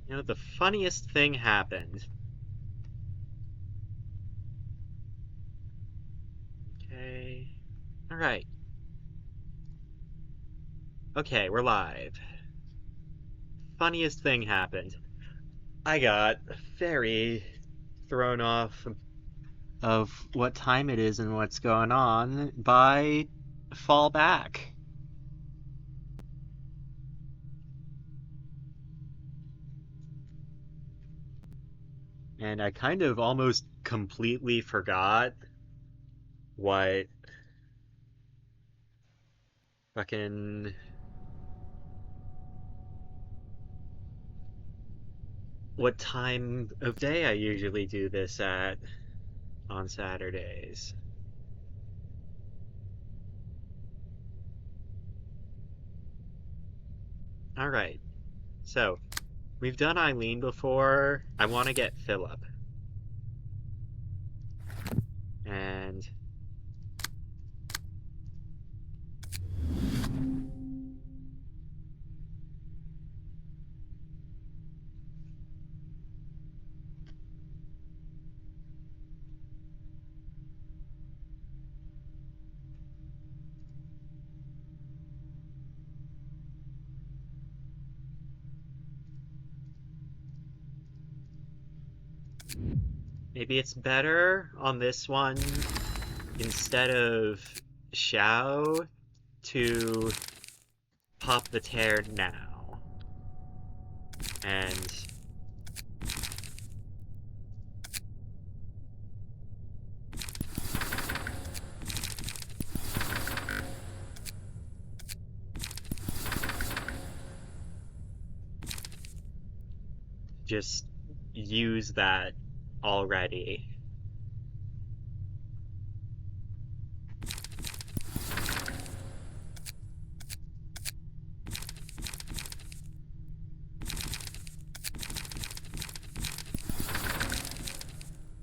You know, the funniest thing happened. Okay. Alright. Okay, we're live. Funniest thing happened. I got very thrown off of what time it is and what's going on by fall back. And I kind of almost completely forgot what fucking what time of day I usually do this at on Saturdays. All right. So, we've done Eileen before. I want to get Philip. And maybe it's better on this one, instead of Xiao, to pop the tear now. And just use that already.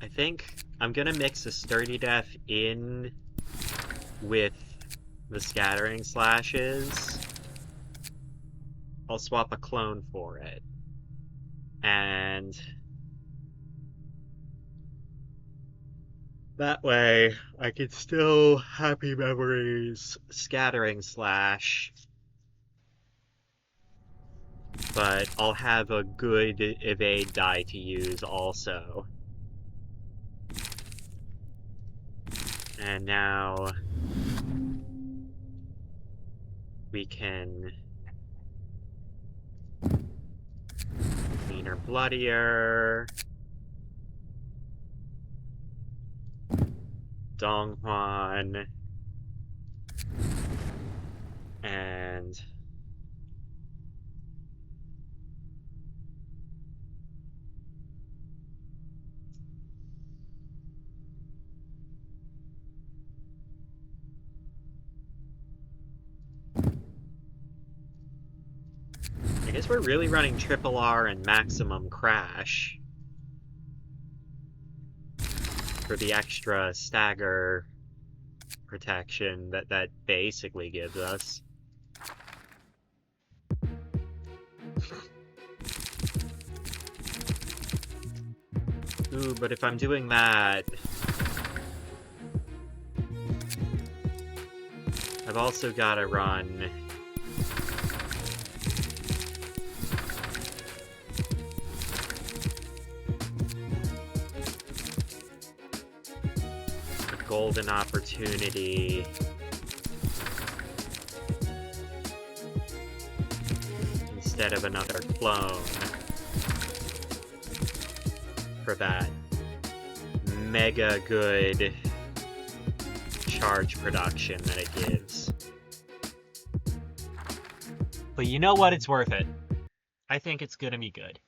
I think I'm gonna mix a sturdy def in with the scattering slashes. I'll swap a clone for it. And that way I can still happy memories scattering slash, but I'll have a good evade die to use also. And now we can cleaner, bloodier, Donghuan, and I guess we're really running triple R and maximum crash for the extra stagger protection that basically gives us. Ooh, but if I'm doing that, I've also got to run a golden opportunity instead of another clone for that mega good charge production that it gives. But you know what? It's worth it. I think it's gonna be good.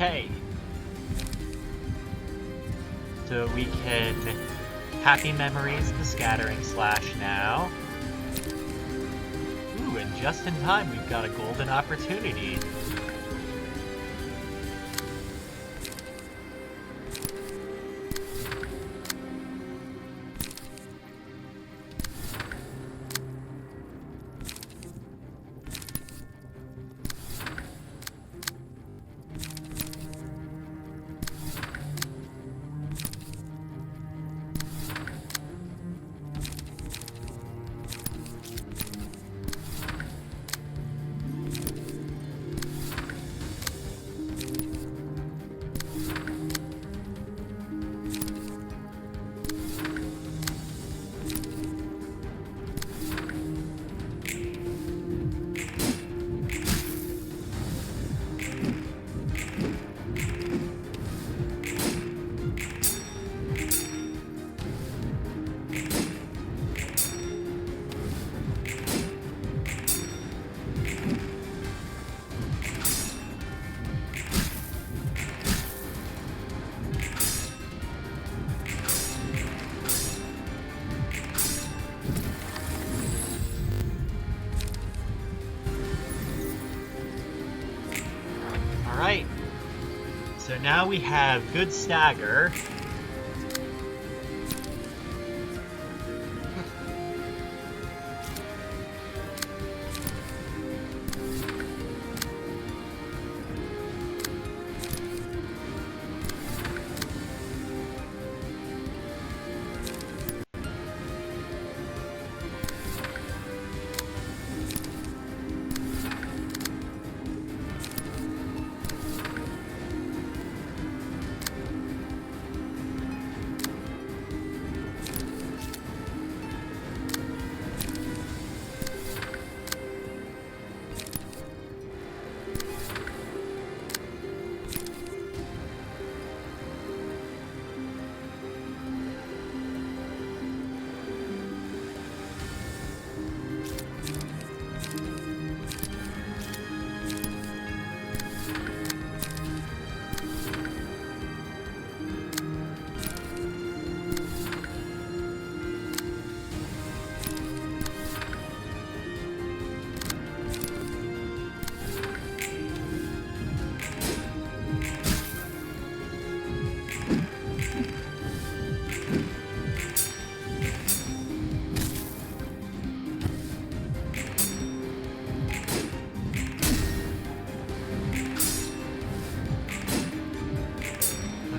Okay. So we can happy memories the scattering slash now. Ooh, and just in time we've got a golden opportunity. Alright, so now we have good stagger.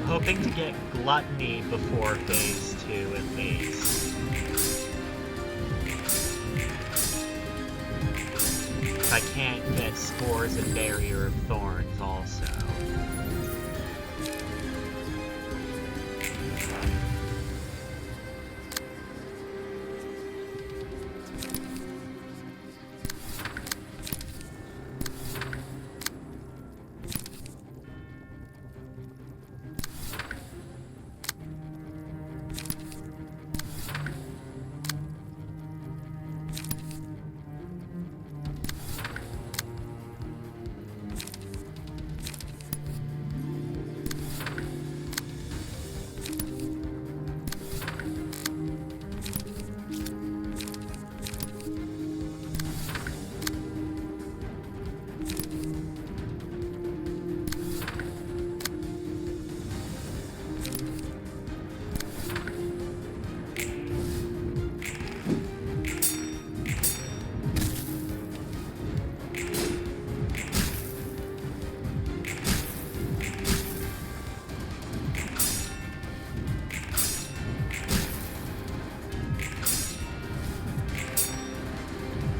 Hoping to get Gluttony before phase 2 at least. If I can't get Spores and Barrier of Thorns also.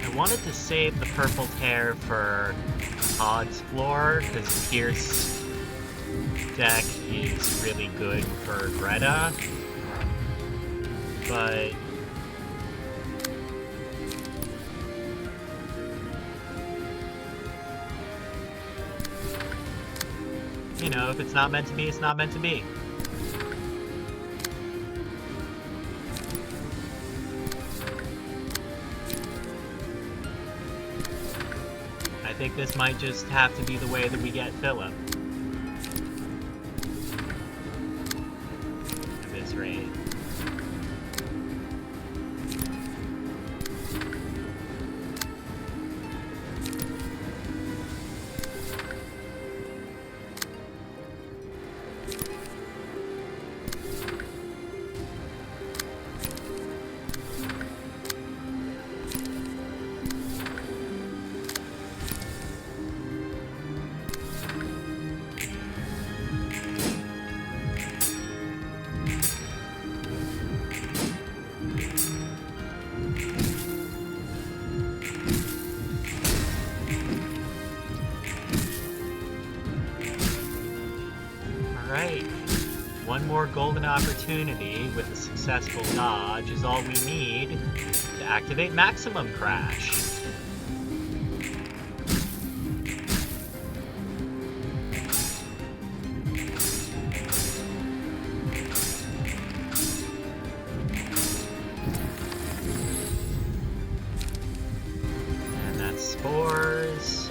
I wanted to save the purple tear for Todd's floor, because Pierce deck is really good for Greta, but you know, if it's not meant to be, it's not meant to be. I think this might just have to be the way that we get Philip. One more golden opportunity with a successful dodge is all we need to activate Maximum Crash. And that's Spores.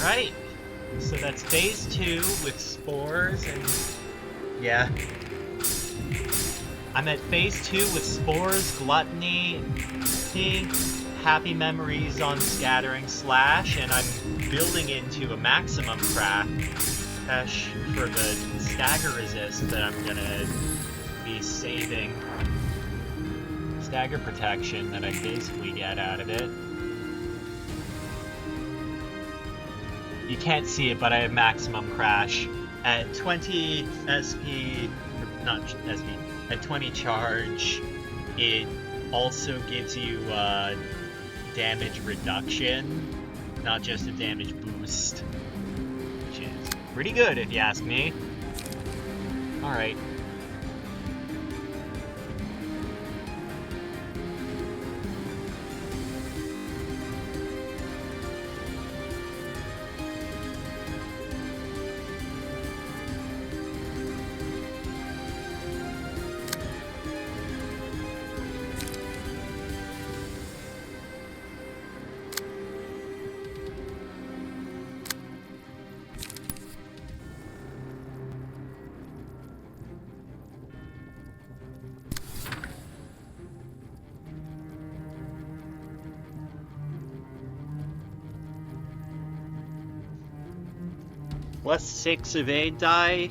Alright, so that's phase 2 with Spores and... yeah. I'm at phase 2 with Spores, Gluttony, Happy Memories on Scattering Slash, and I'm building into a Maximum Crash for the Stagger Resist that I'm gonna be saving. Stagger Protection that I basically get out of it. You can't see it, but I have Maximum Crash. At 20 SP, not SP, at 20 charge, it also gives you damage reduction, not just a damage boost, which is pretty good if you ask me. Alright. +6 evade die.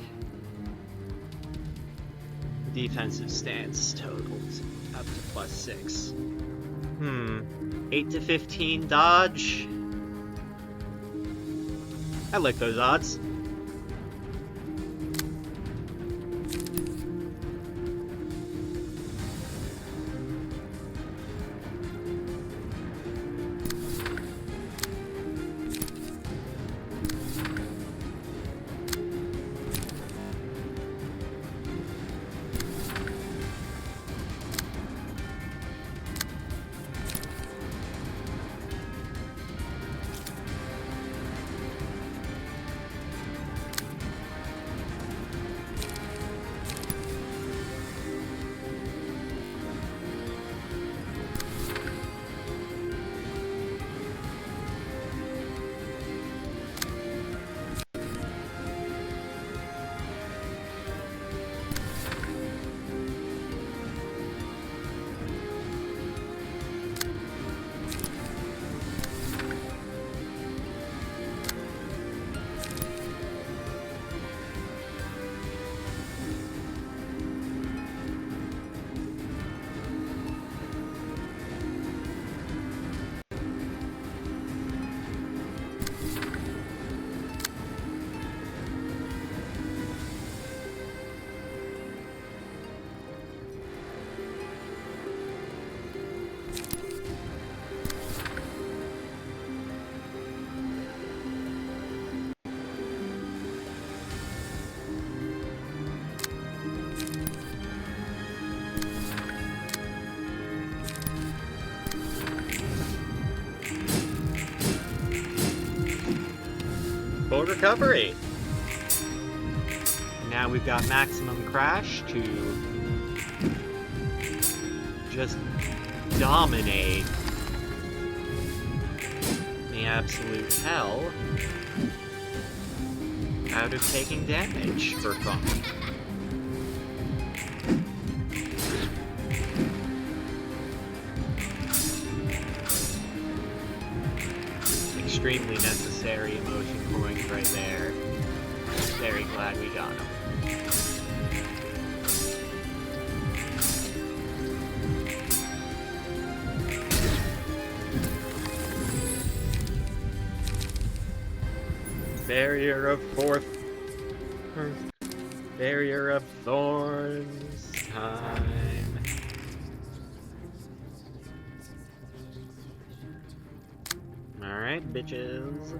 Defensive stance totals up to +6. 8 to 15 dodge. I like those odds. Full recovery! Now we've got maximum crash to just dominate the absolute hell out of taking damage for fun. Extremely necessary emotion coins right there. Very glad we got them. Barrier of Barrier of Thorns time. Alright, bitches.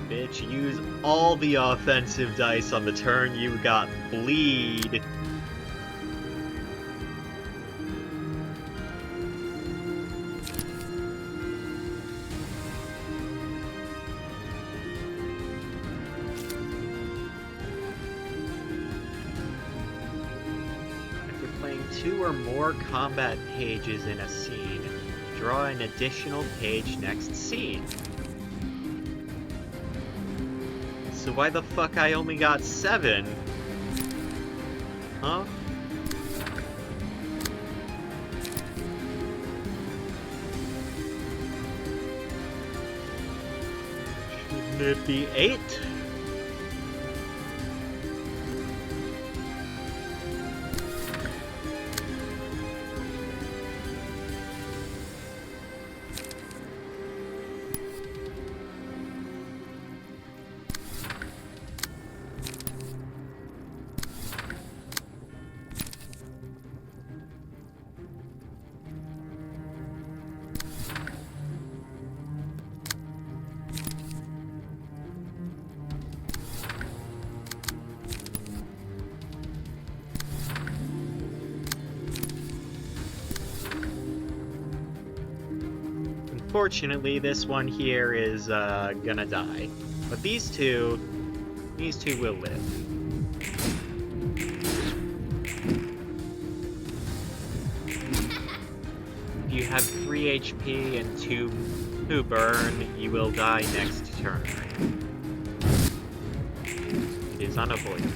Bitch, use all the offensive dice on the turn you got bleed. If you're playing 2 or more combat pages in a scene, draw an additional page next scene. So why the fuck I only got 7? Huh? Shouldn't it be 8? Unfortunately, this one here is gonna die. But these two will live. If you have 3 HP and 2 burn, you will die next turn. It is unavoidable.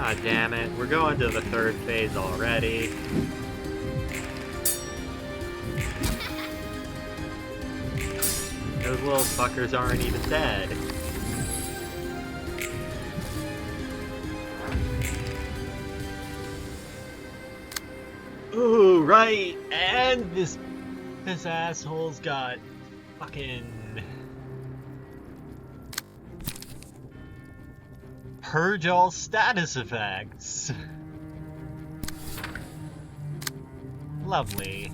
Ah, damn it. We're going to the third phase already. Those little fuckers aren't even dead. Ooh, right! And this asshole's got fucking... purge all status effects. Lovely.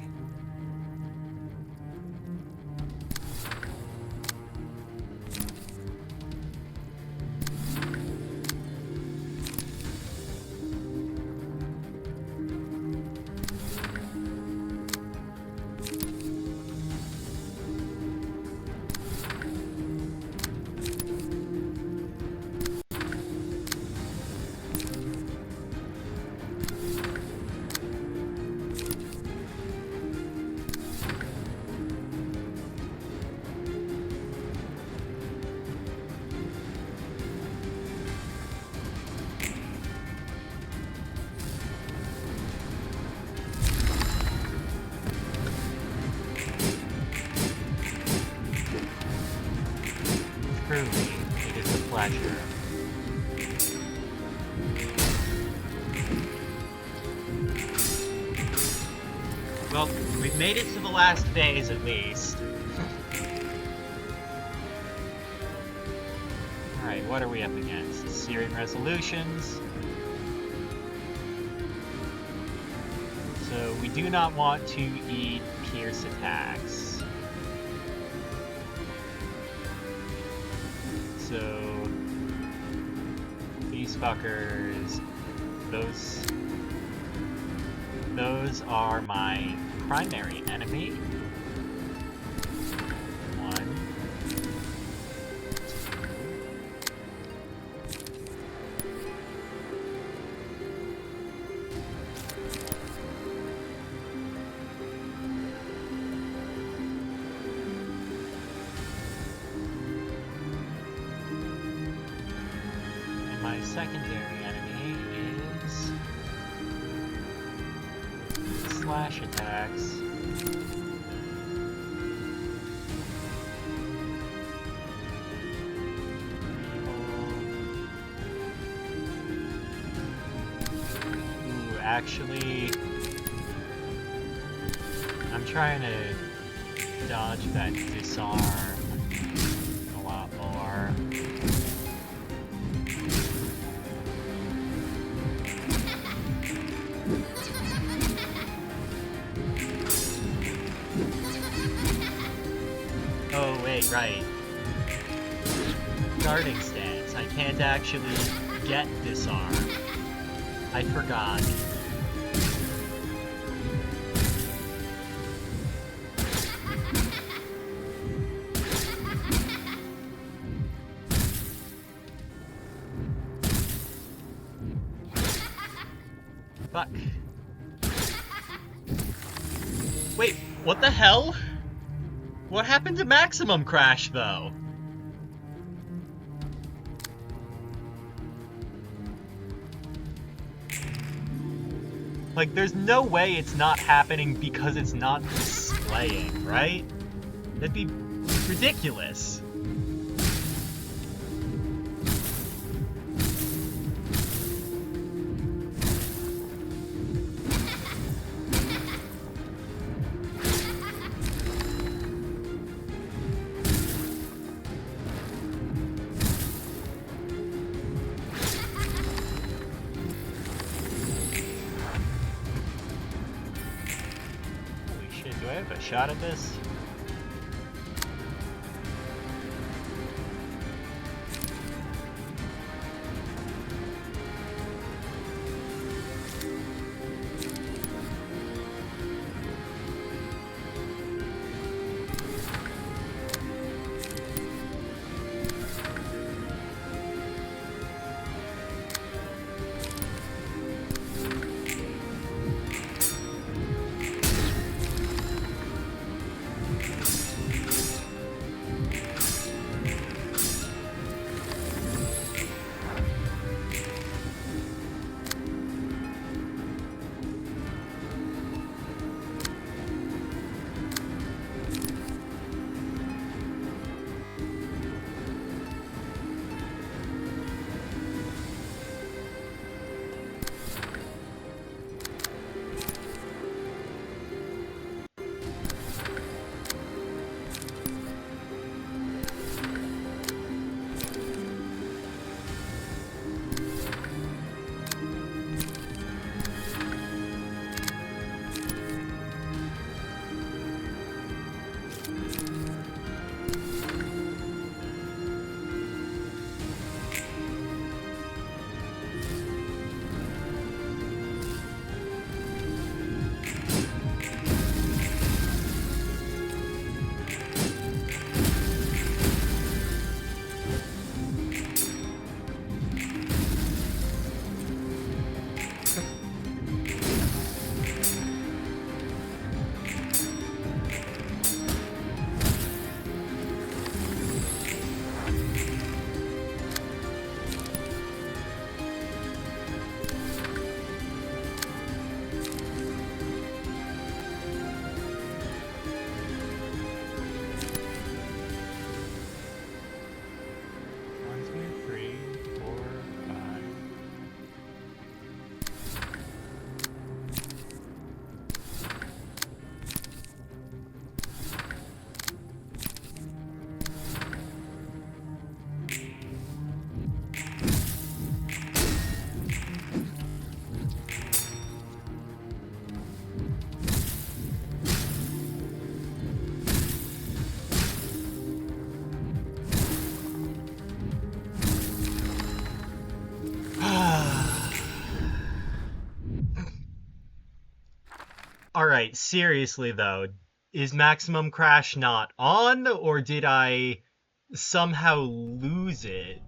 Truly, it is a pleasure. Well, we've made it to the last phase at least. Alright, what are we up against? Searing resolutions. So we do not want to eat pierce attacks. So these fuckers, those are my primary enemy. 1, 2. And my secondary enemy is slash attacks. Ooh, actually, I'm trying to dodge that disarm a lot more. Oh, wait, right. Guarding stance. I can't actually get disarm. I forgot. Fuck. Wait, what the hell? What happened to Maximum Crash, though? Like, there's no way it's not happening because it's not displaying, right? That'd be ridiculous. Do I have a shot at this? Alright, seriously though, is maximum crash not on, or did I somehow lose it?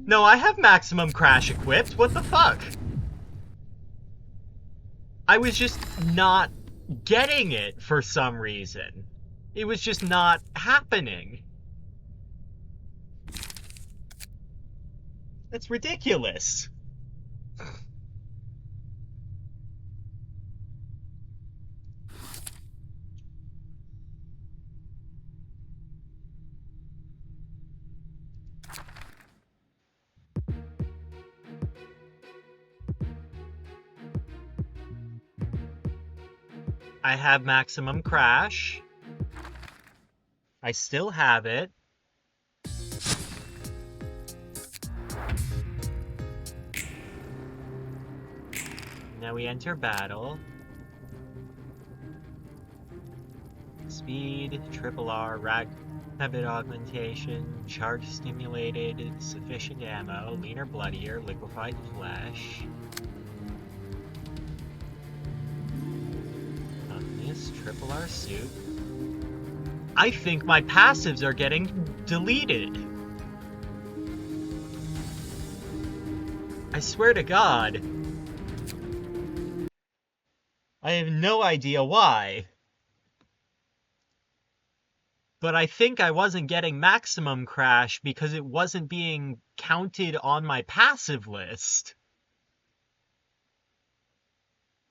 No, I have maximum crash equipped. What the fuck? I was just not getting it for some reason. It was just not happening. That's ridiculous. I have maximum crash. I still have it. Now we enter battle. Speed, triple R, rapid augmentation, charge stimulated, sufficient ammo, leaner, bloodier, liquefied flesh. Toughness, triple R suit. I think my passives are getting deleted. I swear to God. I have no idea why. But I think I wasn't getting maximum crash because it wasn't being counted on my passive list.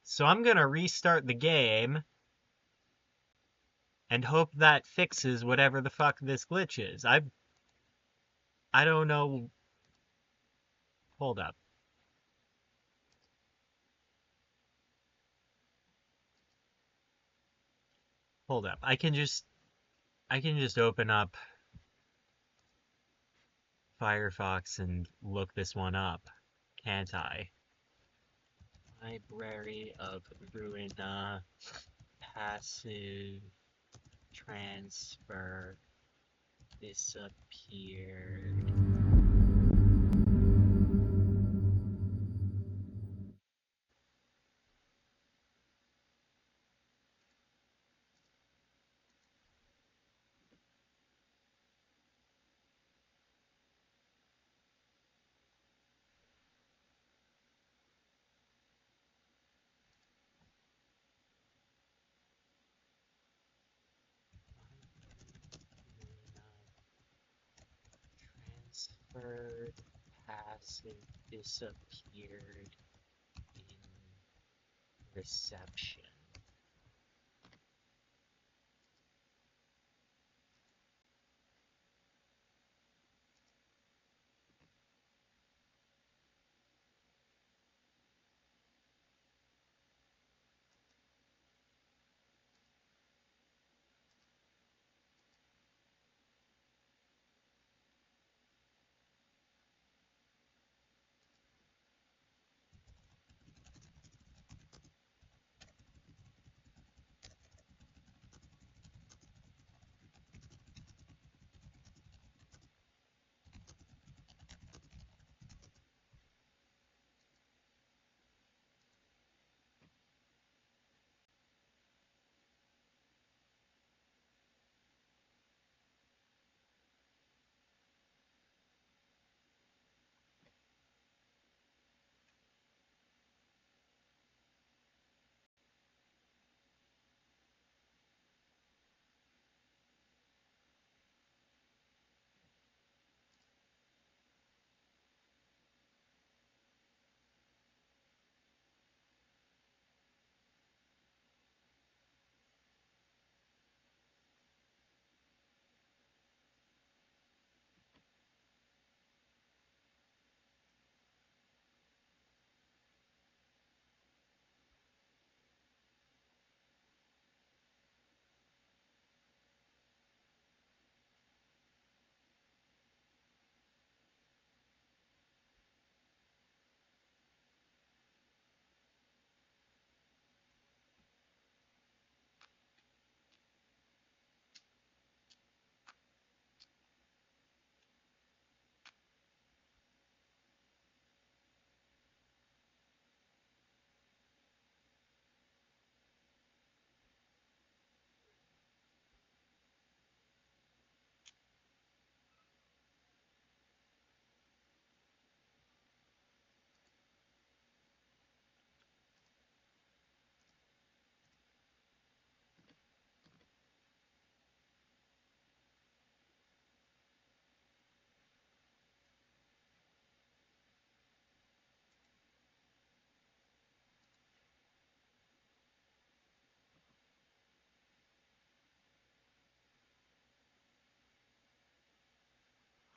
So I'm gonna restart the game and hope that fixes whatever the fuck this glitch is. I don't know. Hold up. Hold up. I can just open up Firefox and look this one up, can't I? Library of Ruina, passive transfer disappeared. Transferred passive disappeared in reception.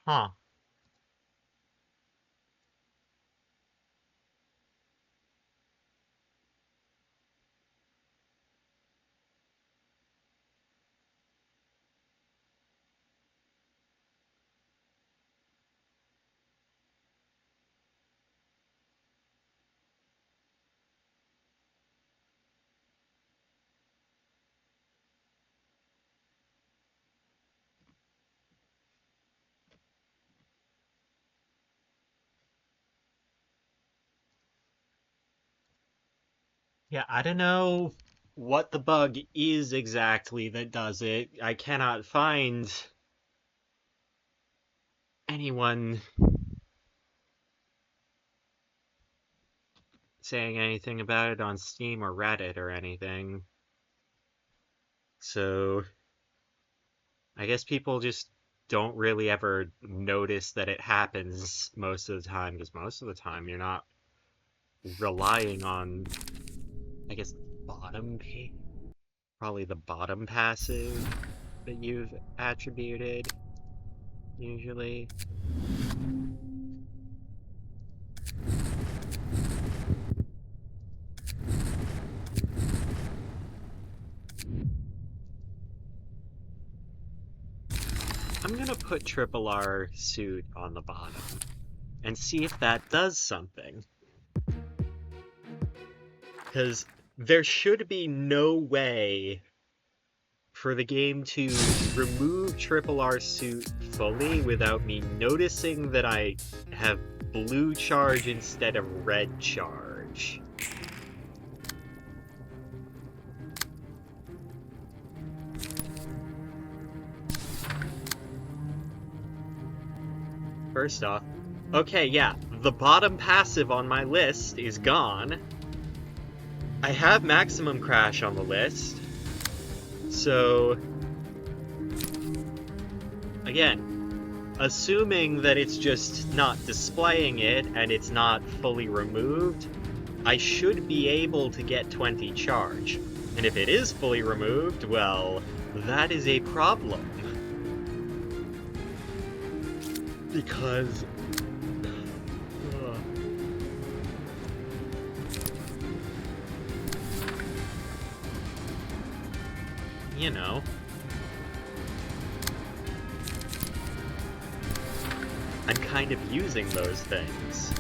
Huh. Yeah, I don't know what the bug is exactly that does it. I cannot find anyone saying anything about it on Steam or Reddit or anything. So I guess people just don't really ever notice that it happens most of the time, because most of the time you're not relying on, I guess, bottom probably the bottom passive that you've attributed usually. I'm gonna put Triple R suit on the bottom and see if that does something. Because there should be no way for the game to remove Triple R suit fully without me noticing that I have blue charge instead of red charge. First off, okay, yeah, the bottom passive on my list is gone. I have maximum crash on the list. So, again, assuming that it's just not displaying it and it's not fully removed, I should be able to get 20 charge. And if it is fully removed, well, that is a problem. Because... you know. I'm kind of using those things.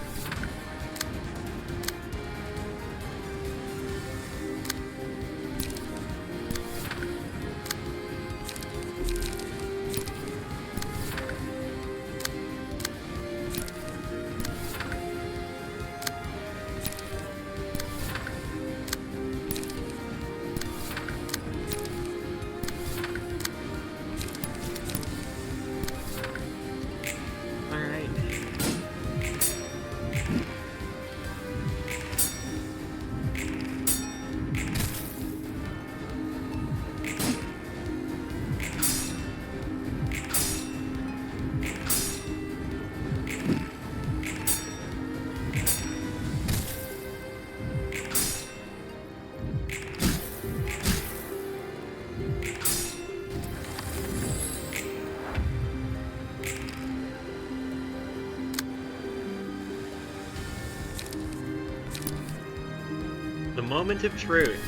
The moment of truth.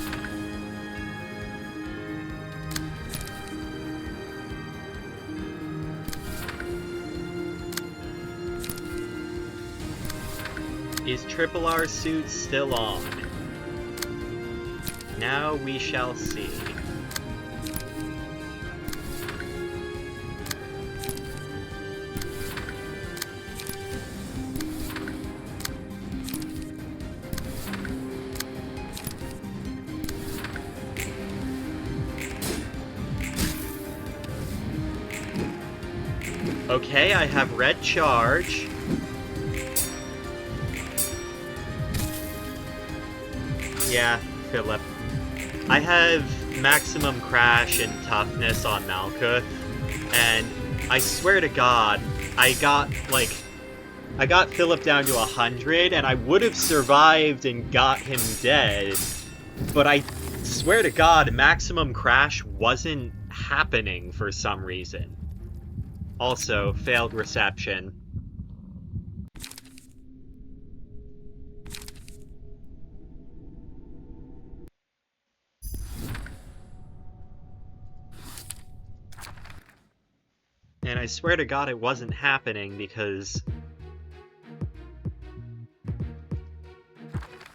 Is Triple R suit still on? Now we shall see. Okay, I have red charge. Yeah, Philip. I have maximum crash and toughness on Malkuth, and I swear to God, I got Philip down to 100, and I would have survived and got him dead, but I swear to God, maximum crash wasn't happening for some reason. Also, failed reception. And I swear to God it wasn't happening because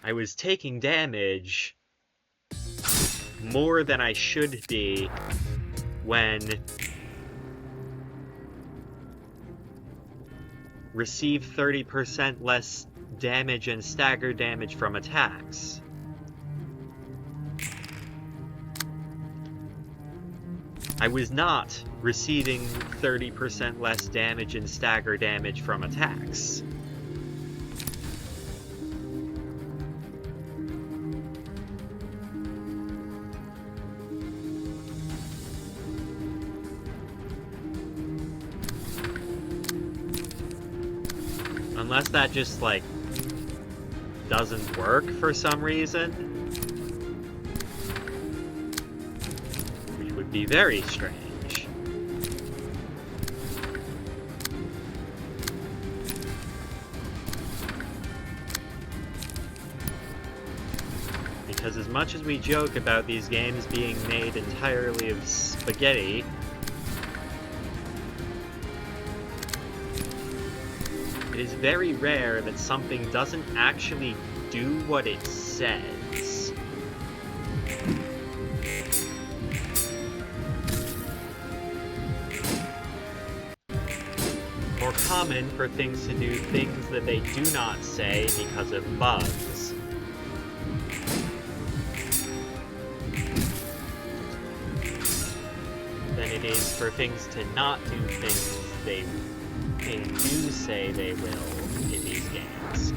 I was taking damage more than I should be when receive 30% less damage and stagger damage from attacks. I was not receiving 30% less damage and stagger damage from attacks. Unless that just, like, doesn't work for some reason. Which would be very strange. Because as much as we joke about these games being made entirely of spaghetti, it is very rare that something doesn't actually do what it says. More common for things to do things that they do not say because of bugs. Than it is for things to not do things they do say they will in these games.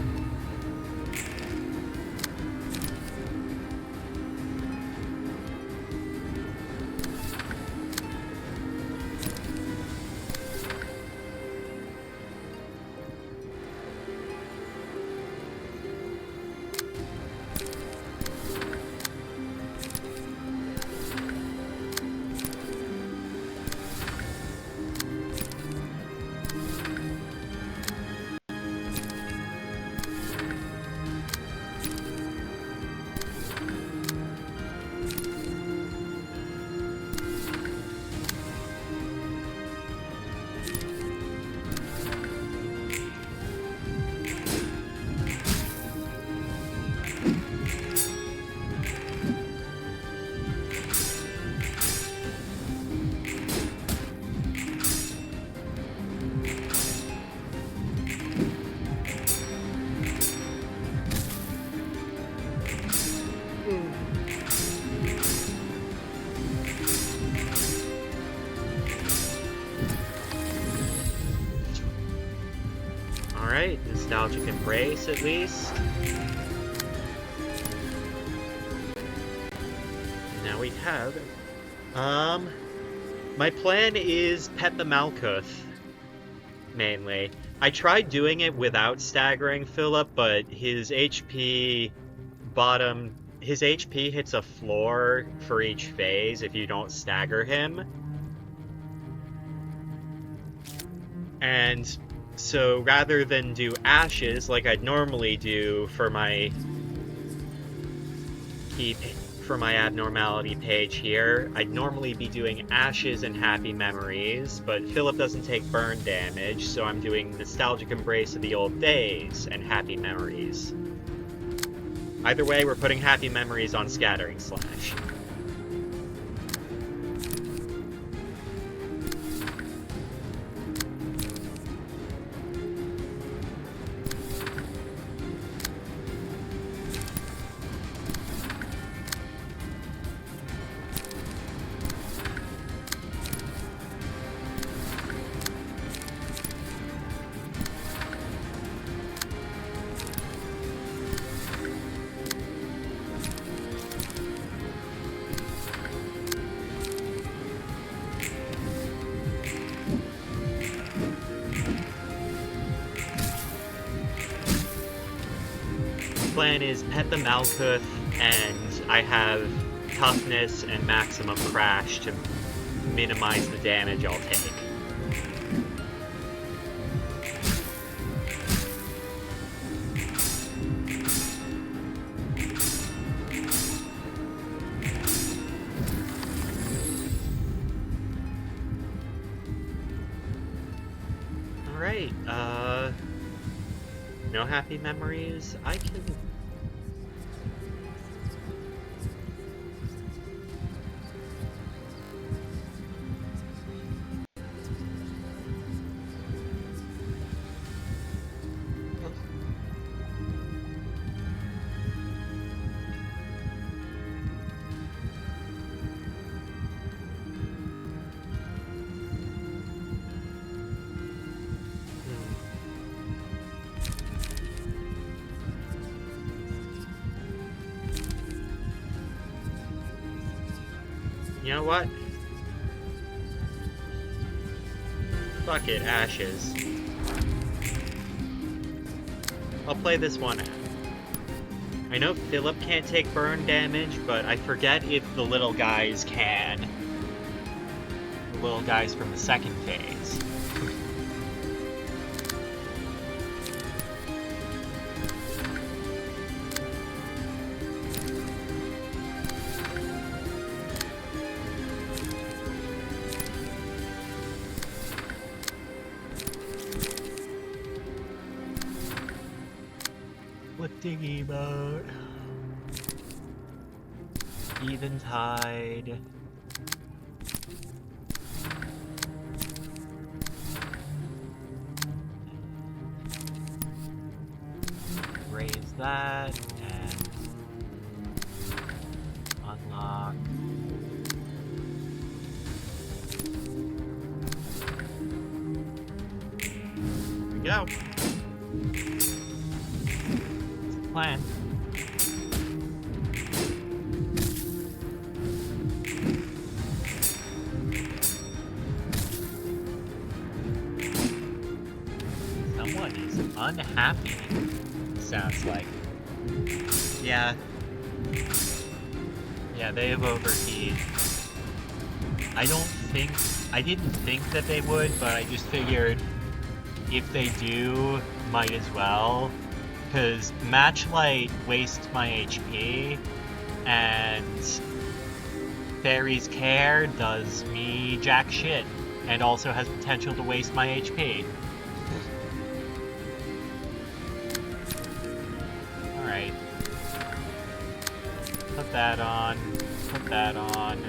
Alright, nostalgic embrace at least. Now we have... my plan is pet the Malkuth, mainly. I tried doing it without staggering Philip, but his HP hits a floor for each phase if you don't stagger him. And so rather than do ashes like I'd normally do for my abnormality page here, I'd normally be doing ashes and happy memories, but Philip doesn't take burn damage, so I'm doing nostalgic embrace of the old days and happy memories. Either way, we're putting happy memories on scattering slash. Plan is pet the Malkuth, and I have toughness and maximum crash to minimize the damage I'll take. Alright, no happy memories. I can... You know what? Fuck it, ashes. I'll play this one out. I know Philip can't take burn damage, but I forget if the little guys can. The little guys from the second phase. Diggy boat. Eventide. Raise that and unlock. Here we go. Plan. Someone is unhappy, sounds like. Yeah. Yeah, they have overheated. I didn't think that they would, but I just figured if they do, might as well. Because Matchlight wastes my HP, and Fairy's Care does me jack shit, and also has potential to waste my HP. Alright. Put that on. Put that on.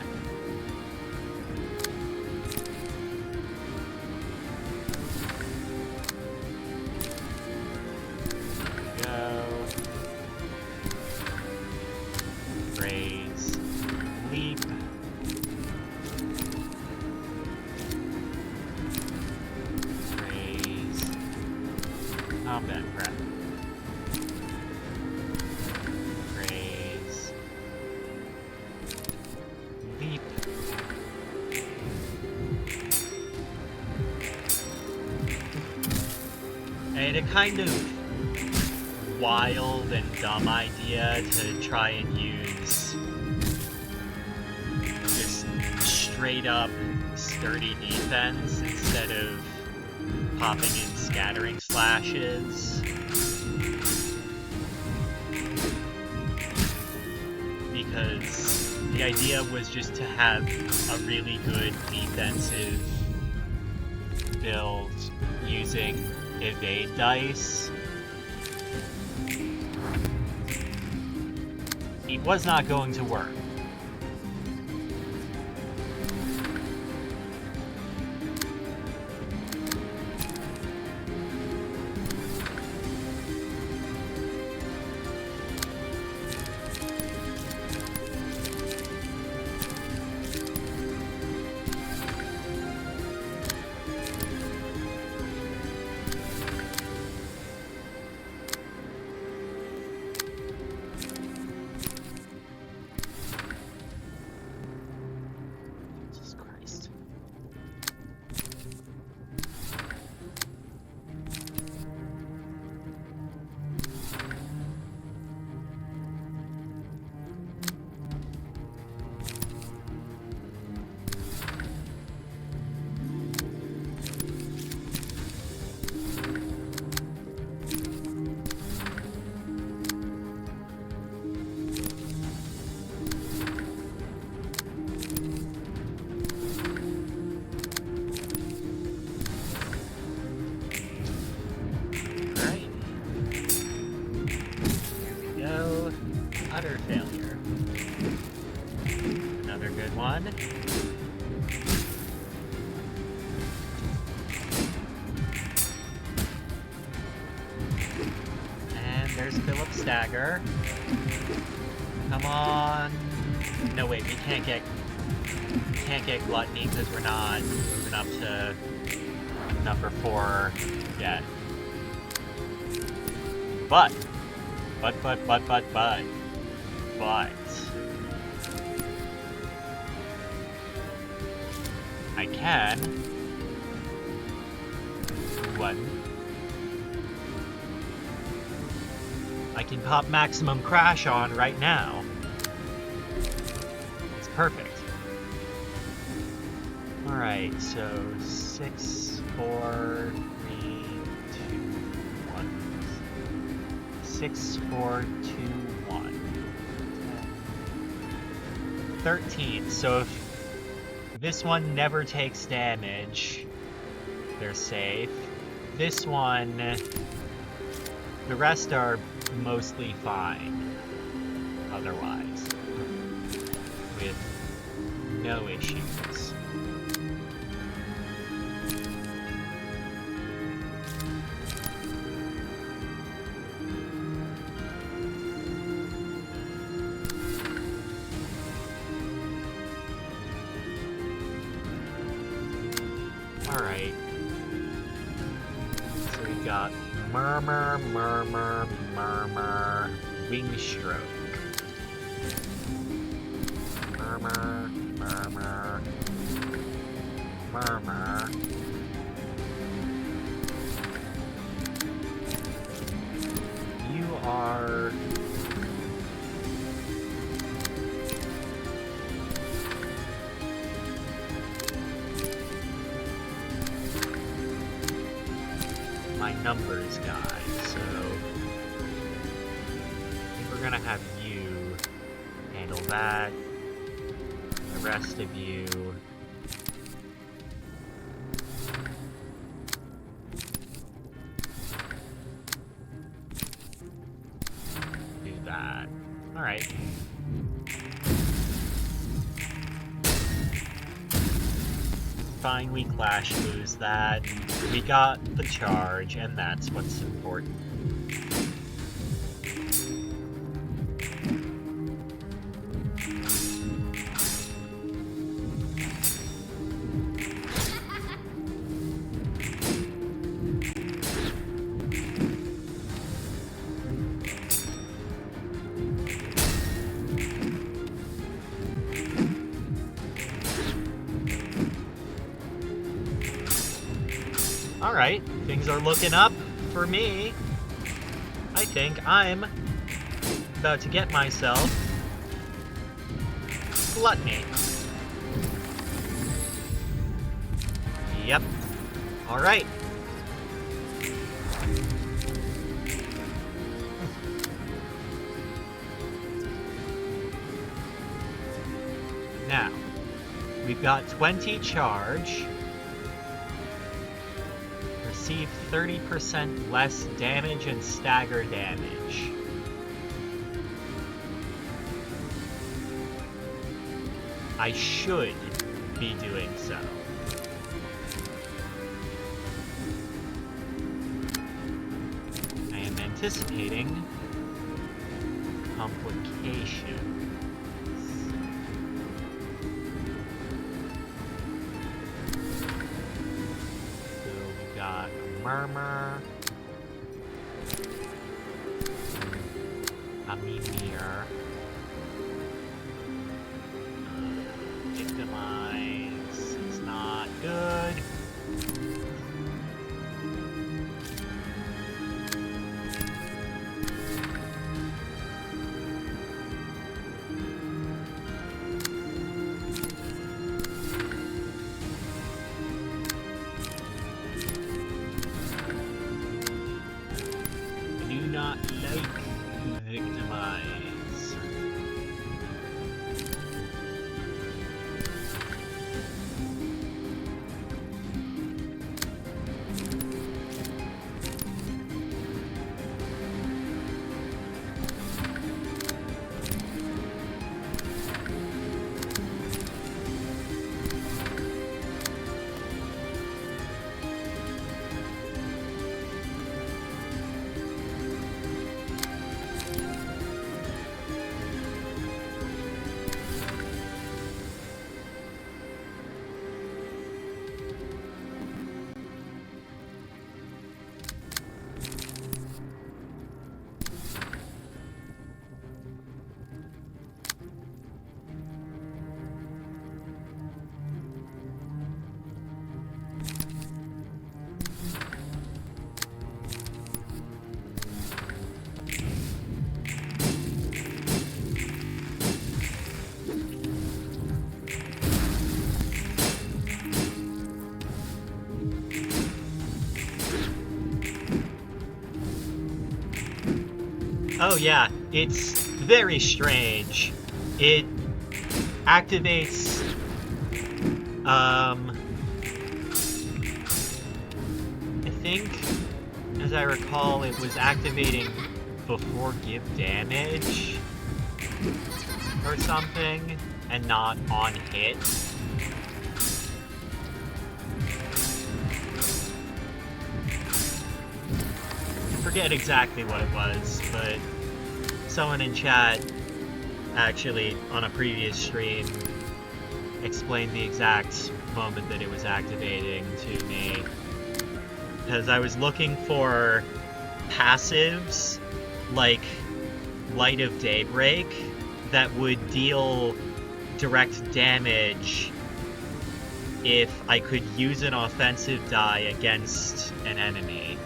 Kind of wild and dumb idea to try and use just straight up sturdy defense instead of popping in scattering slashes. Because the idea was just to have a really good defensive build using evade dice. It was not going to work. And there's Philip's dagger. Come on. No, wait, we can't get gluttony because we're not moving up to number 4 yet. But I can I can pop maximum crash on right now. It's perfect. Alright, so 6, 4, 3, 2, 1. 6, 4, 2, 1. 13. So if this one never takes damage, they're safe. This one, the rest are mostly fine otherwise, with no issues. Alright. So we got Murmur, Murmur, Murmur, Wing Stroke. Murmur, Murmur, Murmur. You are... my numbers guy, so I think we're gonna have you handle that. The rest of you do that. Alright. Fine, we clash lose that. We got the charge, and that's what's important. Alright, things are looking up for me. I think I'm about to get myself gluttony. Yep. Alright. Now, we've got 20 charge. Receive 30% less damage and stagger damage. I should be doing so. I am anticipating complications. Murmur, a Mimir, victimize, it's not good. Not like victimize. Oh yeah, it's very strange. It activates, I think, as I recall, it was activating before give damage or something, and not on hit. I forget exactly what it was, but someone in chat actually on a previous stream explained the exact moment that it was activating to me, because I was looking for passives like Light of Daybreak that would deal direct damage if I could use an offensive die against an enemy.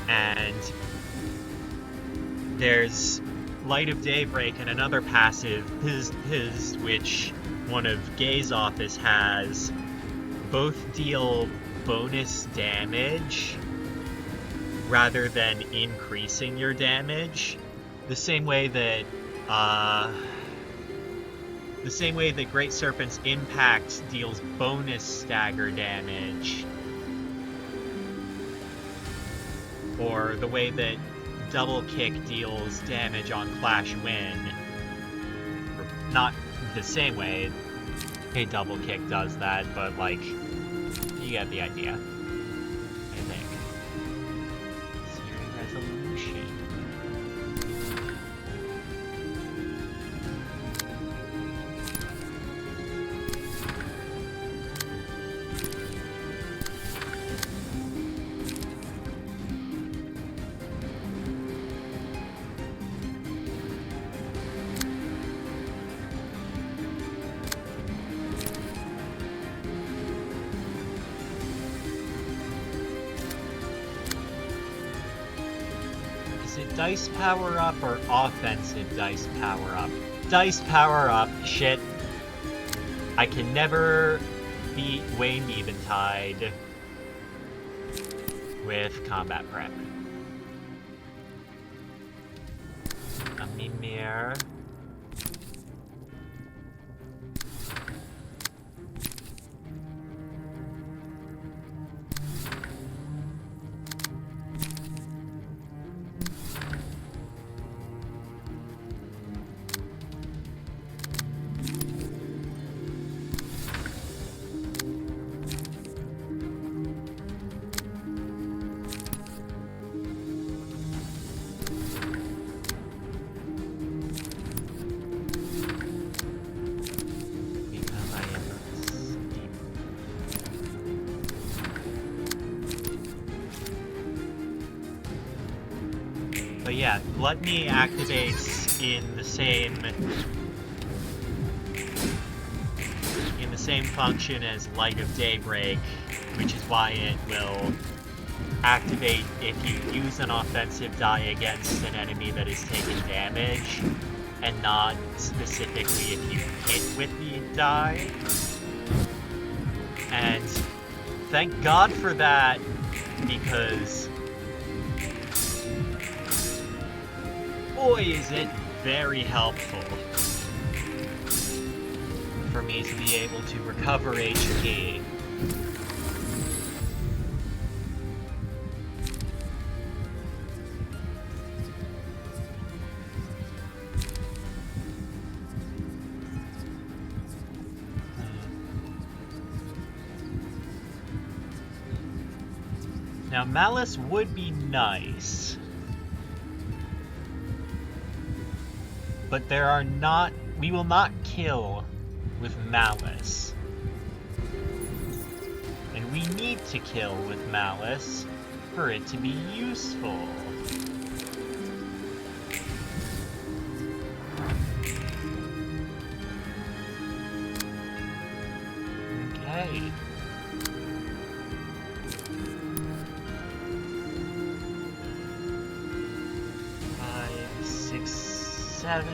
And there's Light of Daybreak and another passive, his which one of Gay's office has, both deal bonus damage rather than increasing your damage. The same way that Great Serpent's Impact deals bonus stagger damage, or the way that Double Kick deals damage on Clash Win. Not the same way a Double Kick does that, but like, you get the idea, I think. Searing Resolution. Dice power up or offensive dice power up? Dice power up, shit. I can never beat Wayne Eventide with combat prep. A Mimir. But yeah, Gluttony activates in the same function as Light of Daybreak, which is why it will activate if you use an offensive die against an enemy that is taking damage, and not specifically if you hit with the die. And thank God for that, because boy is it very helpful for me to be able to recover HP. Now, Malice would be nice, but we will not kill with Malice. And we need to kill with Malice for it to be useful. Okay. 5, 6, 7.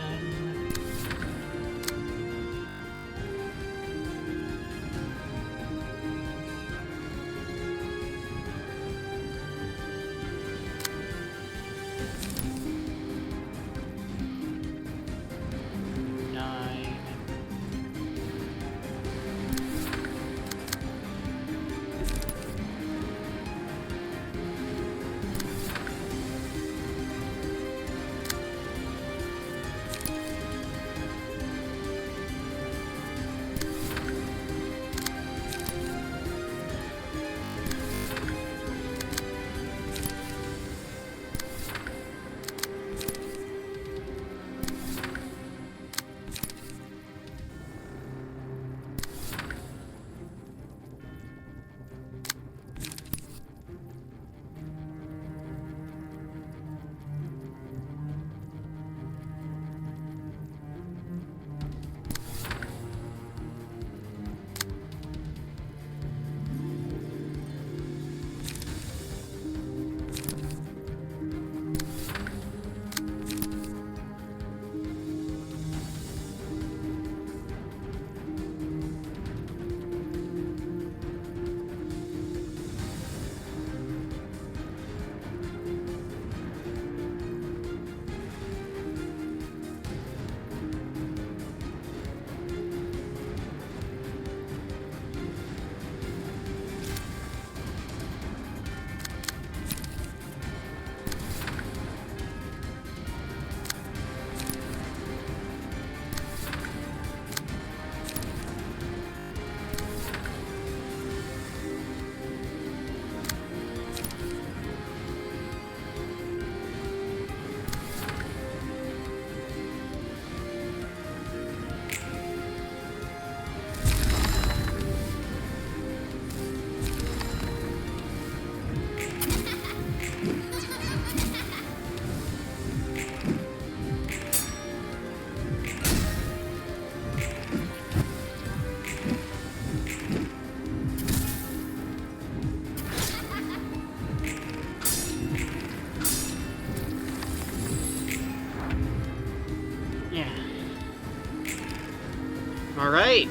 Alright.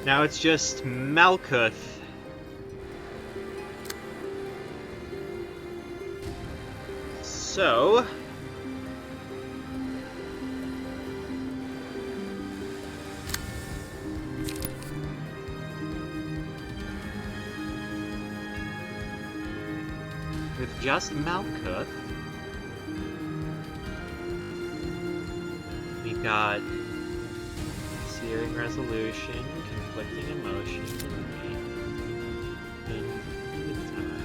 Now it's just Malkuth. So... with just Malkuth, we've got Searing Resolution, Conflicting Emotion, and Good Time.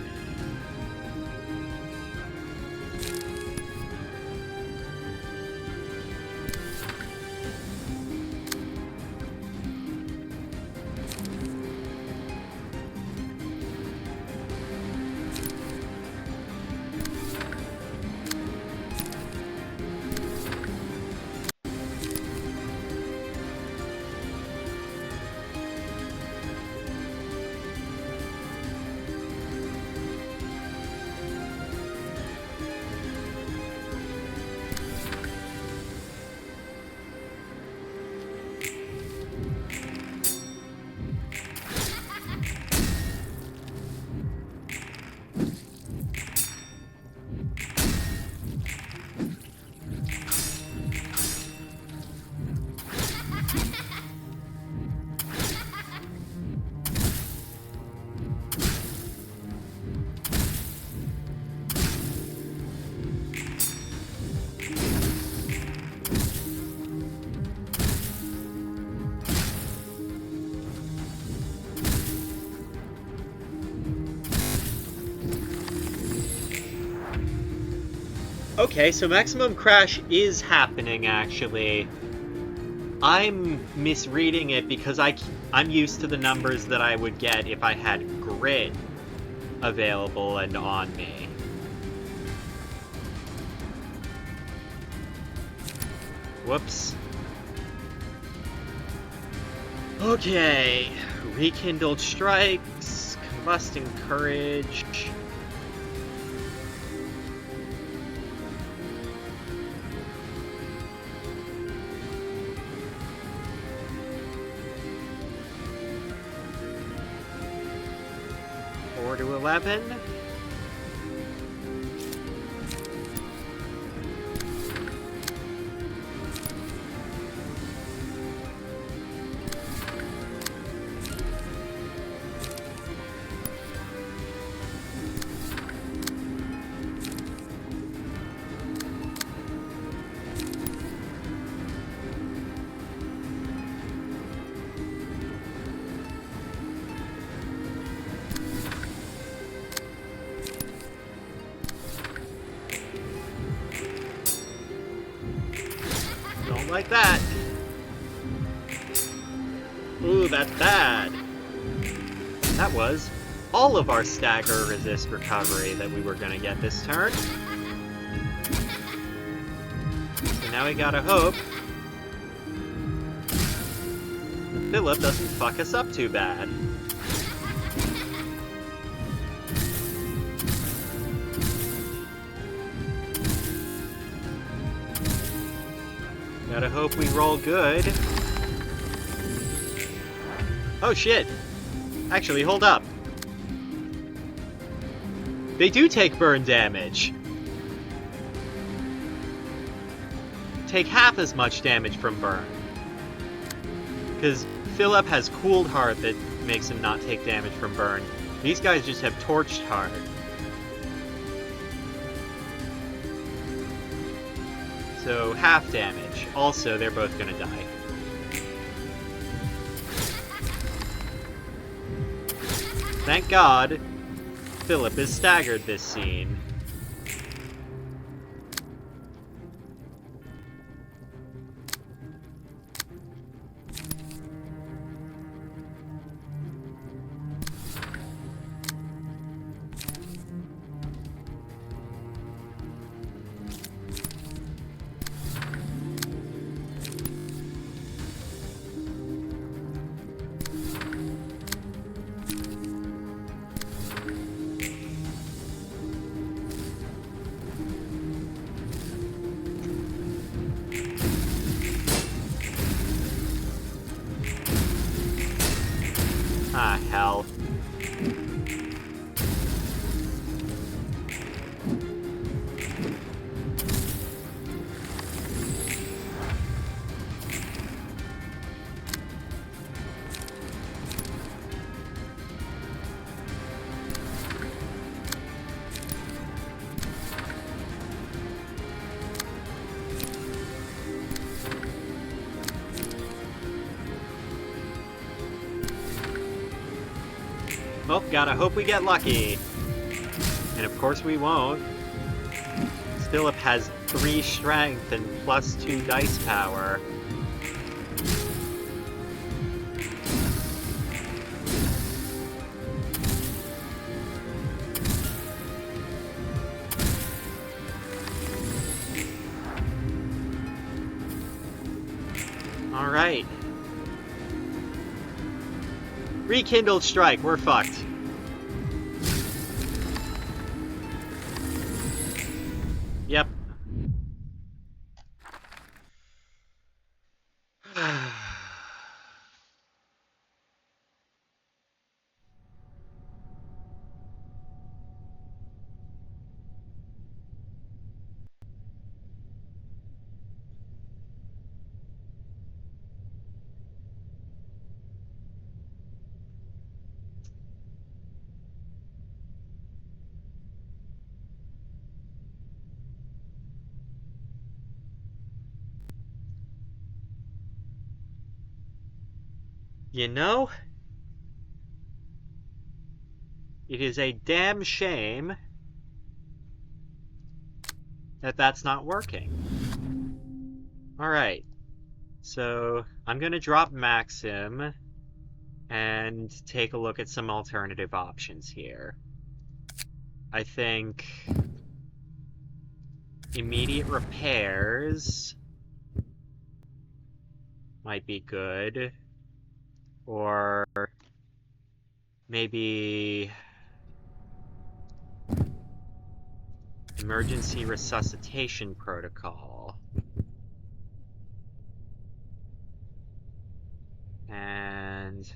Okay, so Maximum Crash is happening, actually. I'm misreading it because I'm used to the numbers that I would get if I had Grit available and on me. Whoops. Okay. Rekindled Strikes, Combusting Courage... to 11. Like that. Ooh, that's bad. That was all of our stagger resist recovery that we were gonna get this turn. So now we gotta hope Philip doesn't fuck us up too bad. Gotta hope we roll good. Oh shit! Actually, hold up. They do take burn damage. Take half as much damage from burn. Because Philip has Cooled Heart that makes him not take damage from burn. These guys just have Torched Heart. So, half damage. Also, they're both gonna die. Thank God, Philip is staggered this scene. Oh, gotta hope we get lucky. And of course we won't. Philip has 3 strength and +2 dice power. Alright. Rekindled strike, we're fucked. Yep. You know, it is a damn shame that that's not working. Alright, so I'm gonna drop Maxim and take a look at some alternative options here. I think immediate repairs might be good. Or maybe emergency resuscitation protocol. And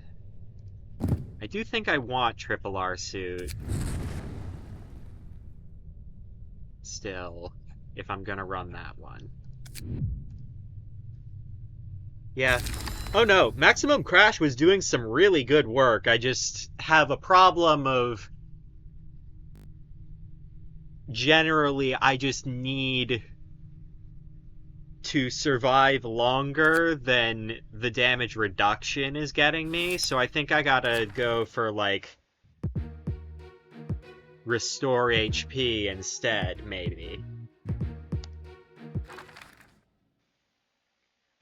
I do think I want Triple R suit still, if I'm gonna run that one. Yeah. Oh no, Maximum Crash was doing some really good work. I just have a problem of... Generally, I just need to survive longer than the damage reduction is getting me, so I think I gotta go for, like, restore HP instead, maybe.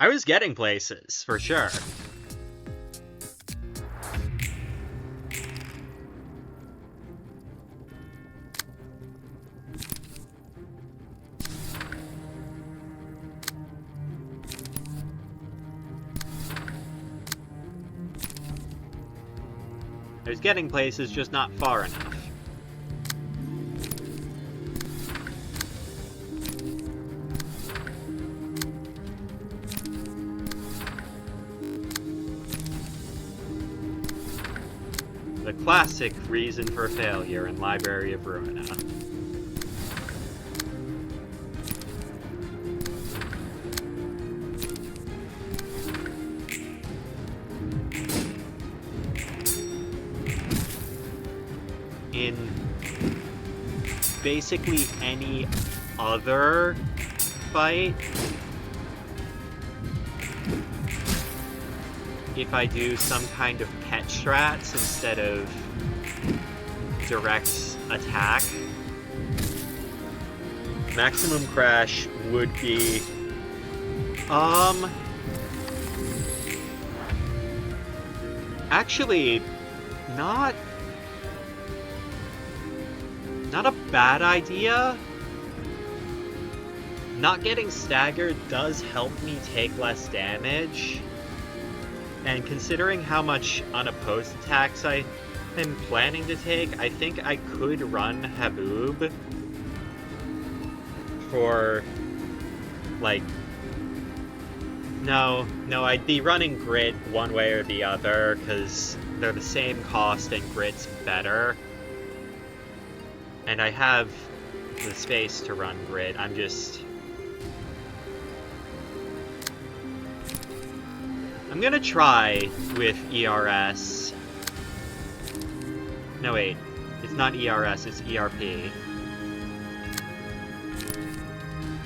I was getting places, for sure. I was getting places, just not far enough. The classic reason for failure in Library of Ruina. In basically any other fight, if I do some kind of pet strats instead of direct attack, Maximum Crash would be actually not a bad idea. Not getting staggered does help me take less damage. And considering how much unopposed attacks I am planning to take, I think I could run Haboob for, like... No, I'd be running Grit one way or the other, because they're the same cost and Grit's better. And I have the space to run Grit, I'm gonna try with ERS. No, wait. It's not ERS, it's ERP.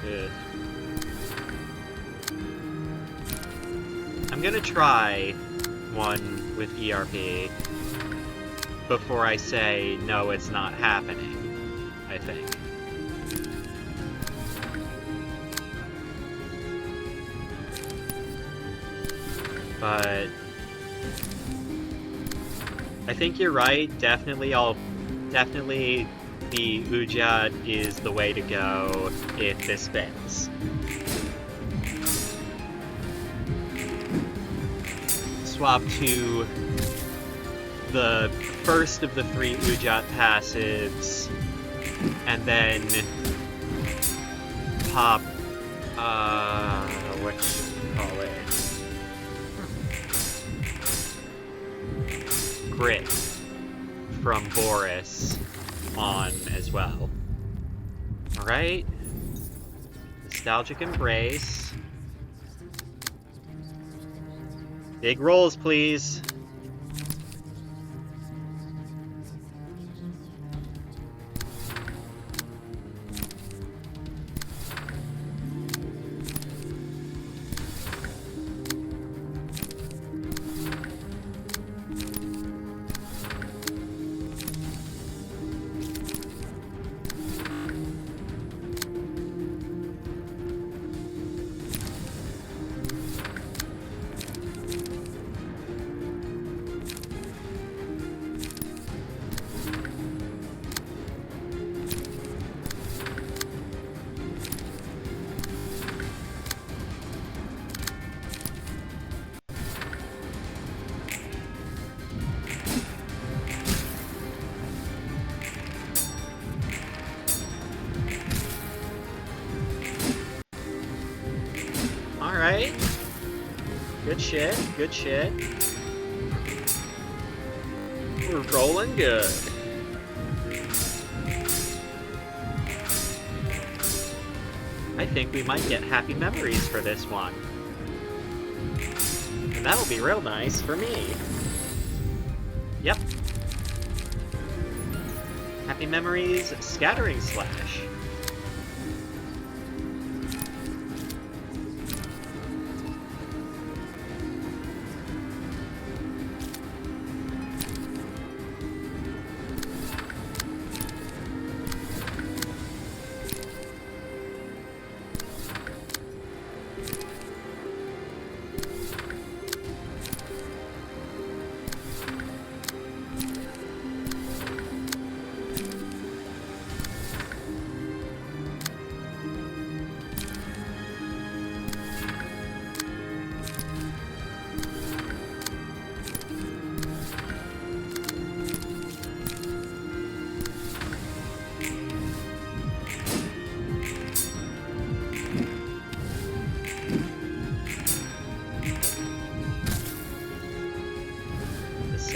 Ugh. I'm gonna try one with ERP. before I say, no, it's not happening, I think. But I think you're right. Definitely the Ujat is the way to go if this fails. Swap to the first of the 3 Ujat passives, and then pop, what should we call it? Grit from Boris on as well. Alright. Nostalgic Embrace. Big rolls, please. Alright. Good shit, good shit. We're rolling good. I think we might get happy memories for this one. And that'll be real nice for me. Yep. Happy memories, Scattering Slash.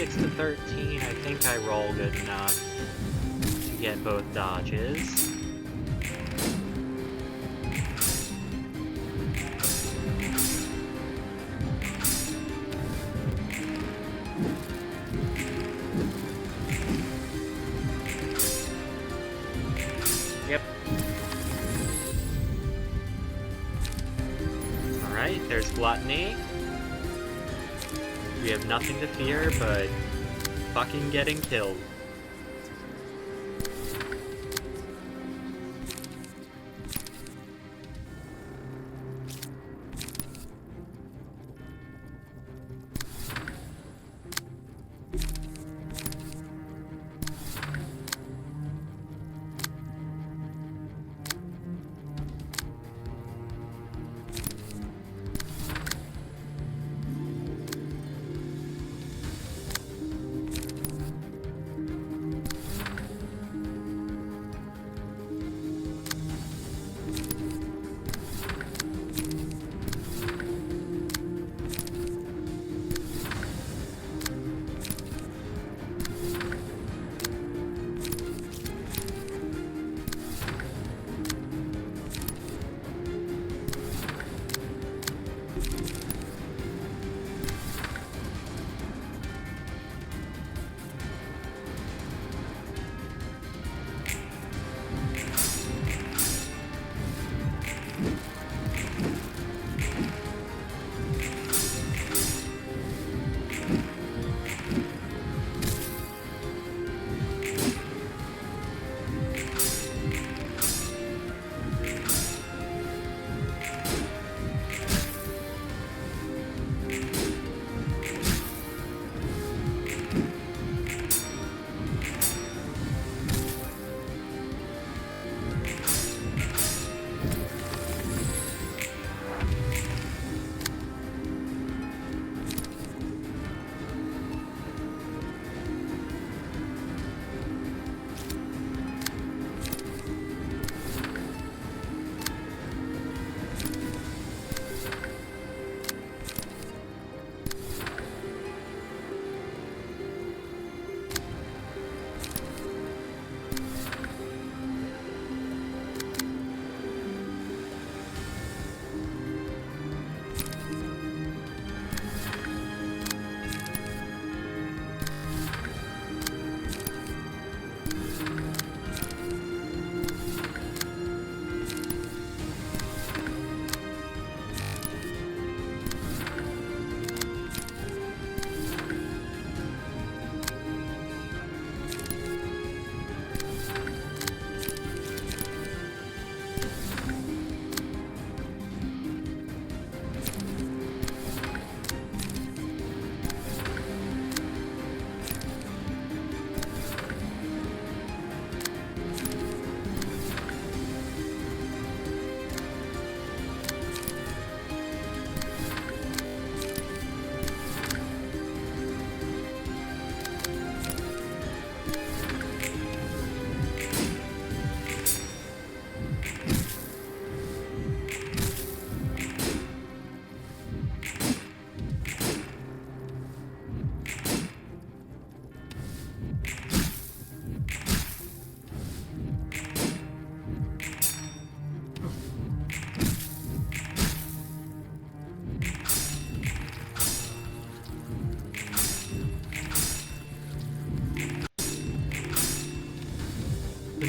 To 13, I think I roll good enough to get both dodges. Yep. Alright, there's Gluttony. We have nothing to fear but fucking getting killed.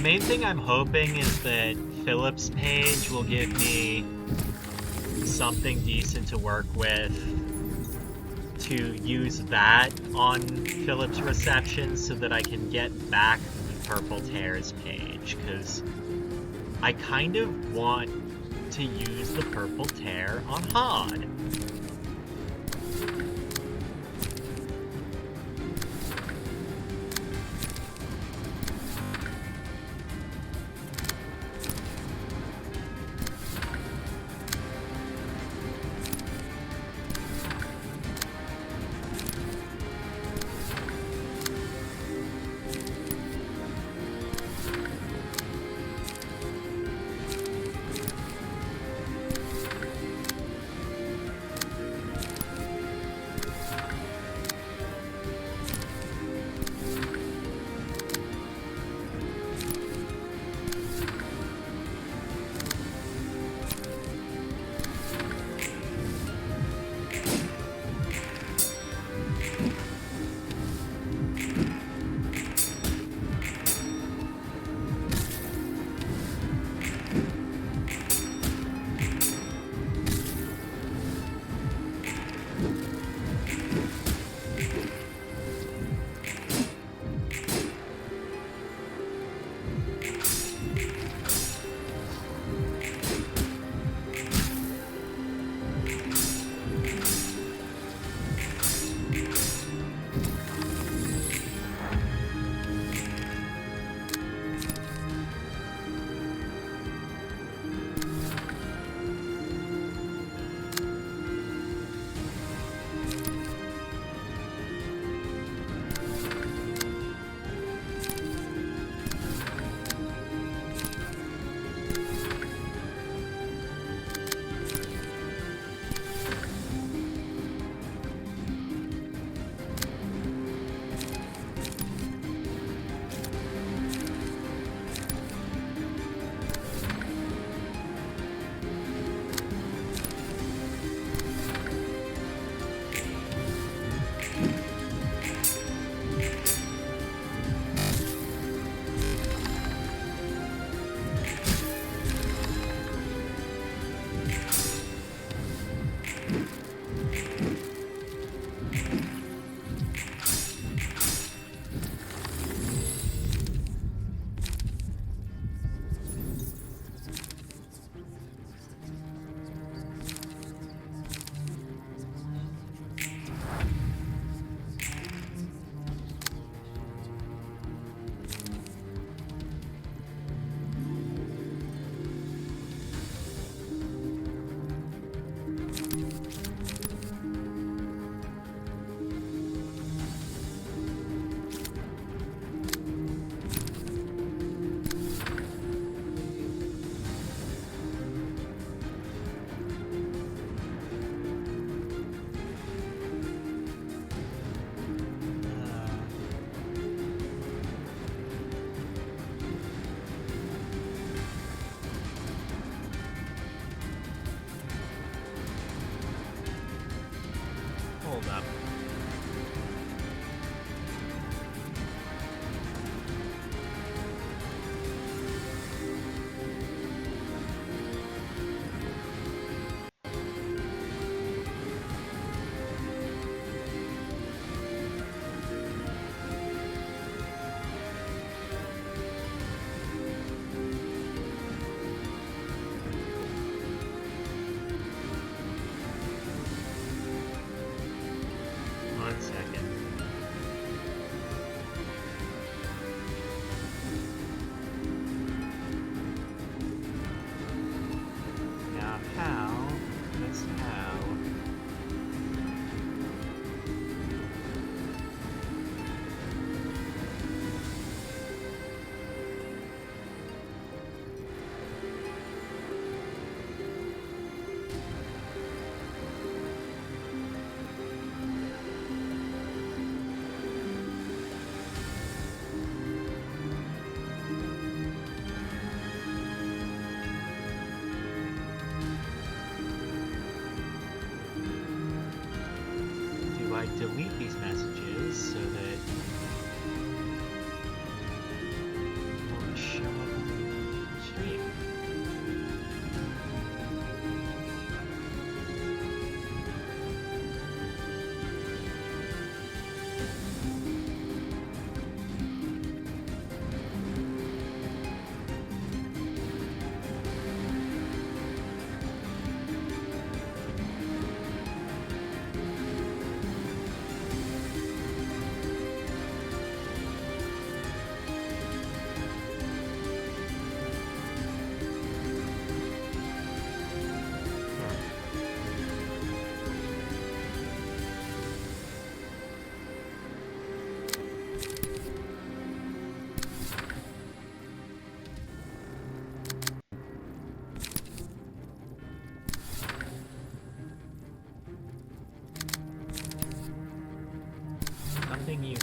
main thing I'm hoping is that Philip's page will give me something decent to work with to use that on Philip's reception so that I can get back the Purple Tears page, because I kind of want to use the Purple Tear on Hod.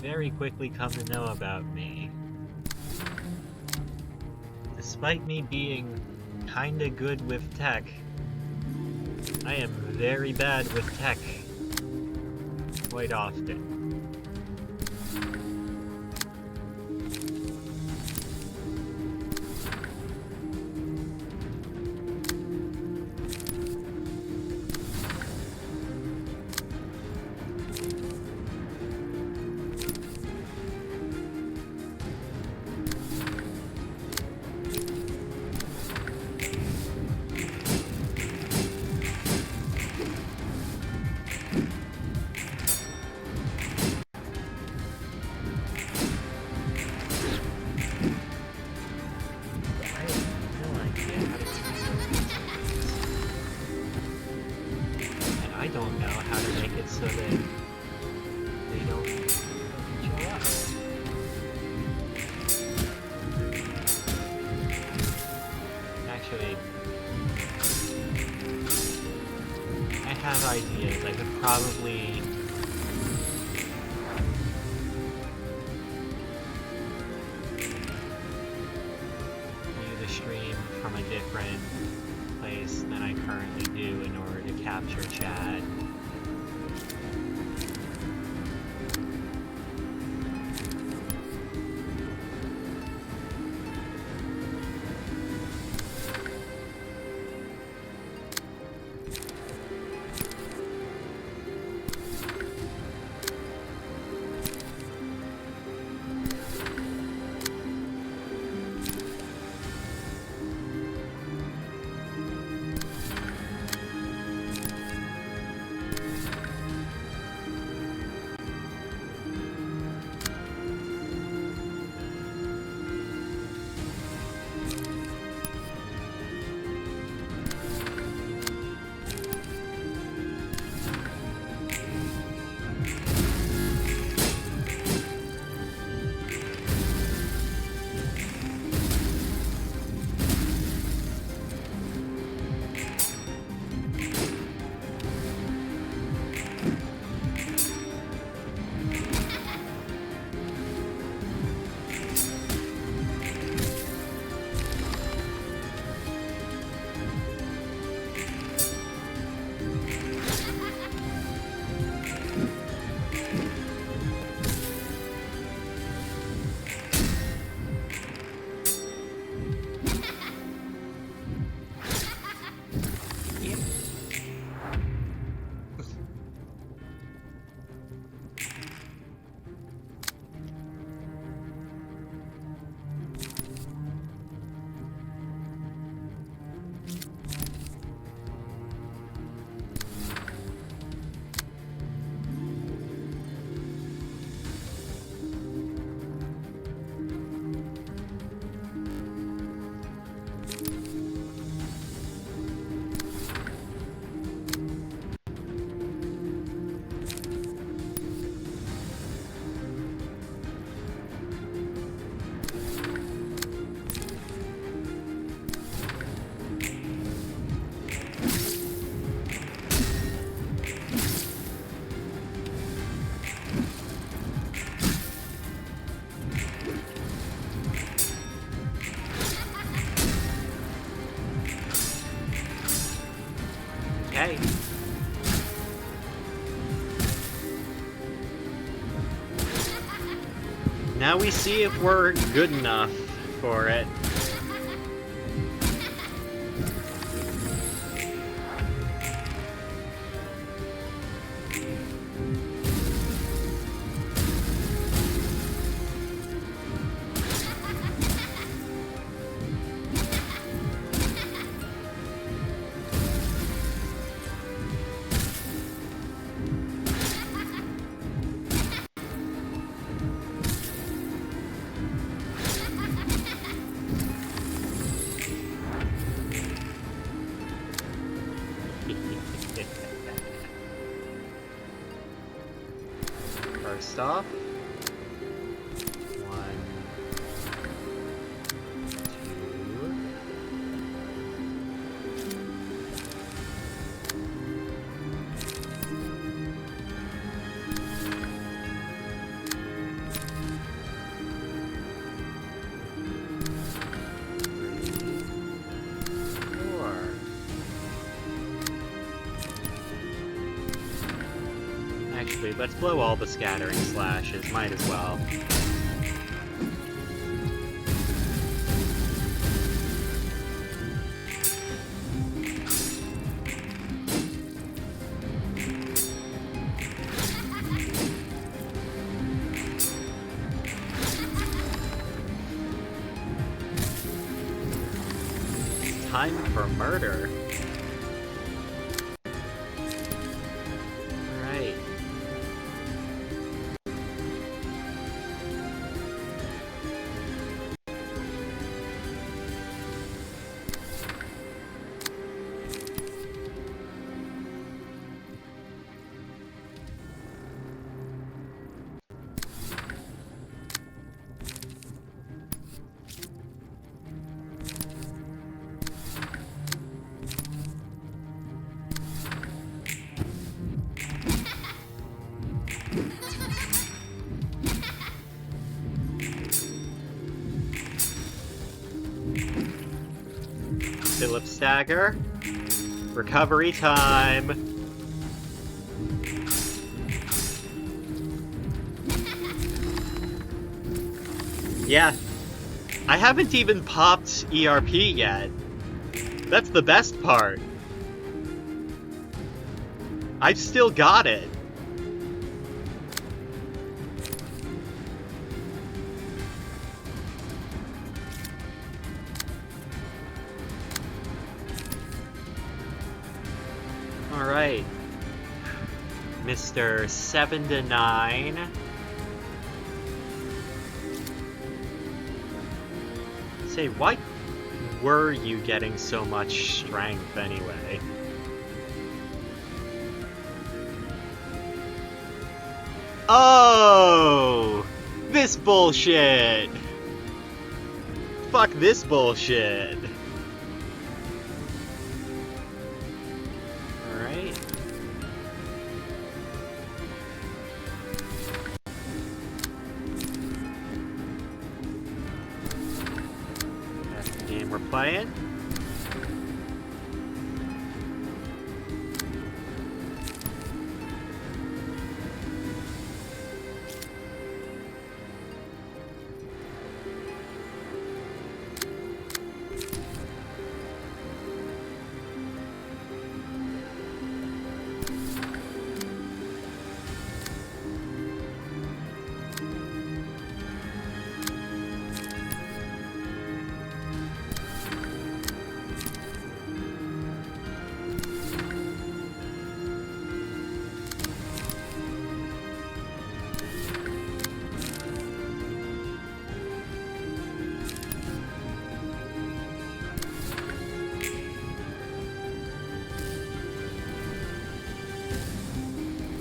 very quickly come to know about me. Despite me being kinda good with tech, I am very bad with tech quite often. So that they don't show up. Actually, I have ideas. I could probably view the stream from a different place than I currently do in order to capture chat. Okay. Now we see if we're good enough for it. First off, 1, 2. Actually, let's blow all the scattering slashes. Might as well. Time for murder. Alright. Philip stagger. Recovery time. Yeah. I haven't even popped ERP yet. That's the best part. I've still got it. Alright. Mr. 7 to 9. Say, why were you getting so much strength anyway? Oh! This bullshit! Fuck this bullshit! Alright. That's the game we're playing.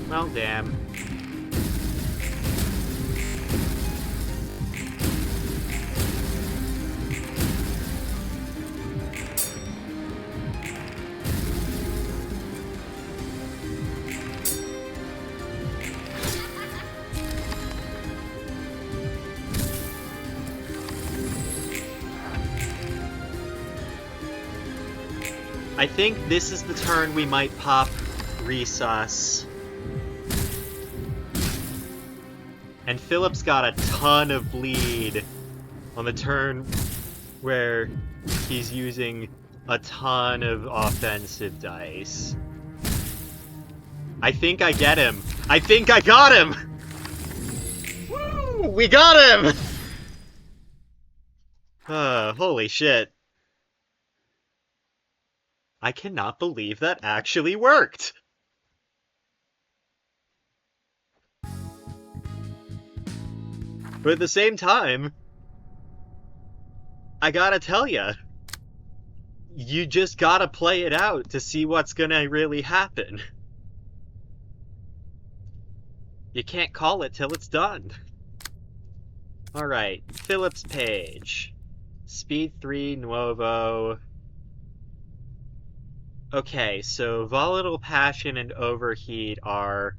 Well, damn. I think this is the turn we might pop Resus. And Philip's got a ton of bleed on the turn where he's using a ton of offensive dice. I think I get him. I think I got him! Woo! We got him! Holy shit. I cannot believe that actually worked! But at the same time, I gotta tell ya, you just gotta play it out to see what's gonna really happen. You can't call it till it's done. Alright, Philip's page. Speed 3, Nuovo. Okay, so Volatile Passion and Overheat are...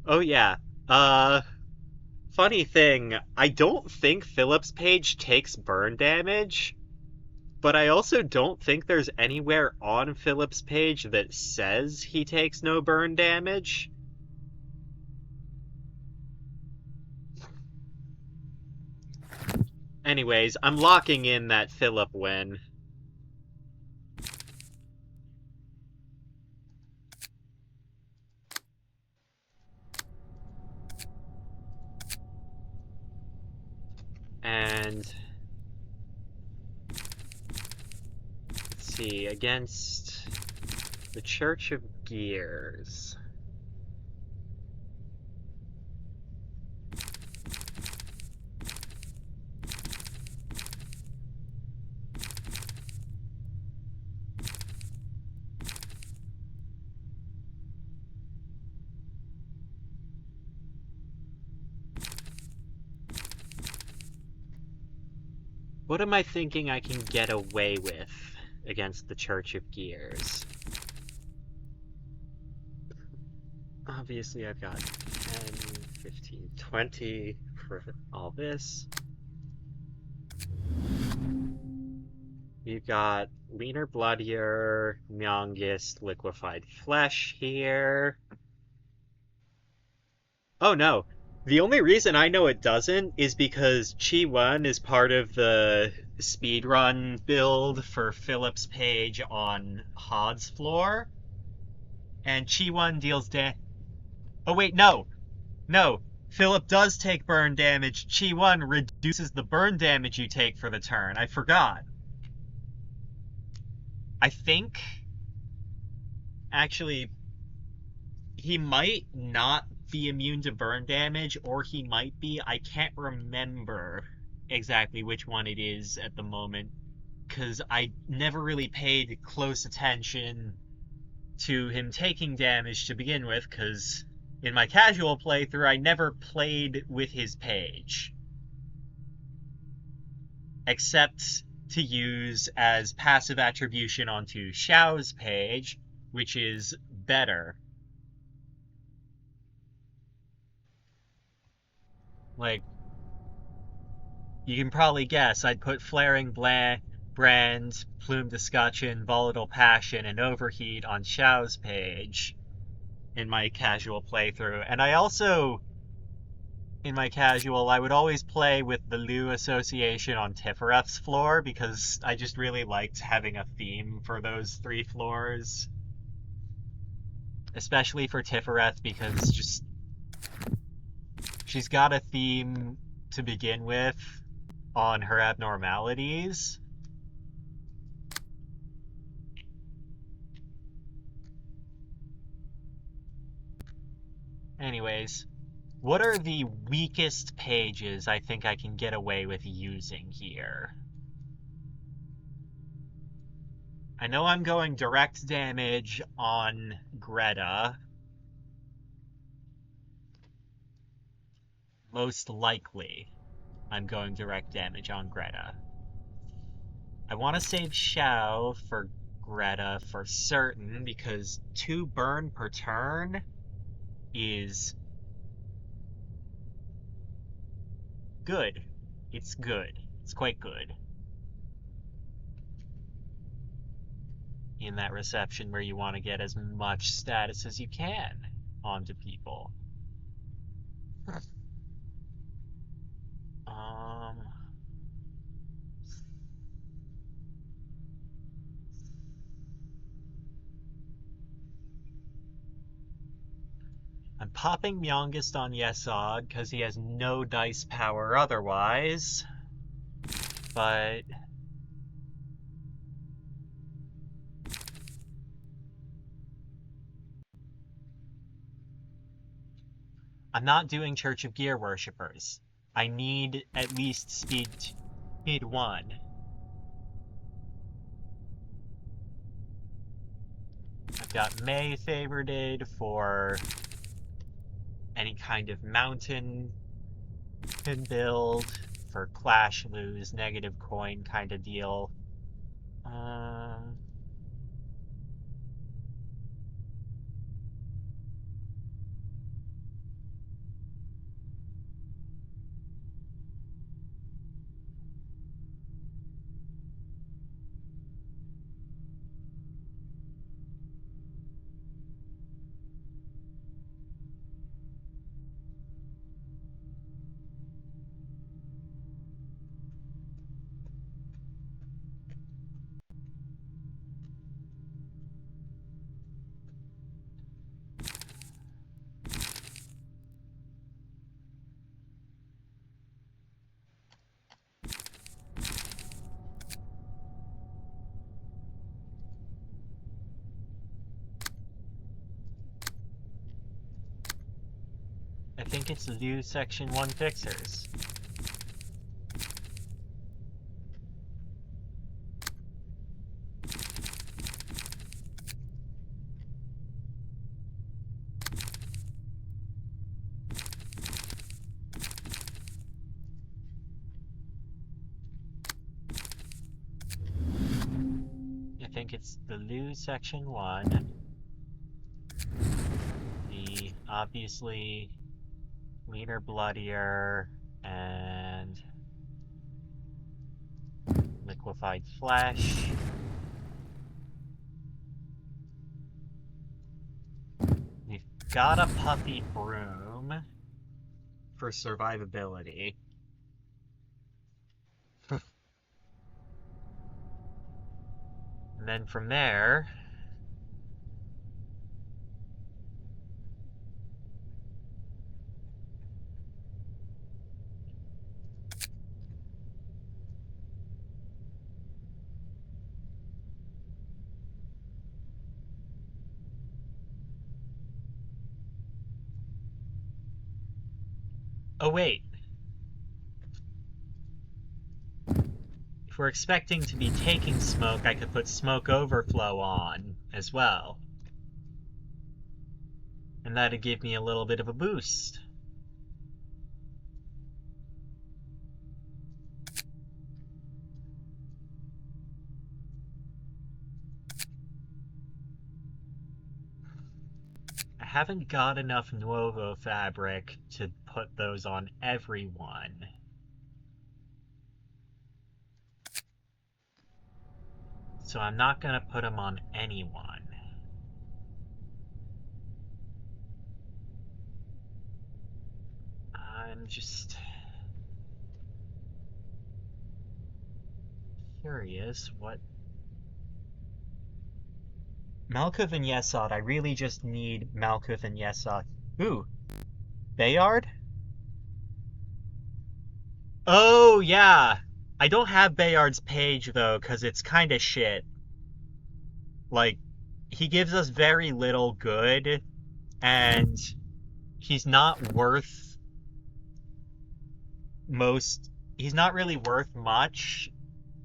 Oh yeah, funny thing, I don't think Philip's page takes burn damage, but I also don't think there's anywhere on Philip's page that says he takes no burn damage. Anyways, I'm locking in that Philip win. And let's see, against the Church of Gears. What am I thinking I can get away with against the Church of Gears? Obviously, I've got 10, 15, 20 for all this. We've got leaner, bloodier, youngest, liquefied flesh here. Oh no. The only reason I know it doesn't is because Chi 1 is part of the speedrun build for Philip's page on Hod's floor. And Chi 1 deals Oh wait, no. No. Philip does take burn damage. Chi 1 reduces the burn damage you take for the turn. I forgot. I think actually he might not be immune to burn damage, or he might be. I can't remember exactly which one it is at the moment, because I never really paid close attention to him taking damage to begin with, because in my casual playthrough, I never played with his page. Except to use as passive attribution onto Xiao's page, which is better. Like, you can probably guess I'd put Flaring Brand, Plumed Escutcheon, Volatile Passion, and Overheat on Xiao's page in my casual playthrough. And I also, in my casual, I would always play with the Lu Association on Tiphereth's floor, because I just really liked having a theme for those 3 floors. Especially for Tiphereth, because just she's got a theme to begin with on her abnormalities. Anyways, what are the weakest pages I think I can get away with using here? I know I'm going direct damage on Greta. Most likely, I'm going direct damage on Greta. I want to save Xiao for Greta for certain, because 2 burn per turn is good. It's good. It's quite good. In that reception where you want to get as much status as you can onto people. I'm popping Myongest on Yesod because he has no dice power otherwise, but I'm not doing Church of Gear Worshippers. I need at least speed 1. I've got May favorited for any kind of mountain build, for Clash lose, negative coin kind of deal. think it's the new Section 1 fixers. I think it's the new Section 1. The obviously leaner, bloodier, and liquefied flesh. We've got a puffy broom for survivability. And then from there, oh wait, if we're expecting to be taking smoke, I could put smoke overflow on as well. And that'd give me a little bit of a boost. I haven't got enough Nuovo fabric to put those on everyone. So I'm not gonna put them on anyone. I'm just curious what... Malkuth and Yesod, I really just need Malkuth and Yesod. Ooh, Bayard? Oh, yeah. I don't have Bayard's page, though, because it's kind of shit. Like, he gives us very little good, and he's not worth most... He's not really worth much,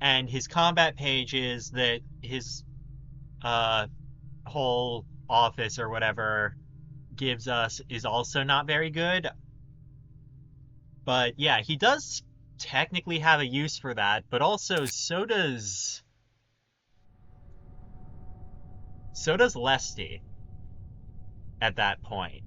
and his combat pages that his whole office or whatever gives us is also not very good. But yeah, he does technically have a use for that, but also so does Lesty at that point.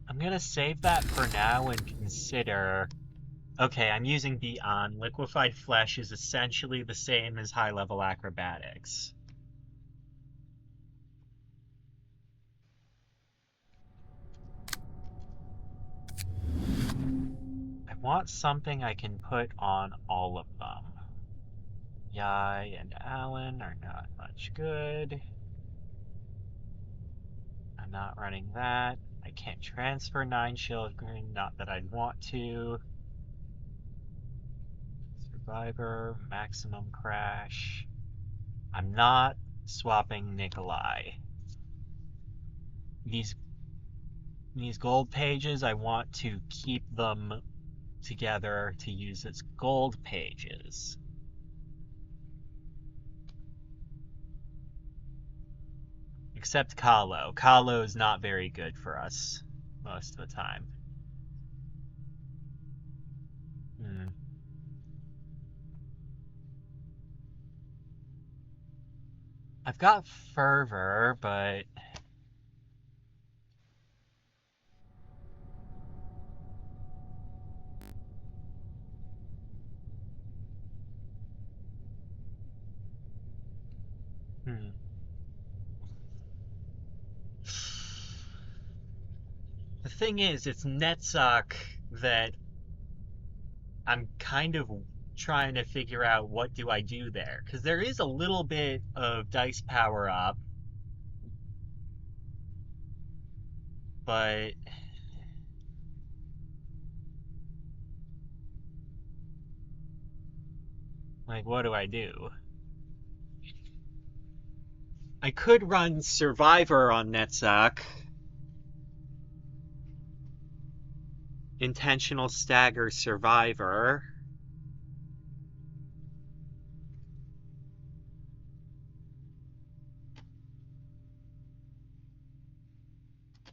I'm gonna save that for now and consider... Okay, I'm using Beyond. Liquefied flesh is essentially the same as high-level acrobatics. I want something I can put on all of them. Yai and Alan are not much good. I'm not running that. I can't transfer 9 children, not that I'd want to. Survivor, maximum crash. I'm not swapping Nikolai. These gold pages, I want to keep them together to use as gold pages. Except Kahlo. Kahlo is not very good for us most of the time. I've got Fervor, but... Hmm. The thing is, it's NetSock that I'm kind of trying to figure out what do I do there. Because there is a little bit of dice power up, but like, what do I do? I could run Survivor on NetSock. Intentional Stagger Survivor.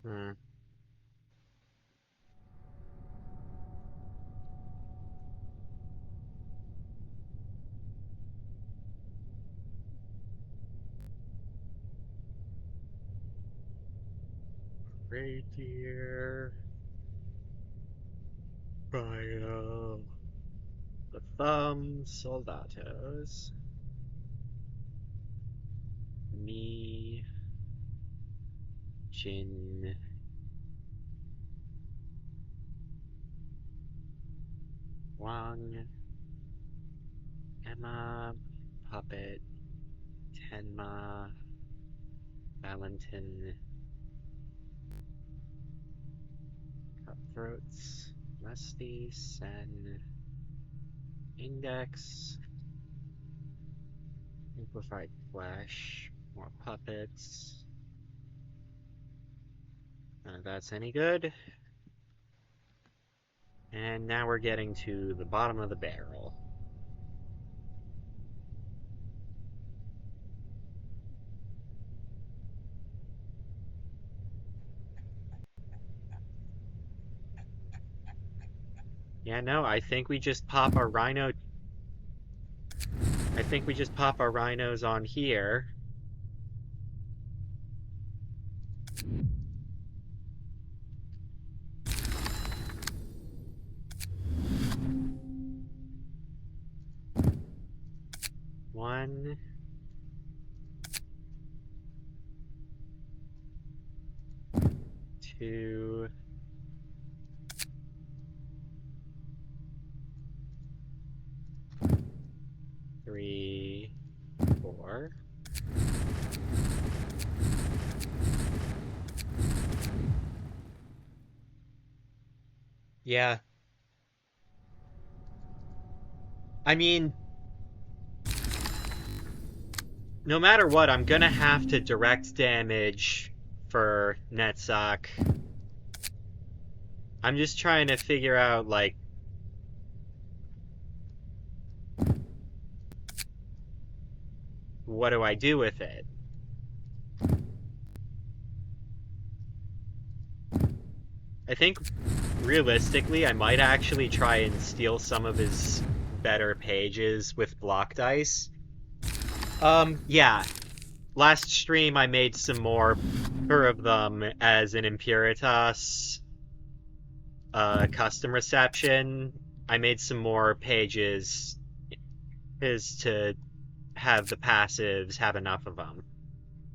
Hmm. Reindeer. Bio. The Thumb. Soldatos. Me. Jin. Wang. Emma. Puppet. Tenma. Valentin. Cutthroats. Lusty. Sen. Index. Amplified Flash. More puppets. None of that's any good. And now we're getting to the bottom of the barrel. Yeah, no, I think we just pop our rhino. I think we just pop our rhinos on here. One. Two. Three. Four. Yeah. I mean, no matter what, I'm gonna have to direct damage for NetSock. I'm just trying to figure out, like, what do I do with it? I think, realistically, I might actually try and steal some of his better pages with block dice. Yeah. Last stream I made some more of them as an Imperitas custom reception. I made some more pages is to have the passives have enough of them.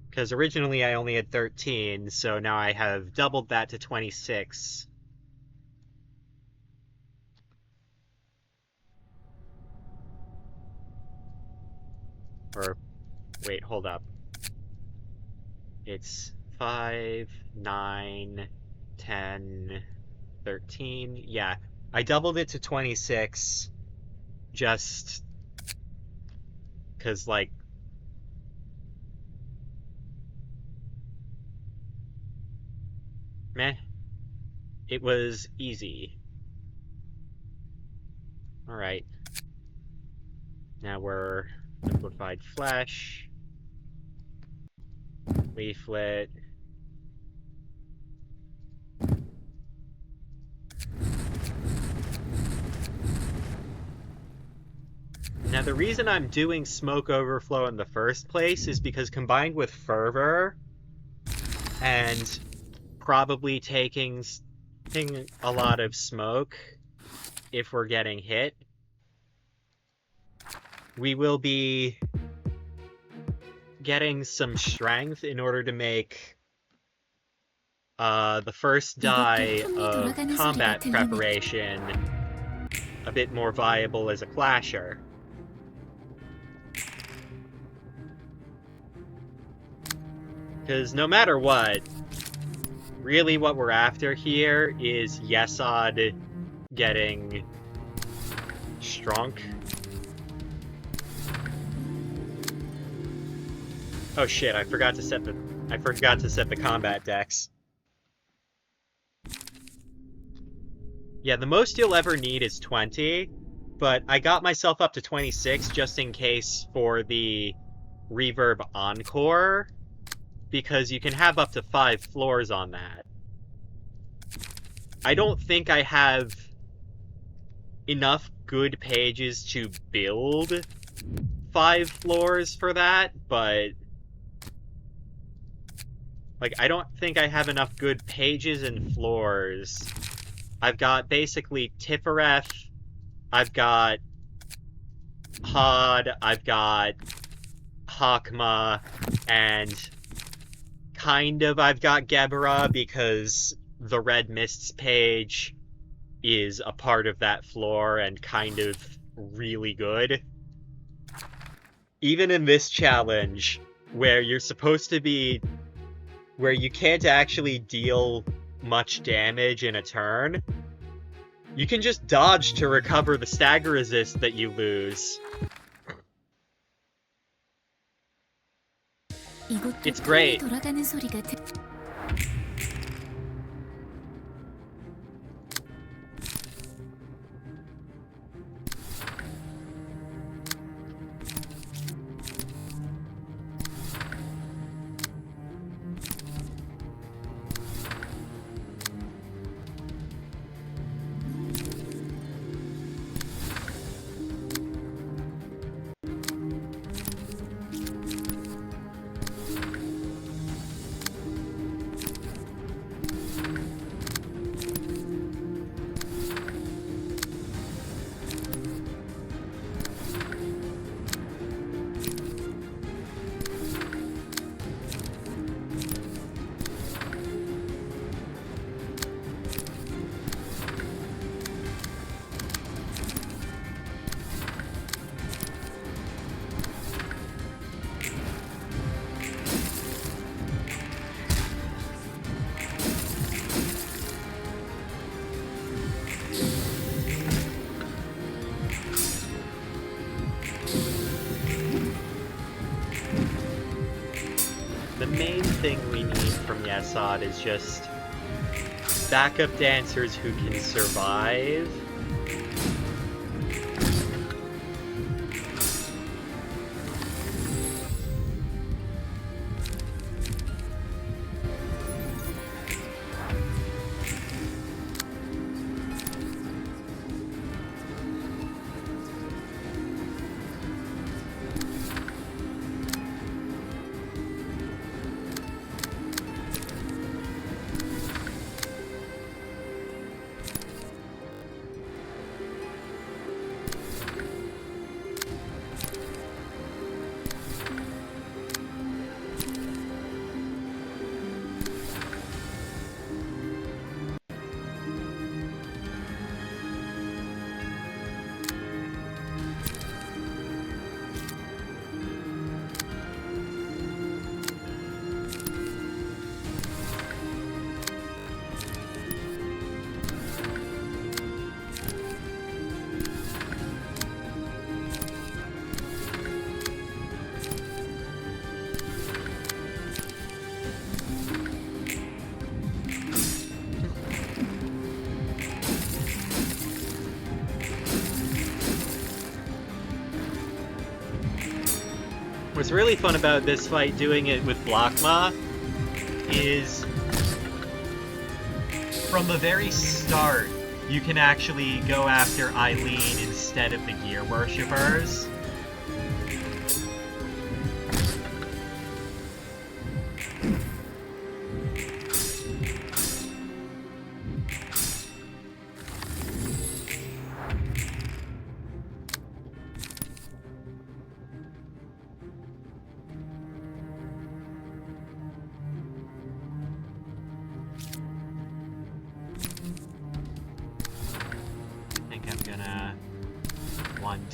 Because originally I only had 13, so now I have doubled that to 26. Or, wait, hold up. It's 5, 9, 10, 13. Yeah, I doubled it to 26 just because, like, meh, it was easy. Alright. Now we're liquefied flesh, leaflet. Now the reason I'm doing smoke overflow in the first place is because combined with fervor and probably taking a lot of smoke if we're getting hit, we will be getting some strength in order to make the first die of combat preparation a bit more viable as a clasher. Because no matter what, really what we're after here is Yesod getting strunk. Oh shit, I forgot to set the combat decks. Yeah, the most you'll ever need is 20, but I got myself up to 26 just in case for the Reverb Encore, because you can have up to 5 floors on that. I don't think I have enough good pages to build 5 floors for that, but like, I don't think I have enough good pages and floors. I've got basically Tiphereth, I've got Pod, I've got Hakma, and kind of I've got Geburah because the Red Mists page is a part of that floor and kind of really good. Even in this challenge, where you're supposed to be... where you can't actually deal much damage in a turn, you can just dodge to recover the stagger resist that you lose. It's great. The main thing we need from Yesod is just backup dancers who can survive. What's really fun about this fight, doing it with Blockma, is from the very start, you can actually go after Eileen instead of the gear worshippers.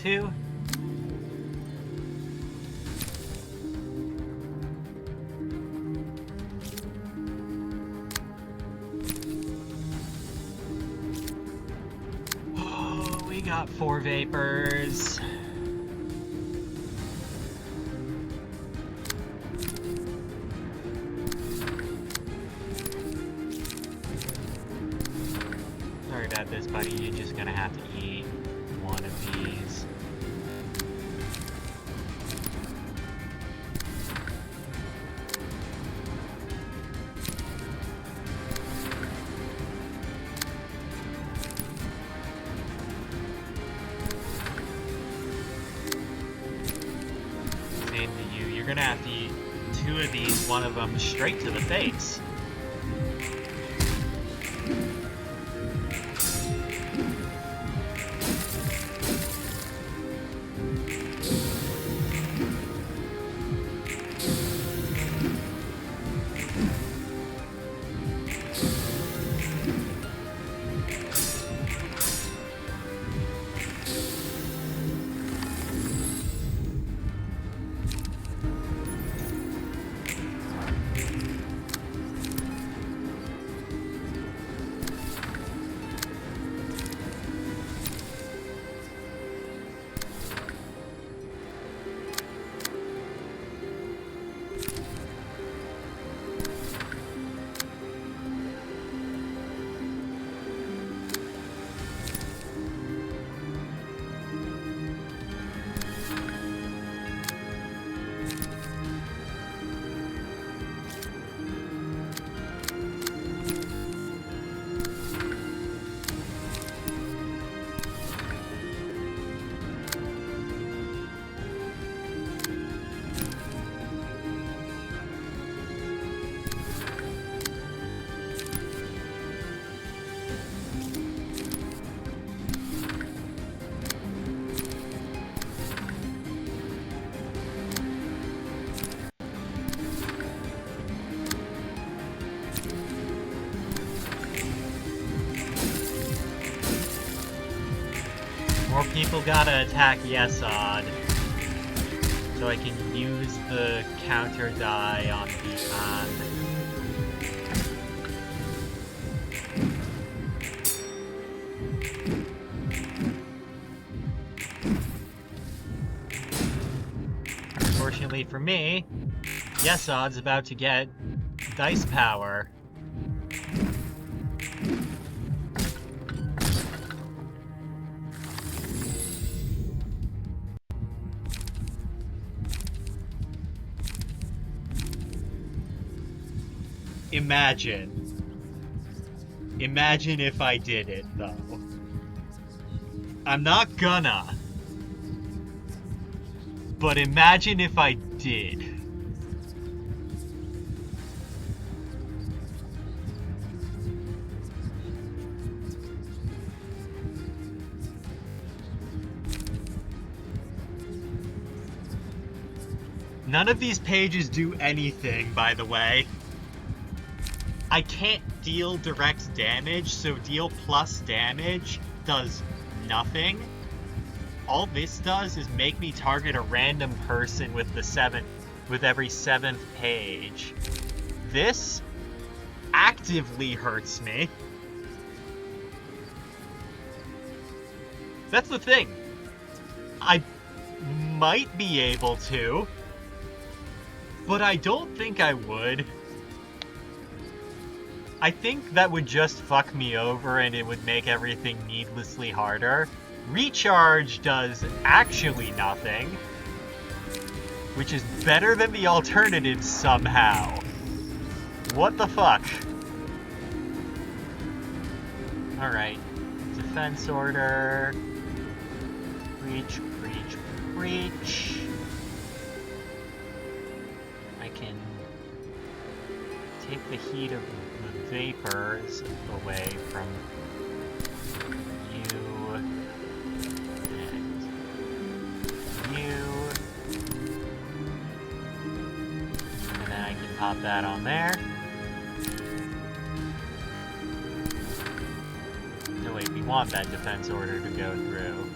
too. Oh, we got 4 vapors. Sorry about this, buddy. You're just gonna have to eat one of these. Same to you. You're gonna have to eat 2 of these, one of them straight to the face. More people gotta attack Yesod, so I can use the counter die on Beacon. Unfortunately for me, Yesod's about to get dice power. Imagine if I did it, though. I'm not gonna. But imagine if I did. None of these pages do anything, by the way. I can't deal direct damage, so deal plus damage does nothing. All this does is make me target a random person with every 7th page. This actively hurts me. That's the thing. I might be able to, but I don't think I would. I think that would just fuck me over and it would make everything needlessly harder. Recharge does actually nothing, which is better than the alternatives somehow. What the fuck? Alright. Defense order. Breach, breach, breach. I can take the heat of the vapors away from you and you. And then I can pop that on there. No, wait, we want that defense order to go through.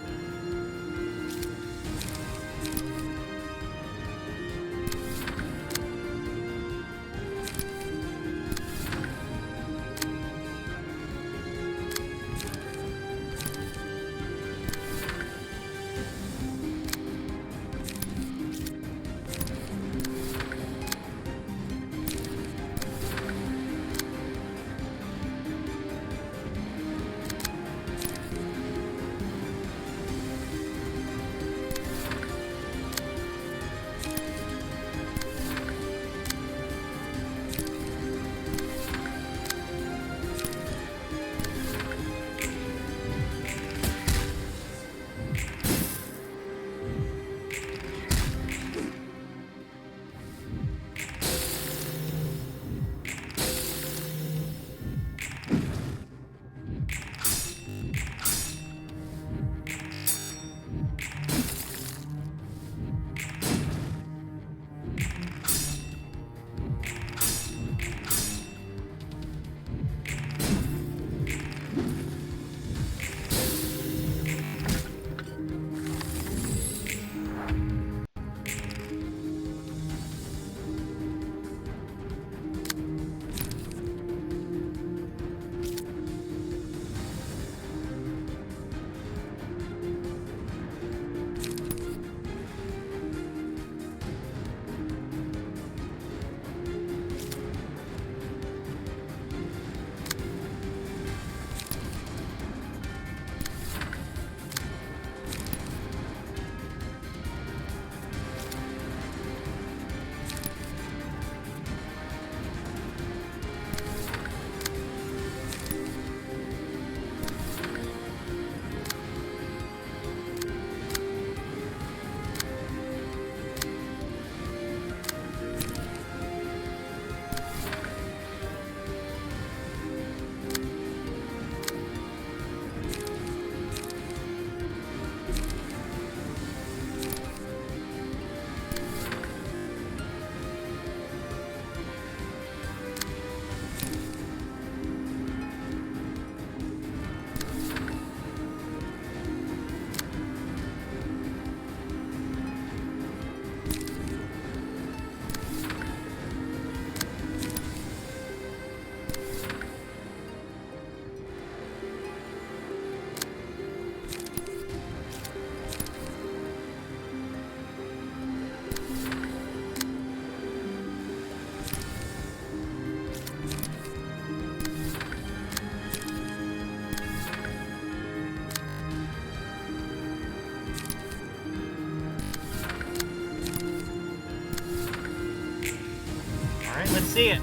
Alright, let's see it.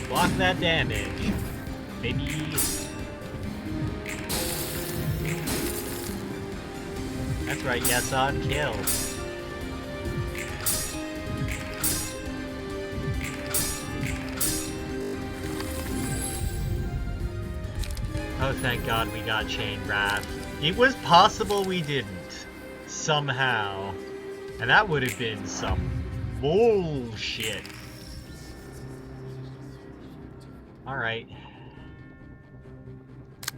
Block that damage, baby. That's right, yes, on kill. Oh, thank God we got Chain Wrath. It was possible we didn't. Somehow. And that would have been some bullshit. Alright.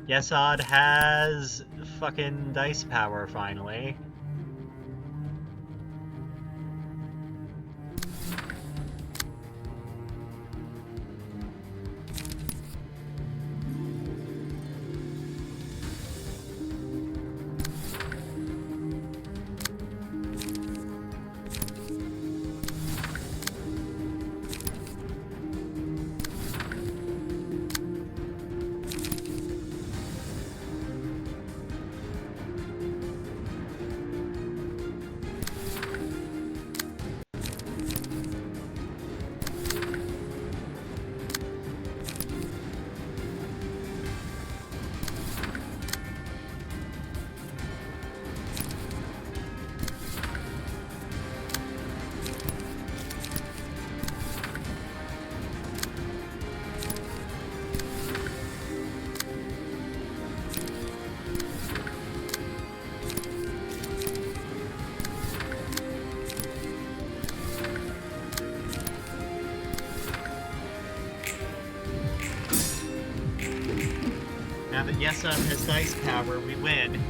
Yesod has fucking dice power, finally. Now that Yesod has dice power, we win.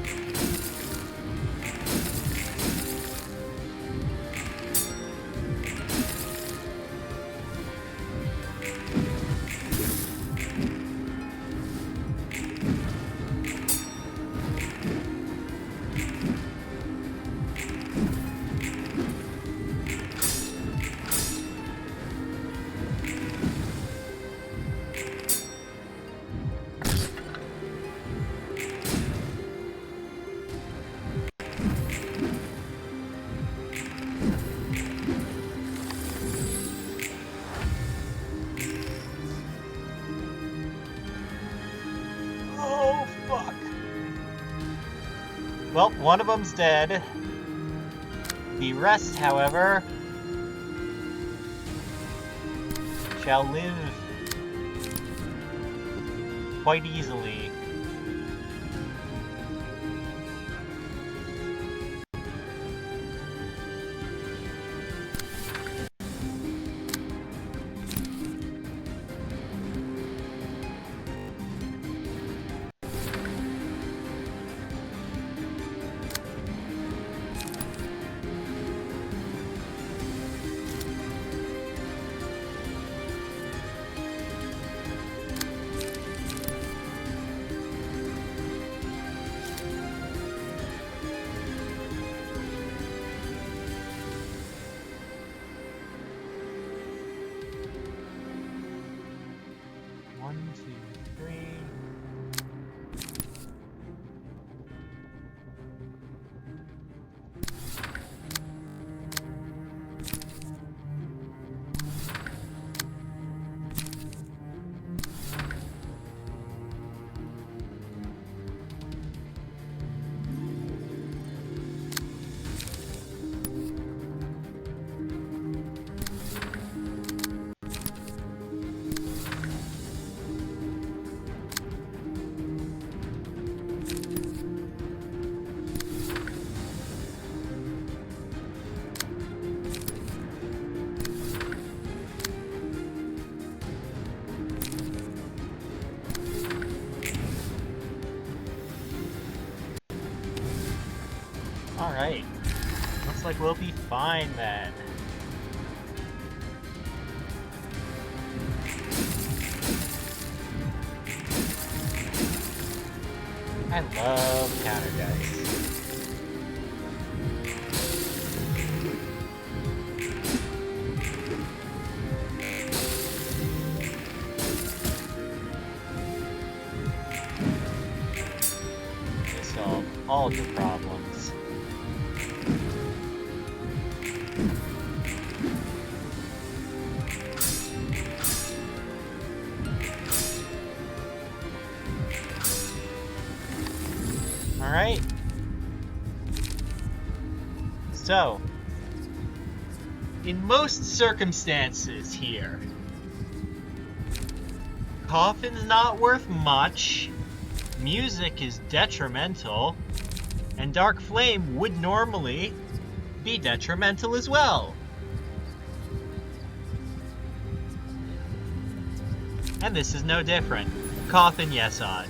Well, one of them's dead. The rest, however, shall live quite easily. Alright. Looks like we'll be fine then. I love counter dice. solve all your problems. Alright. So, in most circumstances here, coffin's not worth much, music is detrimental, and dark flame would normally be detrimental as well. And this is no different. Coffin, yes, odd.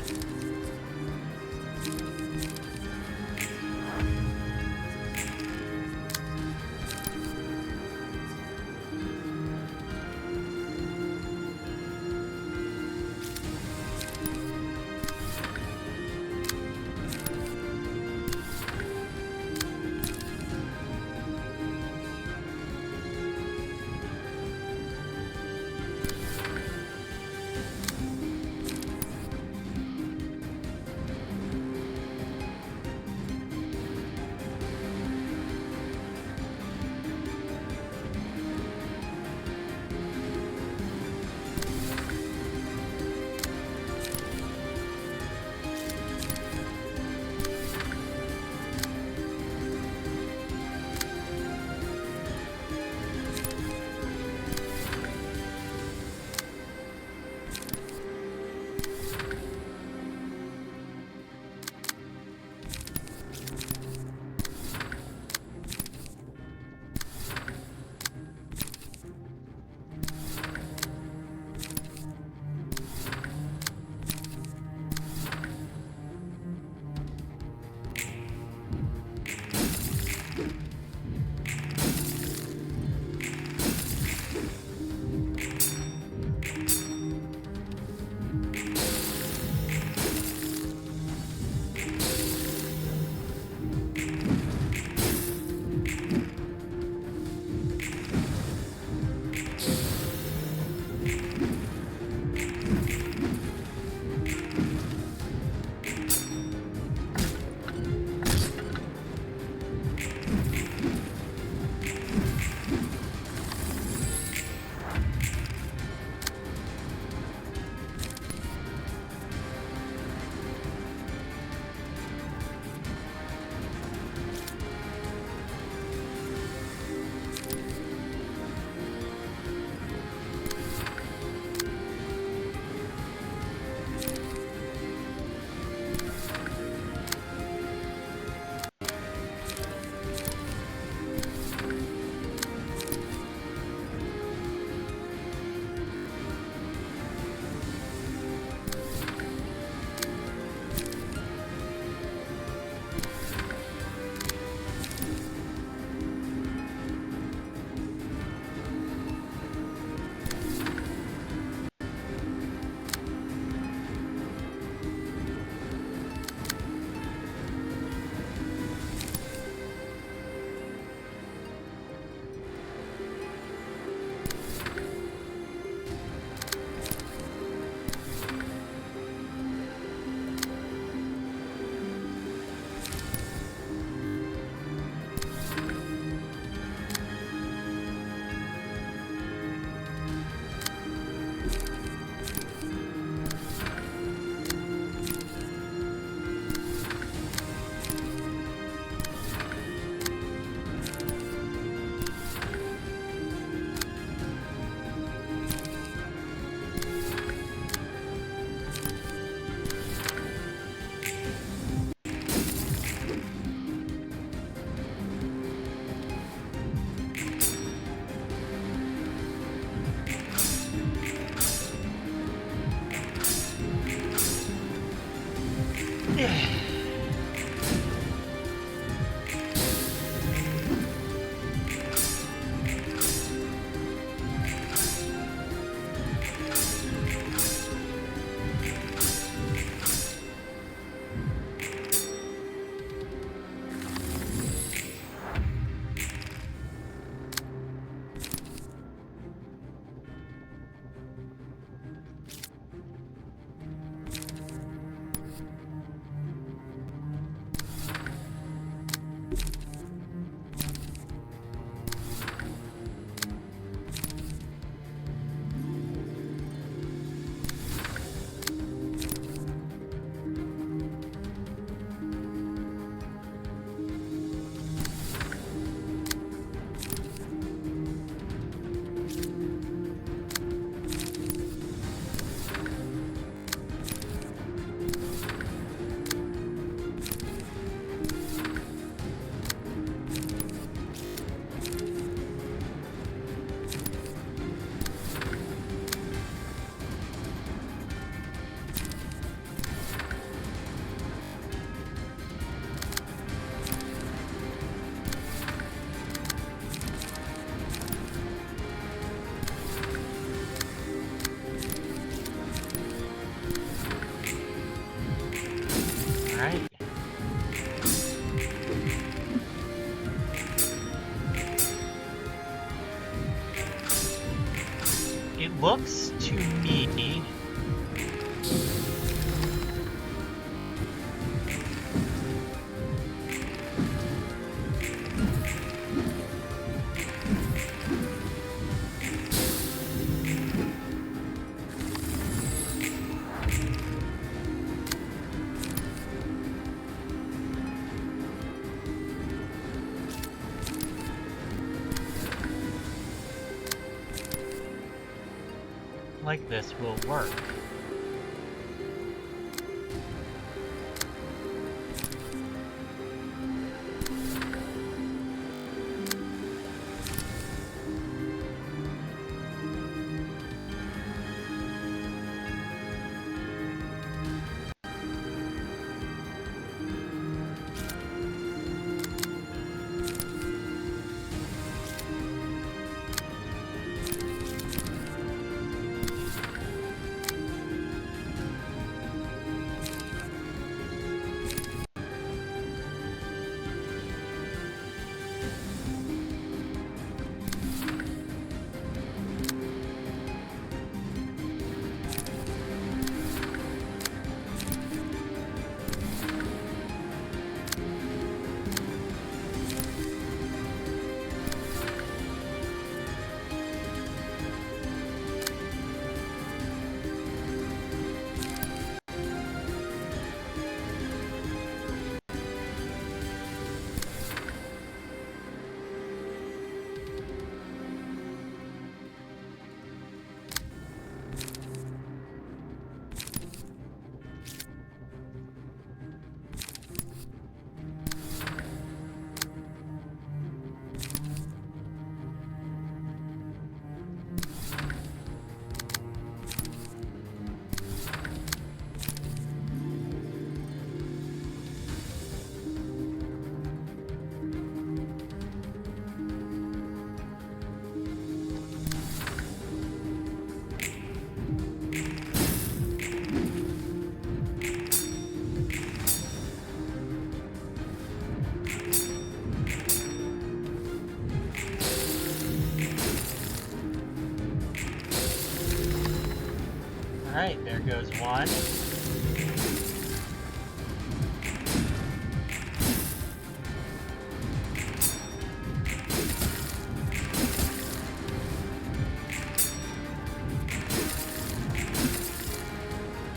looks to me like this will work. Alright, there goes one.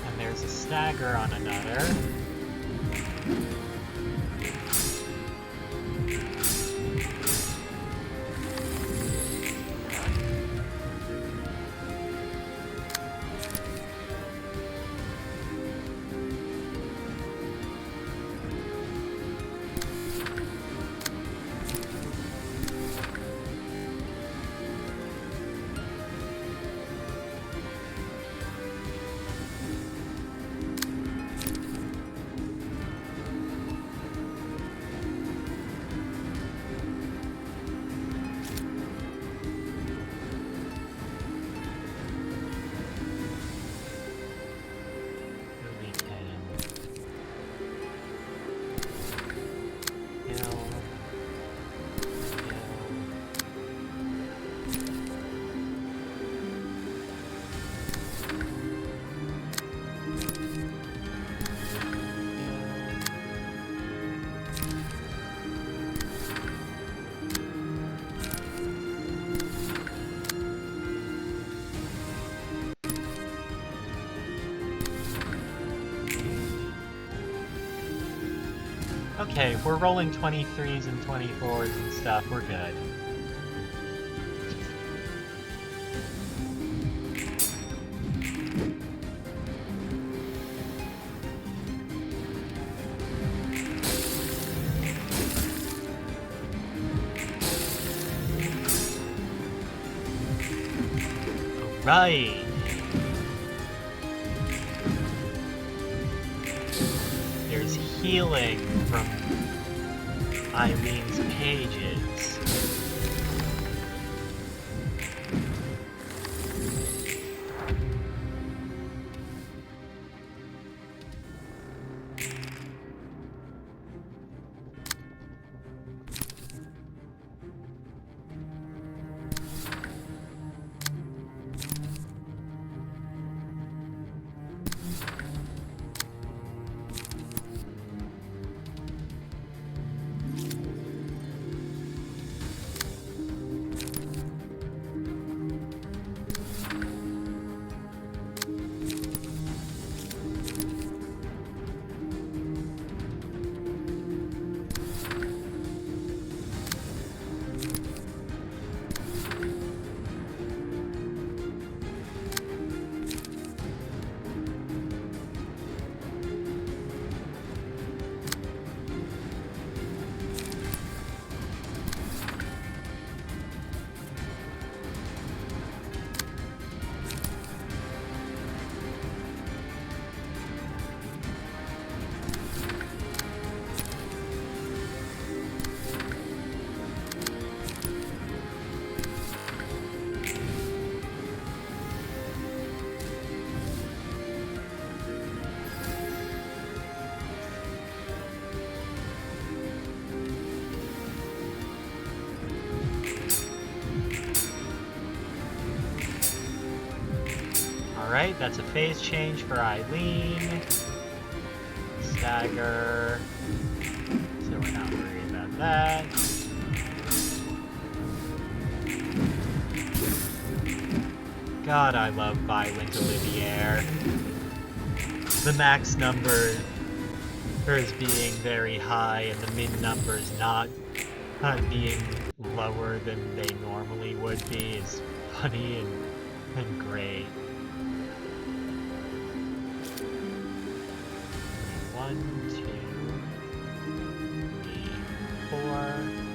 And there's a stagger on another. Okay, we're rolling 23s and 24s and stuff, we're good. Right. There's healing from Eileen's pages. Alright, that's a phase change for Eileen. Stagger. So we're not worried about that. God, I love Violent Olivier. The max number is being very high and the min numbers not being lower than they normally would be is funny and great. 1, 2, 3, 4.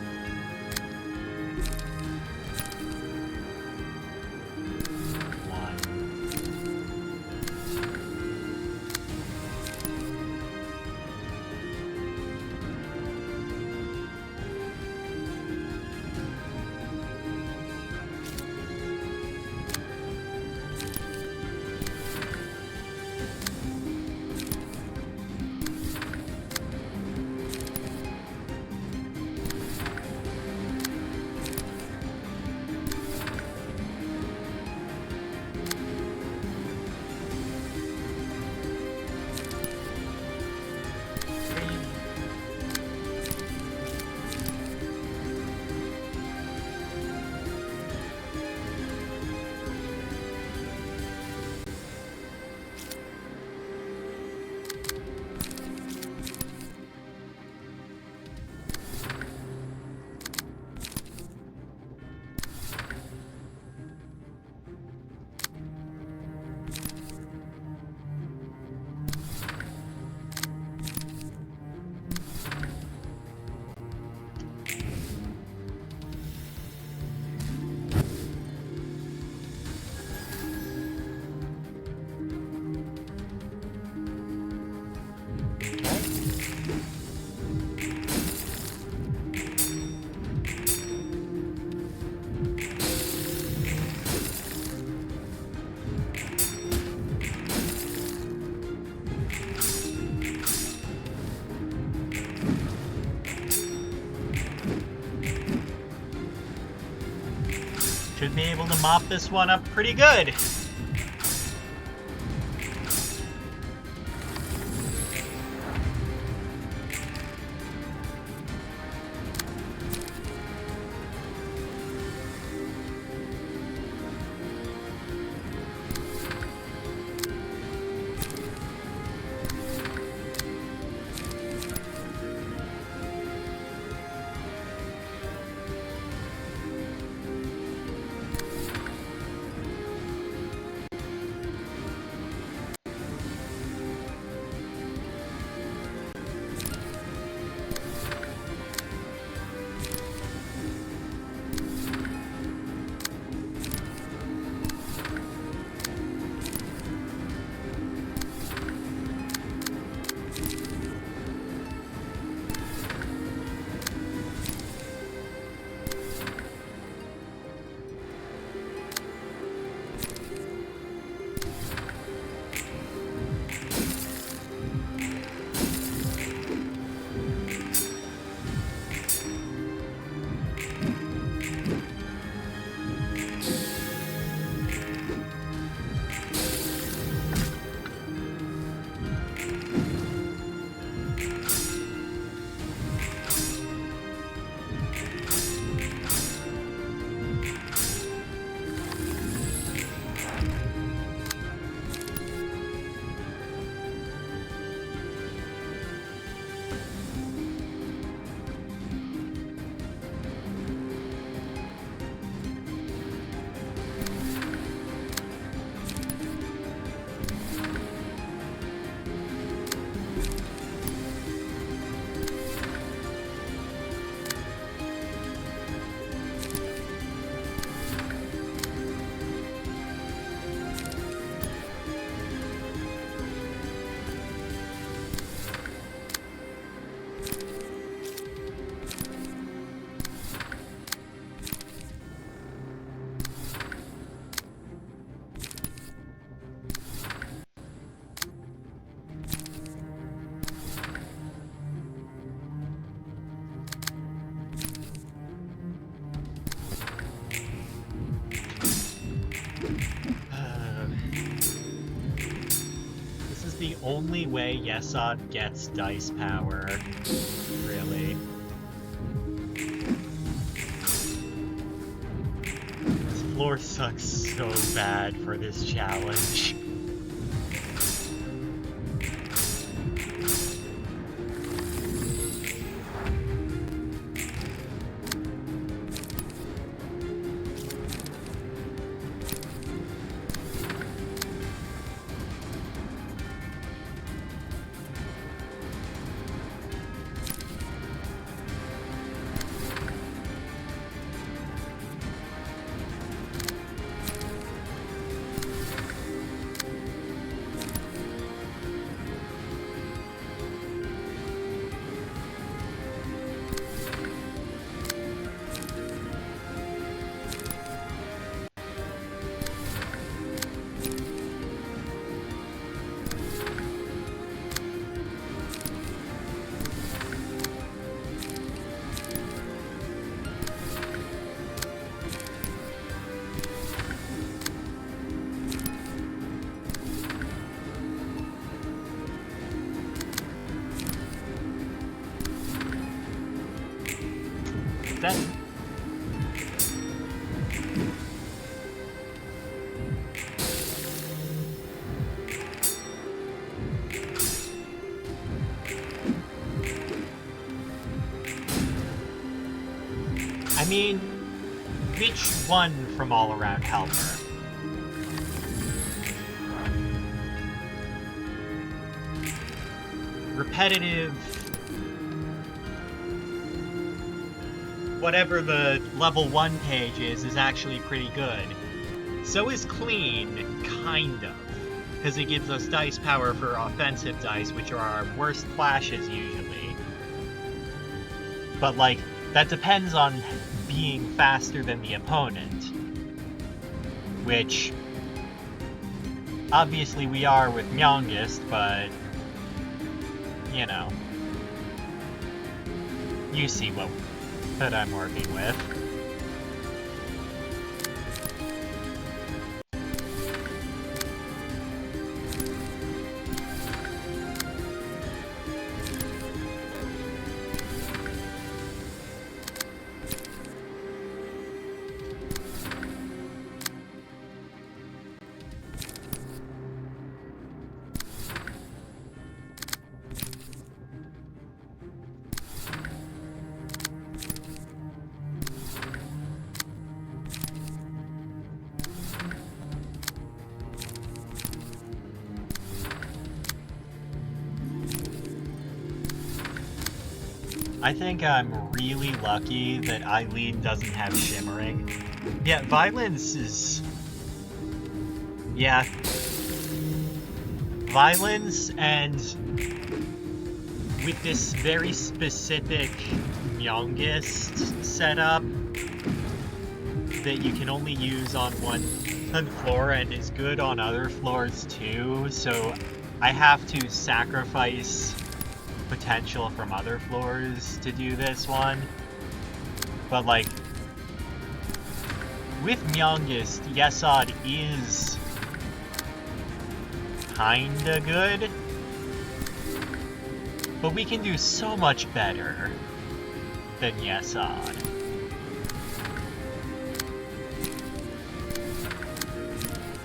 Should be able to mop this one up pretty good. only way Yesod gets dice power, really. This floor sucks so bad for this challenge. I mean, which one from All Around Helper? Repetitive... whatever the level 1 page is actually pretty good. So is Clean, kind of. Because it gives us dice power for offensive dice, which are our worst clashes usually. But, like, that depends on being faster than the opponent. Which, obviously we are with Myongist, but, you know. You see what that I'm working with. I think I'm really lucky that Eileen doesn't have shimmering. Yeah, violence is... yeah. Violence, and with this very specific Myongist setup that you can only use on one floor and is good on other floors too, so I have to sacrifice potential from other floors to do this one. But like, with Myongist, Yesod is kinda good, but we can do so much better than Yesod.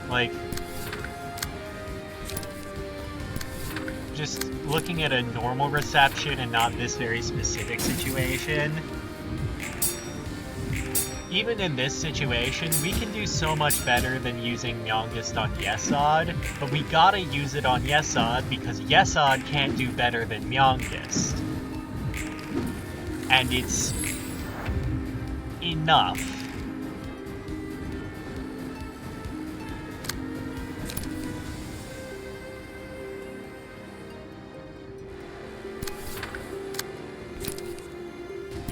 Like, just looking at a normal reception and not this very specific situation, even in this situation, we can do so much better than using Myongist on Yesod, but we gotta use it on Yesod because Yesod can't do better than Myongist. And it's enough.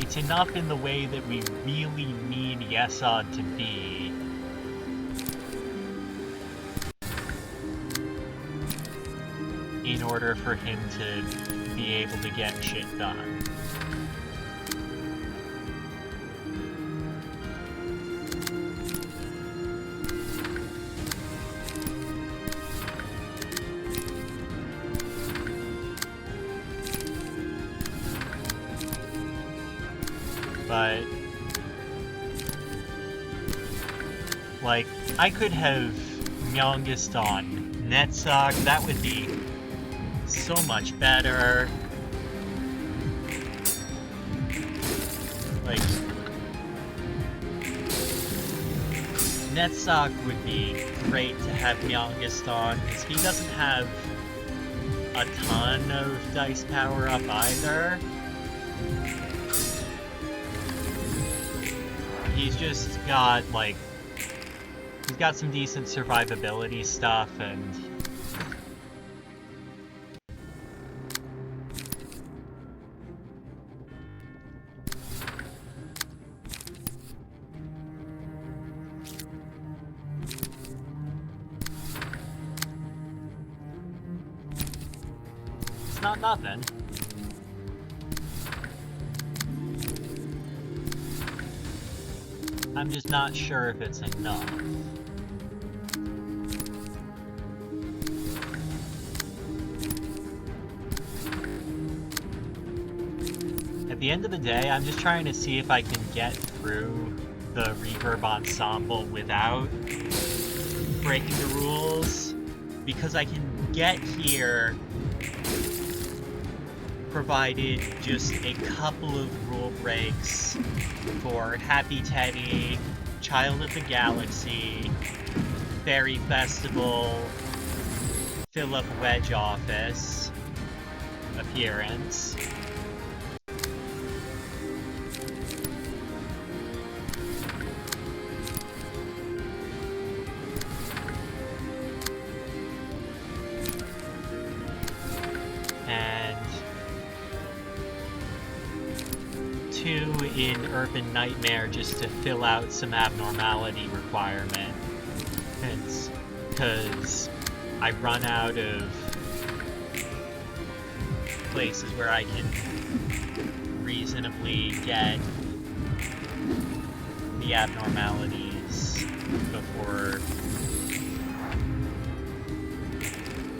It's enough in the way that we really need Yesod to be. In order for him to be able to get shit done. But like, I could have Youngest on Netzog, that would be so much better. Like, Netzog would be great to have Youngest on, because he doesn't have a ton of dice power up either. He's just got, like, he's got some decent survivability stuff, and it's not nothing. I'm just not sure if it's enough. At the end of the day, I'm just trying to see if I can get through the Reverb ensemble without breaking the rules, because I can get here provided just a couple of rule breaks for Happy Teddy, Child of the Galaxy, Fairy Festival, Philip Wedge Office appearance. In Urban Nightmare just to fill out some abnormality requirements, because I run out of places where I can reasonably get the abnormalities before,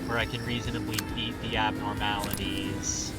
where I can reasonably beat the abnormalities.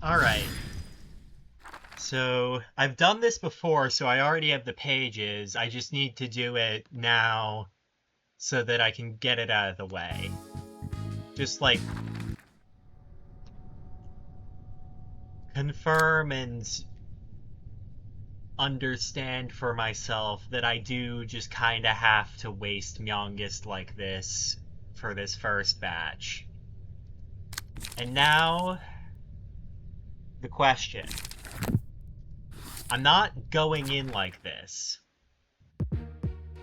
Alright. So, I've done this before, so I already have the pages. I just need to do it now so that I can get it out of the way. Just, like, confirm and understand for myself that I do just kind of have to waste Myongist like this for this first batch. And now, the question. I'm not going in like this,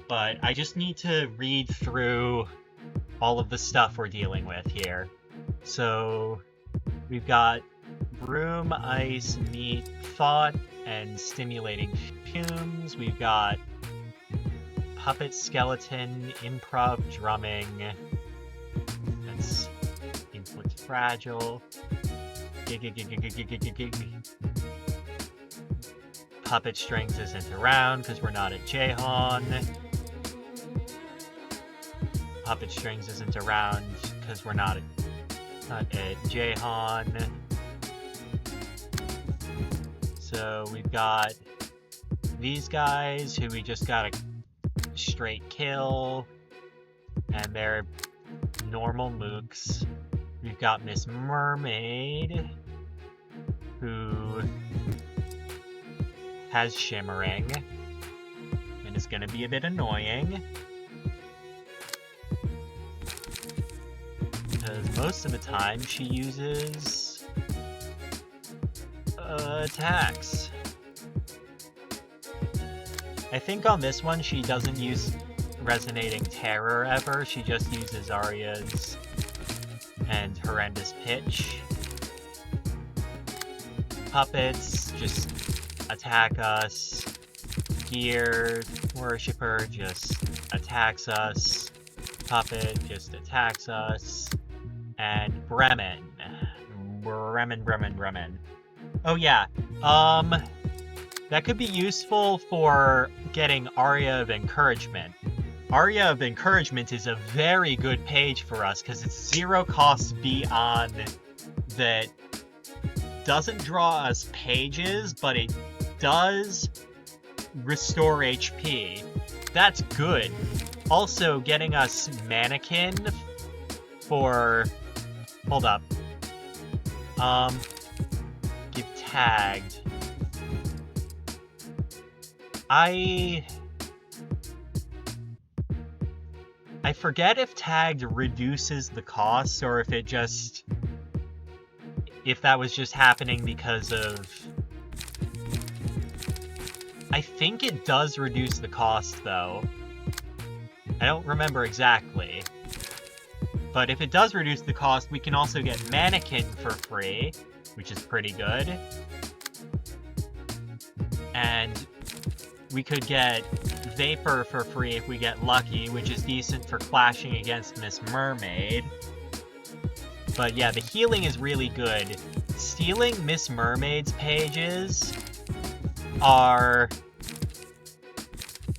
but I just need to read through all of the stuff we're dealing with here. So, we've got room, ice, meat, thought, and stimulating fumes. We've got puppet, skeleton, improv, drumming. That's input fragile. Puppet strings isn't around because we're not at Jehan. Puppet strings isn't around because we're not at Jehan. So we've got these guys who we just got a straight kill, and they're normal mooks. We've got Miss Mermaid, who has shimmering and is going to be a bit annoying. Because most of the time she uses attacks. I think on this one she doesn't use Resonating Terror ever, she just uses Aria's and Horrendous Pitch. Puppets just attack us. Geared Worshipper just attacks us. Puppet just attacks us. And Bremen. Oh yeah, that could be useful for getting Aria of Encouragement. Aria of Encouragement is a very good page for us because it's 0 cost beyond that doesn't draw us pages, but it does restore HP. That's good. Also, getting us Mannequin for... Hold up. Give tagged. I forget if tagged reduces the cost or if it just... If that was just happening because of... I think it does reduce the cost, though. I don't remember exactly. But if it does reduce the cost, we can also get Mannequin for free, which is pretty good. And we could get Vapor for free if we get lucky, which is decent for clashing against Miss Mermaid. But yeah, the healing is really good. Stealing Miss Mermaid's pages are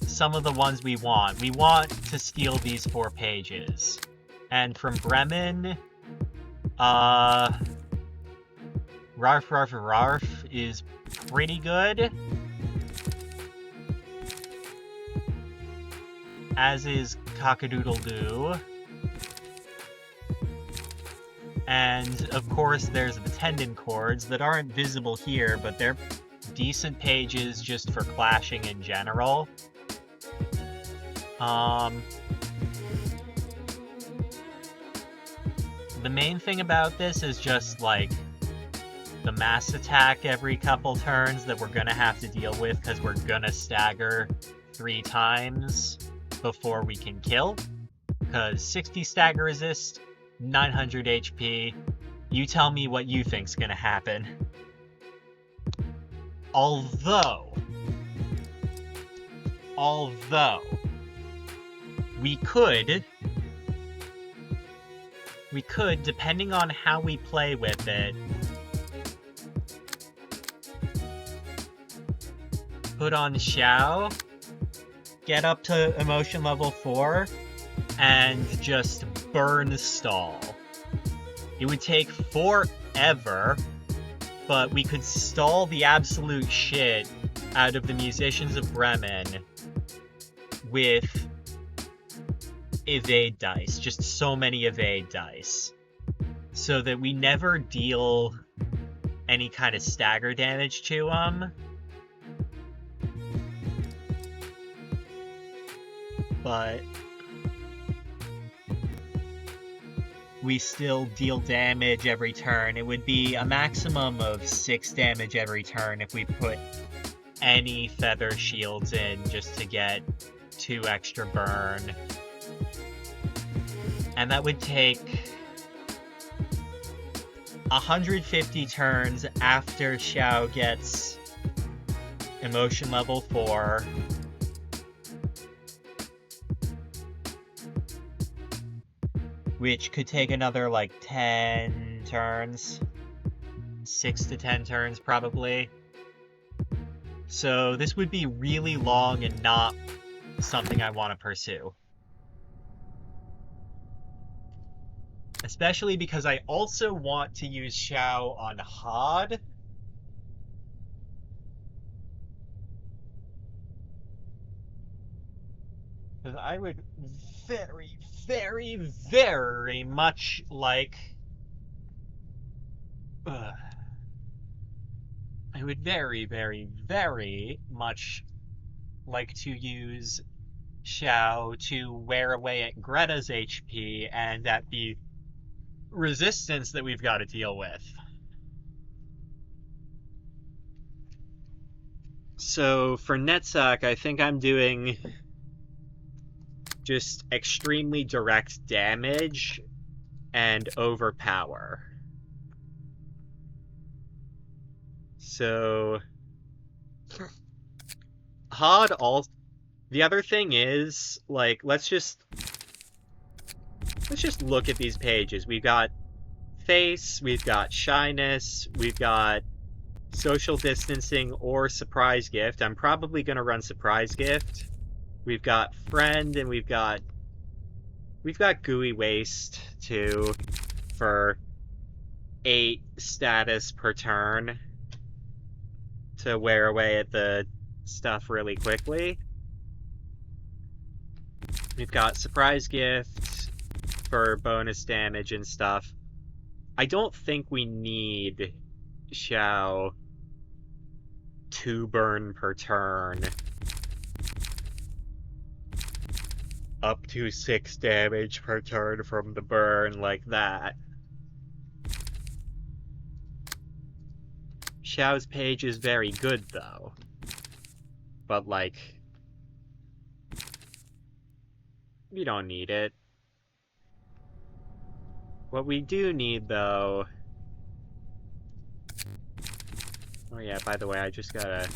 some of the ones we want. We want to steal these 4 pages. And from Bremen, Rarf is pretty good. As is Cockadoodle-Doo. And, of course, there's the Tendon Chords that aren't visible here, but they're decent pages just for clashing in general. The main thing about this is just, like, the mass attack every couple turns that we're gonna have to deal with because we're gonna stagger 3 times before we can kill. Because 60 stagger resist, 900 HP. You tell me what you think's gonna happen. Although, we could, depending on how we play with it, put on Xiao, get up to emotion level 4, and just burn stall. It would take forever, but we could stall the absolute shit out of the musicians of Bremen with evade dice. Just so many evade dice. So that we never deal any kind of stagger damage to them. But we still deal damage every turn. It would be a maximum of 6 damage every turn if we put any feather shields in just to get 2 extra burn. And that would take 150 turns after Xiao gets emotion level 4. Which could take another, like, 10 turns. 6 to 10 turns, probably. So this would be really long and not something I want to pursue. Especially because I also want to use Xiao on Hod. Because I would very, very, very much like... I would very, very, very much like to use Xiao to wear away at Greta's HP and at the resistance that we've got to deal with. So for Netzach, I think I'm doing just extremely direct damage and overpower. So Hod all... The other thing is, like, let's just look at these pages. We've got face, we've got shyness, we've got social distancing or surprise gift. I'm probably going to run surprise gift. We've got friend, and we've got gooey waste too for 8 status per turn to wear away at the stuff really quickly. We've got surprise gift for bonus damage and stuff. I don't think we need Xiao 2 burn per turn. Up to 6 damage per turn from the burn like that. Xiao's page is very good though. But like... we don't need it. What we do need, though... Oh yeah, by the way, I just gotta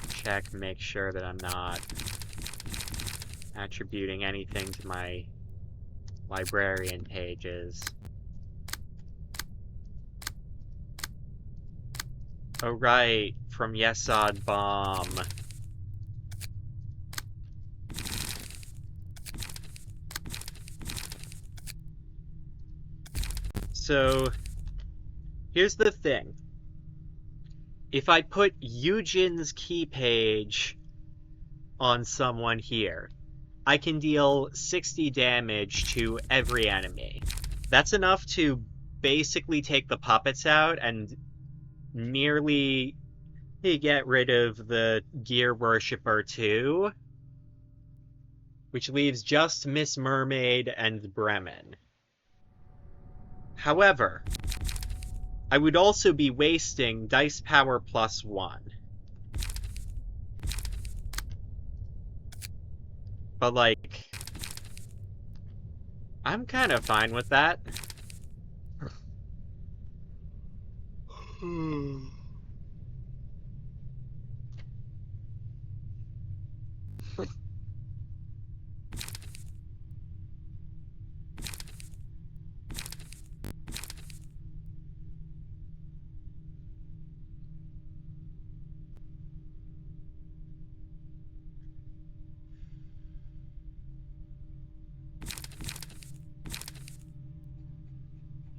check, make sure that I'm not attributing anything to my Librarian pages. Oh right, from Yesod Bomb. So, here's the thing. If I put Eugen's key page on someone here, I can deal 60 damage to every enemy. That's enough to basically take the puppets out and nearly get rid of the Gear Worshipper too, which leaves just Miss Mermaid and Bremen. However, I would also be wasting dice power +1. But like, I'm kind of fine with that.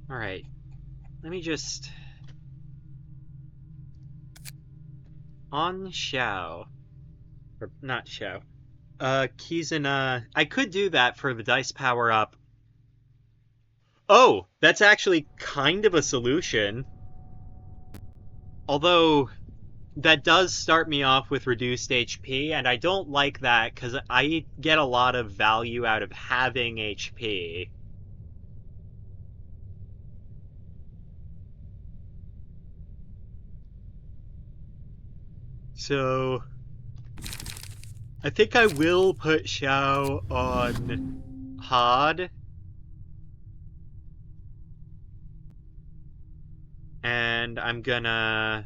Alright, let me just... On Xiao, or not Xiao, Kizuna, I could do that for the dice power up. Oh, that's actually kind of a solution. Although, that does start me off with reduced HP, and I don't like that because I get a lot of value out of having HP. So, I think I will put Xiao on Hod. And I'm gonna...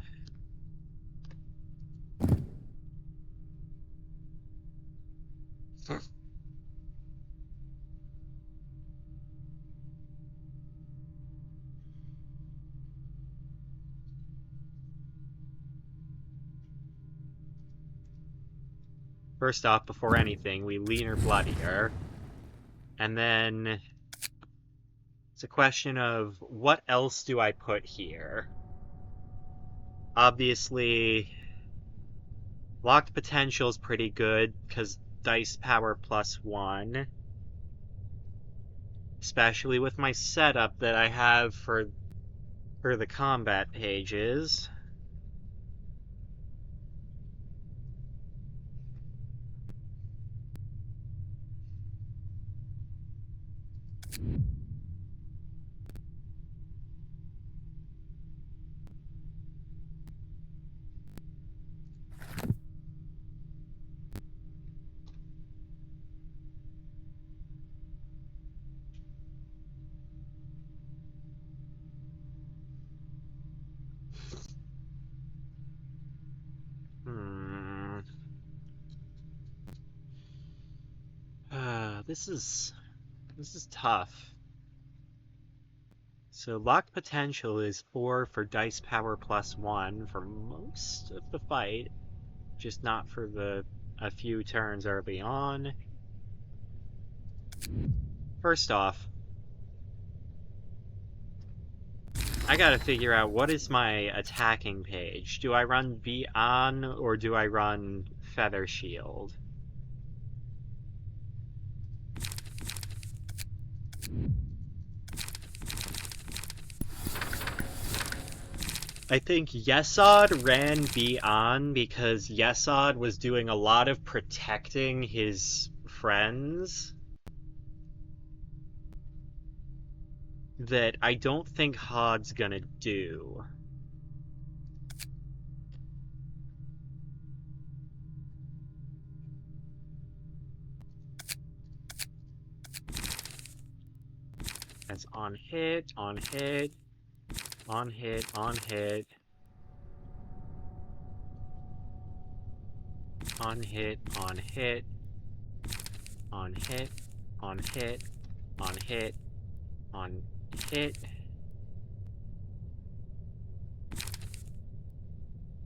First off, before anything, we leaner bloodier. And then it's a question of what else do I put here? Obviously, locked potential is pretty good because dice power +1. Especially with my setup that I have for the combat pages. This is tough. So locked potential is 4 for dice power +1 for most of the fight, just not for a few turns early on. First off, I gotta figure out what is my attacking page. Do I run V on or do I run Feather Shield? I think Yesod ran Beyond because Yesod was doing a lot of protecting his friends that I don't think Hod's gonna do. That's on hit, on hit. On hit, on hit. On hit, on hit. On hit, on hit, on hit, on hit.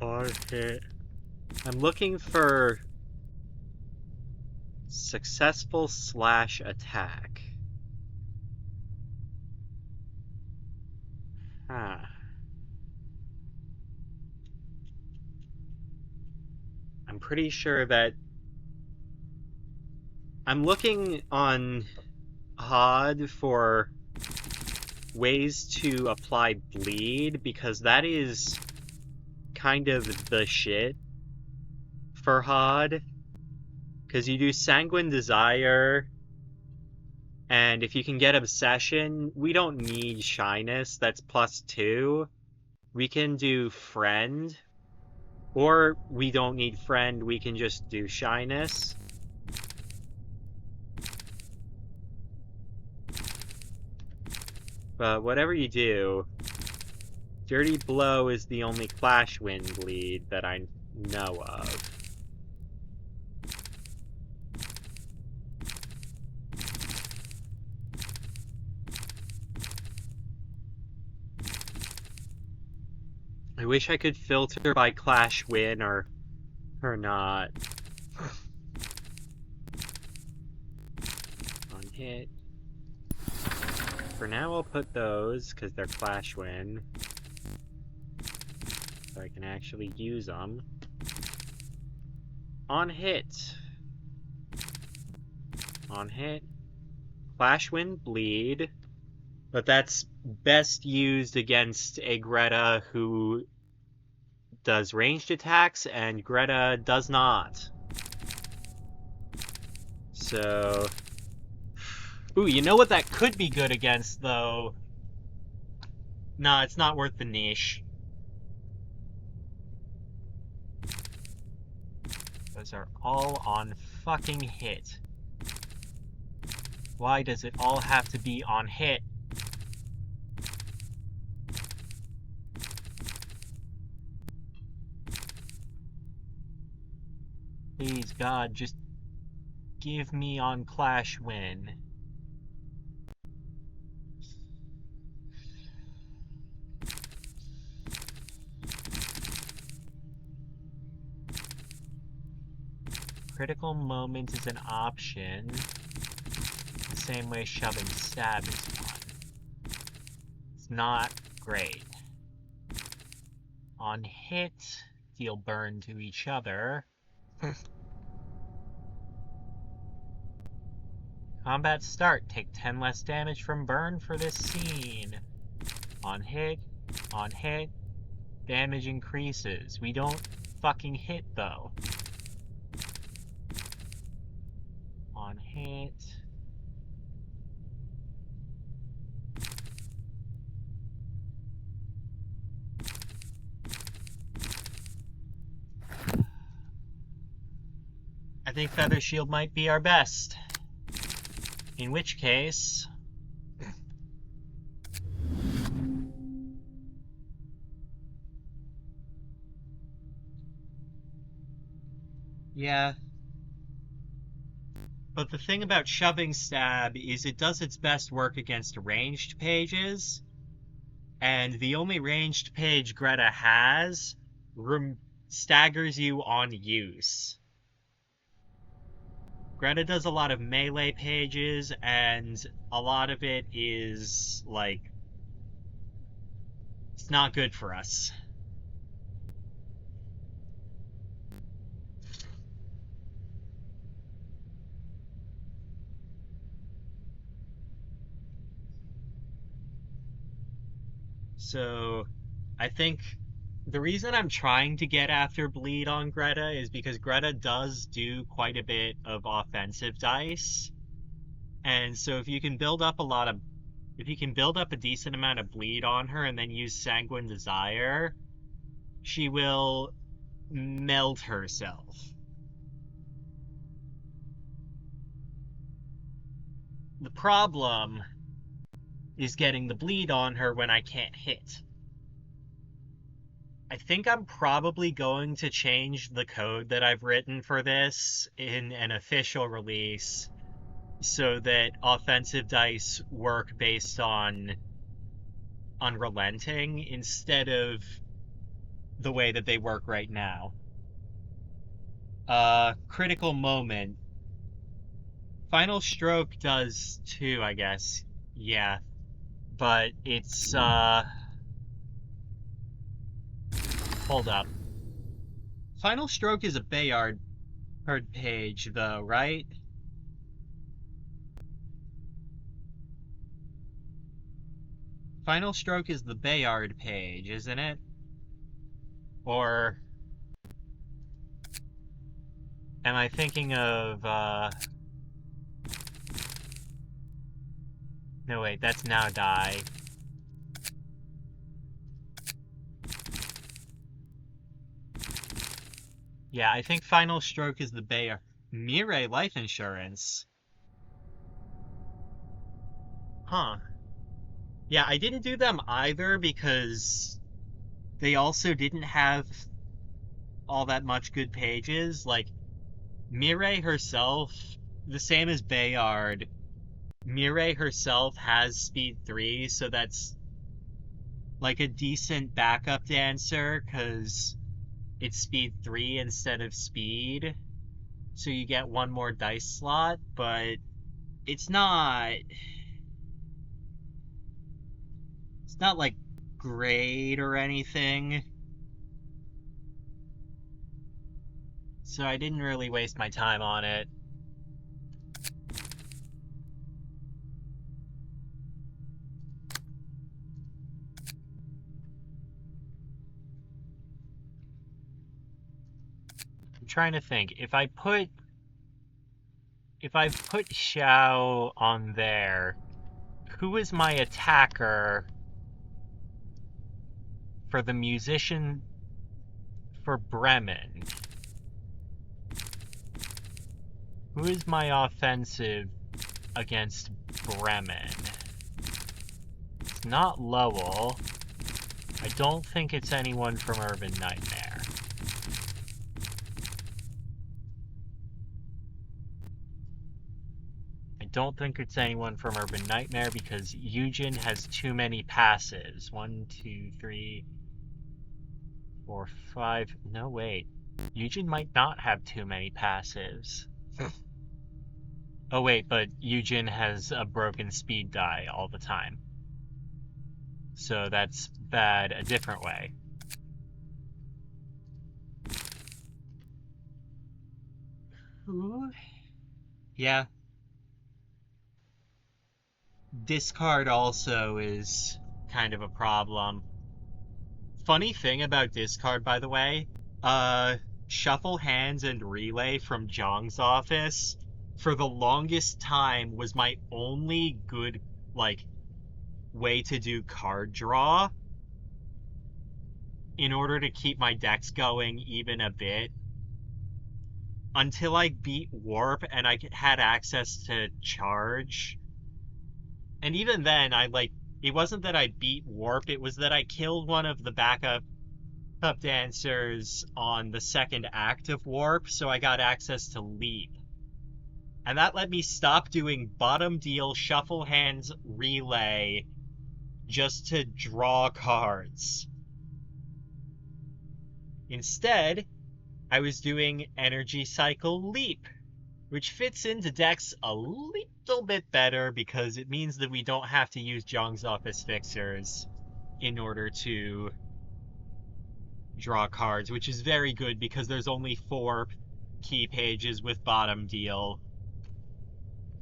On hit. I'm looking for successful / attack. I'm pretty sure that I'm looking on HOD for ways to apply bleed because that is kind of the shit for HOD. Because you do Sanguine Desire, and if you can get Obsession, we don't need Shyness, that's +2. We can do Friend, or we don't need Friend, we can just do Shyness. But whatever you do, Dirty Blow is the only Clash Wind bleed that I know of. I wish I could filter by Clash Win or not. On hit. For now I'll put those, because they're Clash Win. So I can actually use them. On hit. On hit. Clash Win bleed. But that's best used against a Greta who does ranged attacks, and Greta does not. So... Ooh, you know what that could be good against, though? Nah, it's not worth the niche. Those are all on fucking hit. Why does it all have to be on hit? Please, God, just give me on Clash win. Critical moment is an option. The same way shoving stab is one. It's not great. On hit, deal burn to each other. Combat start. Take 10 less damage from burn for this scene. On hit, damage increases. We don't fucking hit though. On hit. I think Feather Shield might be our best. In which case... yeah. But the thing about shoving stab is it does its best work against ranged pages. And the only ranged page Greta has staggers you on use. Greta does a lot of melee pages, and a lot of it is, like, it's not good for us. So, I think the reason I'm trying to get after bleed on Greta is because Greta does do quite a bit of offensive dice. And so if you can build up a decent amount of bleed on her and then use Sanguine Desire, she will melt herself. The problem is getting the bleed on her when I can't hit. I think I'm probably going to change the code that I've written for this in an official release so that offensive dice work based on unrelenting instead of the way that they work right now. Critical moment. Final stroke does too, I guess. Yeah. But it's, hold up. Final Stroke is a Bayard page, though, right? Final Stroke is the Bayard page, isn't it? Or... am I thinking of, no, wait, that's Now Die. Yeah, I think Final Stroke is the Bayard. Mireille Life Insurance. Huh. Yeah, I didn't do them either because they also didn't have all that much good pages. Like, Mireille herself, the same as Bayard, Mireille herself has speed 3, so that's like a decent backup dancer because it's speed 3 instead of speed. So you get one more dice slot, but it's not like great or anything. So I didn't really waste my time on it. I'm trying to think. If I put Xiao on there, who is my attacker for the musician for Bremen? Who is my offensive against Bremen? It's not Lowell. I don't think it's anyone from Urban Nightmare. don't think it's anyone from Urban Nightmare because Eugen has too many passives. 1, 2, 3, 4, 5. No, wait. Eugen might not have too many passives. Oh, wait, but Eugen has a broken speed die all the time. So that's bad a different way. Ooh. Yeah. Discard also is kind of a problem. Funny thing about discard, by the way, shuffle hands and relay from Jong's office for the longest time was my only good, like, way to do card draw in order to keep my decks going even a bit until I beat Warp and I had access to charge. And even then, it wasn't that I beat Warp, it was that I killed one of the backup dancers on the second act of Warp, so I got access to Leap. And that let me stop doing bottom deal, shuffle hands, relay, just to draw cards. Instead, I was doing energy cycle Leap, which fits into decks a little bit better because it means that we don't have to use Jong's Office Fixers in order to draw cards, which is very good because there's only 4 key pages with bottom deal,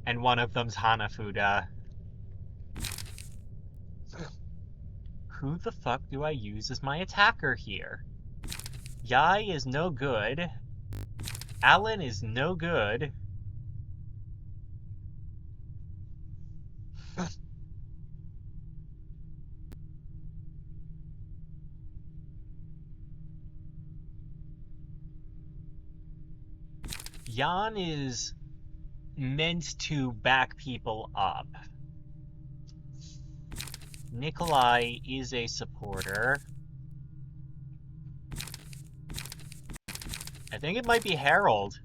and one of them's Hanafuda. Who the fuck do I use as my attacker here? Yai is no good. Alan is no good. Jan is meant to back people up. Nikolai is a supporter. I think it might be Harold.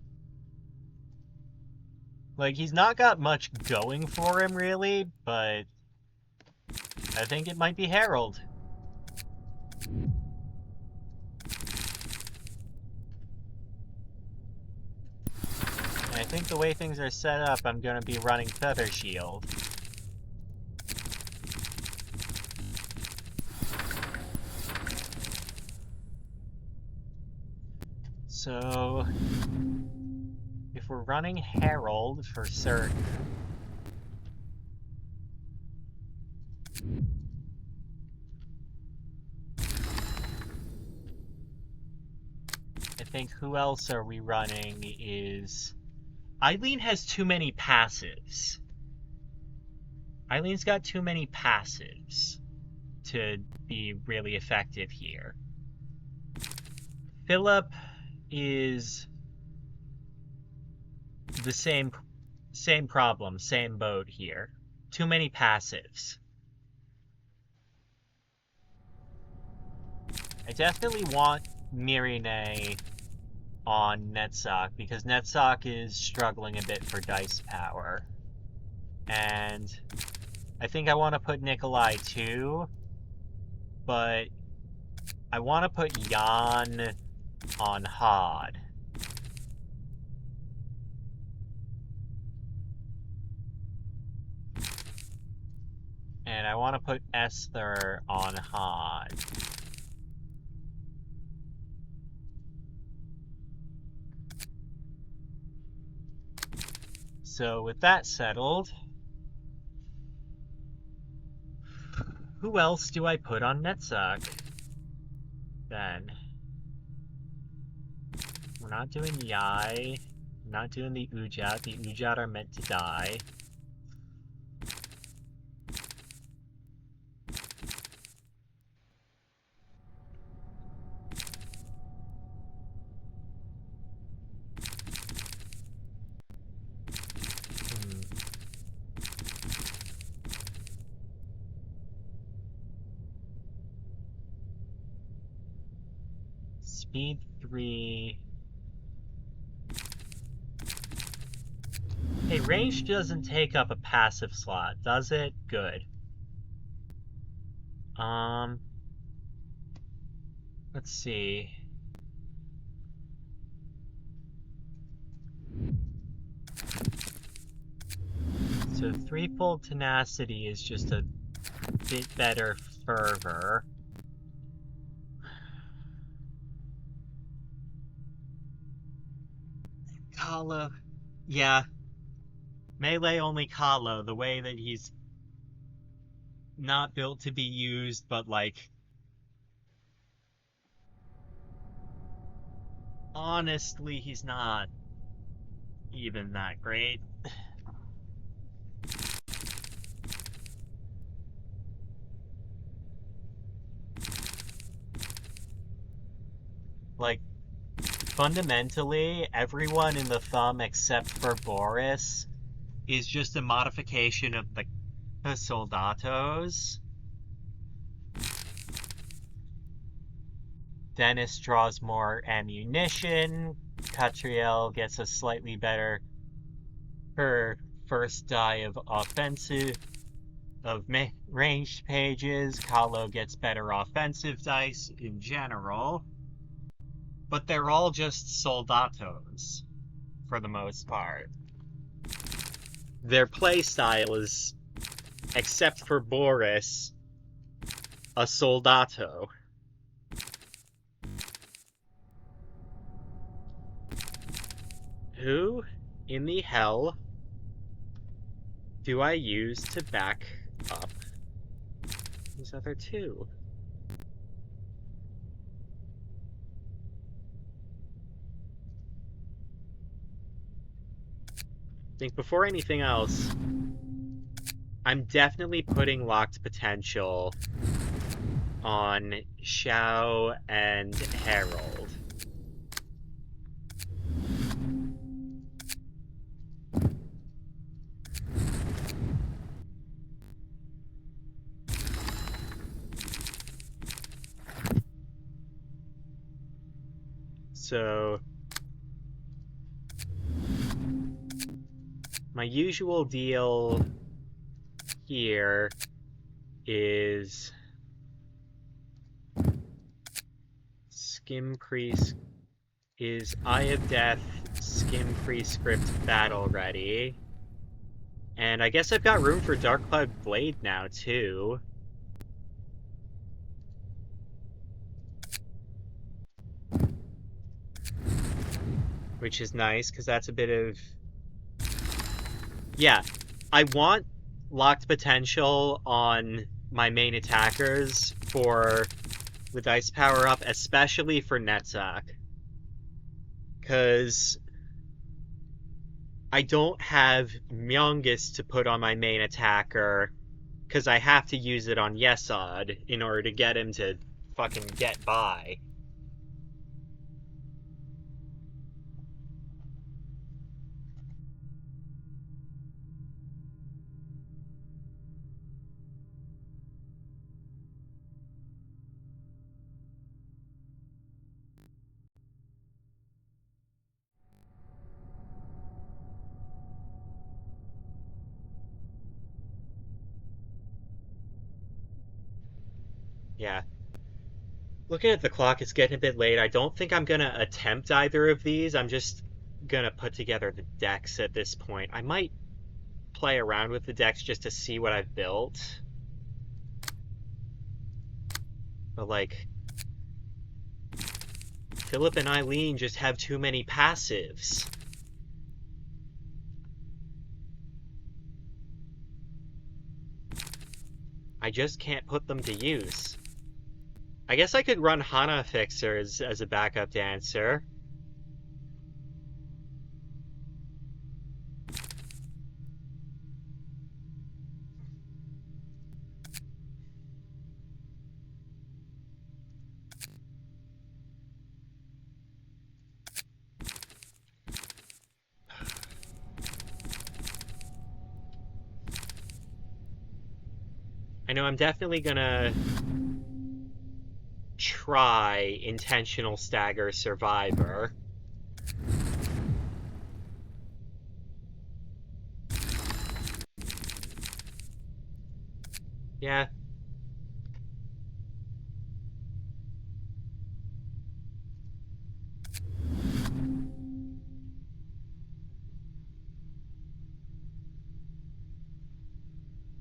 Like, he's not got much going for him, really, but I think it might be Harold. And I think the way things are set up, I'm going to be running Feather Shield. So, if we're running Harold for certain, I think who else are we running is... Eileen has too many passives. Eileen's got too many passives to be really effective here. Philip is the same problem, same boat here. Too many passives. I definitely want Mirine on Netsock because Netsock is struggling a bit for dice power. And I think I want to put Nikolai too, but I want to put Jan on Hod. And I want to put Esther on Hod. So with that settled, who else do I put on Netsuck? Then we're not doing Yai. We're not doing the Ujat. The Ujat are meant to die. Speed 3. Hey, range doesn't take up a passive slot, does it? Good. Let's see. So threefold tenacity is just a bit better fervor. Kalo. Yeah. Melee only Kalo, the way that he's not built to be used, but like, honestly, he's not even that great. Like, fundamentally, everyone in the thumb except for Boris is just a modification of the Soldatos. Dennis draws more ammunition. Catriel gets a slightly better her first die of offensive of ranged pages. Kahlo gets better offensive dice in general. But they're all just soldatos for the most part. Their playstyle is, except for Boris, a soldato. Who in the hell do I use to back up these other two? I think before anything else, I'm definitely putting locked potential on Xiao and Harold. So my usual deal here is Skim Priest is Eye of Death, Skim Prescript Battle Ready. And I guess I've got room for Dark Cloud Blade now, too. Which is nice, because that's a bit of... Yeah, I want locked potential on my main attackers for the dice power up, especially for Netzach. Because I don't have Myungus to put on my main attacker, because I have to use it on Yesod in order to get him to fucking get by. Yeah. Looking at the clock, it's getting a bit late. I don't think I'm gonna attempt either of these. I'm just gonna put together the decks at this point. I might play around with the decks just to see what I've built. But like, Philip and Eileen just have too many passives. I just can't put them to use. I guess I could run Hana Fixers as a backup dancer. I know I'm definitely gonna try Intentional Stagger Survivor. Yeah.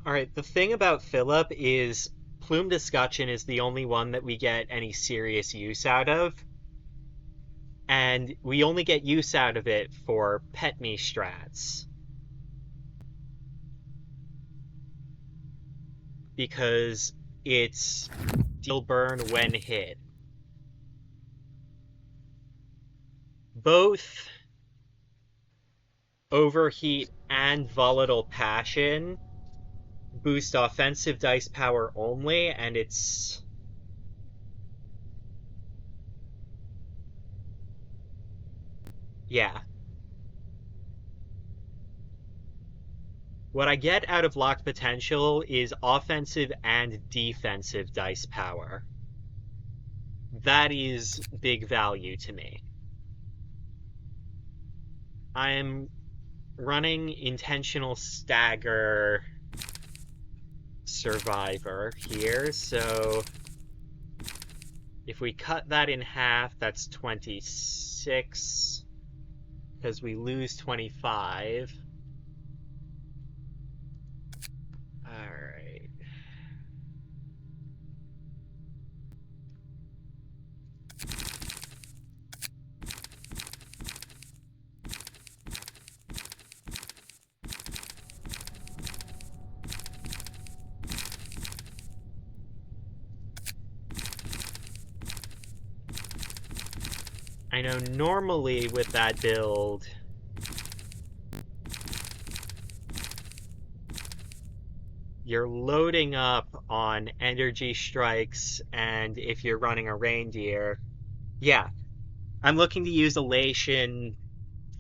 Alright, the thing about Philip is Plume Discussion is the only one that we get any serious use out of. And we only get use out of it for pet me strats. Because it's deal burn when hit. Both Overheat and Volatile Passion boost offensive dice power only, and it's... yeah. What I get out of Locked Potential is offensive and defensive dice power. That is big value to me. I'm running Intentional Stagger Survivor here, so if we cut that in half, that's 26, because we lose 25. Alright. I know normally with that build, you're loading up on energy strikes, and if you're running a reindeer, yeah, I'm looking to use Elation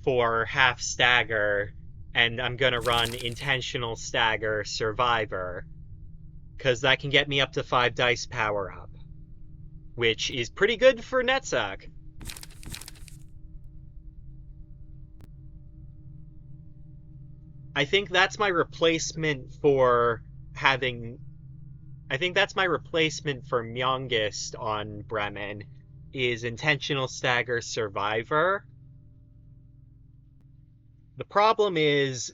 for half stagger, and I'm gonna run Intentional Stagger Survivor, because that can get me up to 5 dice power up, which is pretty good for Netsuck. I think that's my replacement for having... I think that's my replacement for Myongist on Bremen, is Intentional Stagger Survivor. The problem is,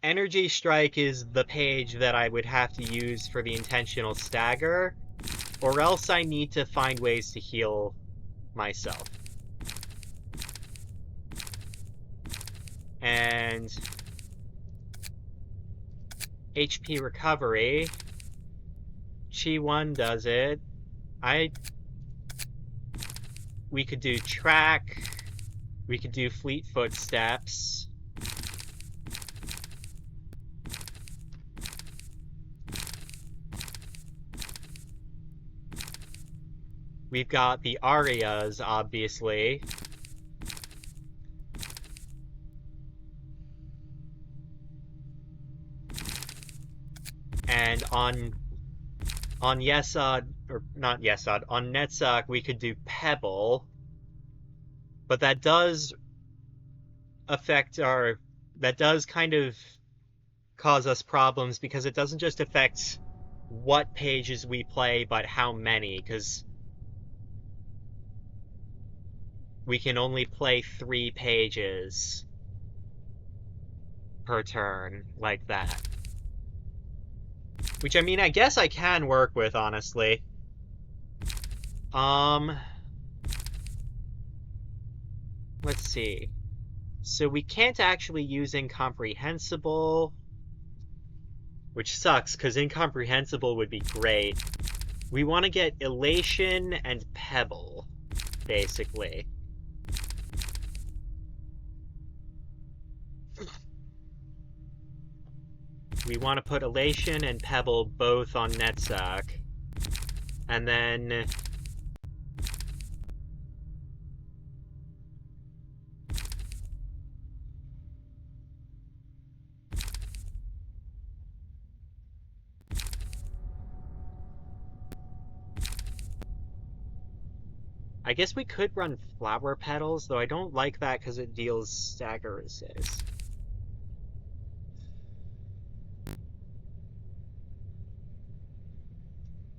Energy Strike is the page that I would have to use for the Intentional Stagger, or else I need to find ways to heal myself. And HP recovery, Chi 1 does it. We could do track, we could do fleet footsteps. We've got the arias, obviously. And on Yesod, or not Yesod, on Netsuck, we could do Pebble. But that does affect our... that does kind of cause us problems, because it doesn't just affect what pages we play, but how many, because we can only play 3 pages per turn, like that. Which, I mean, I guess I can work with, honestly. Let's see. So we can't actually use Incomprehensible, which sucks, because Incomprehensible would be great. We want to get Elation and Pebble, basically. We want to put Elation and Pebble both on Netsuck. And then... I guess we could run Flower Petals, though I don't like that because it deals stagger resist.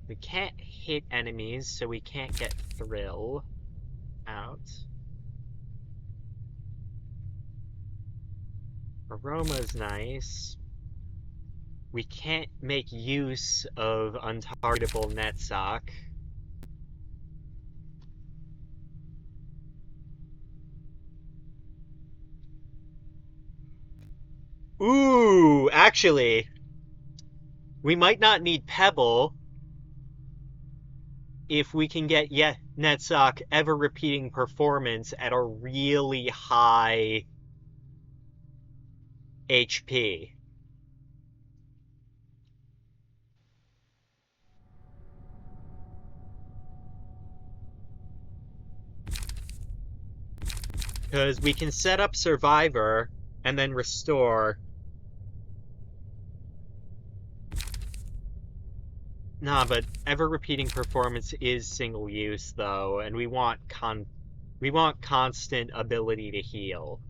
We can't hit enemies, so we can't get thrill out. Aroma's nice. We can't make use of untargetable netsock. Ooh, actually, we might not need Pebble if we can get netsock ever repeating performance at a really high HP. Because we can set up Survivor and then restore. Nah, but ever repeating performance is single use though, and we want constant ability to heal.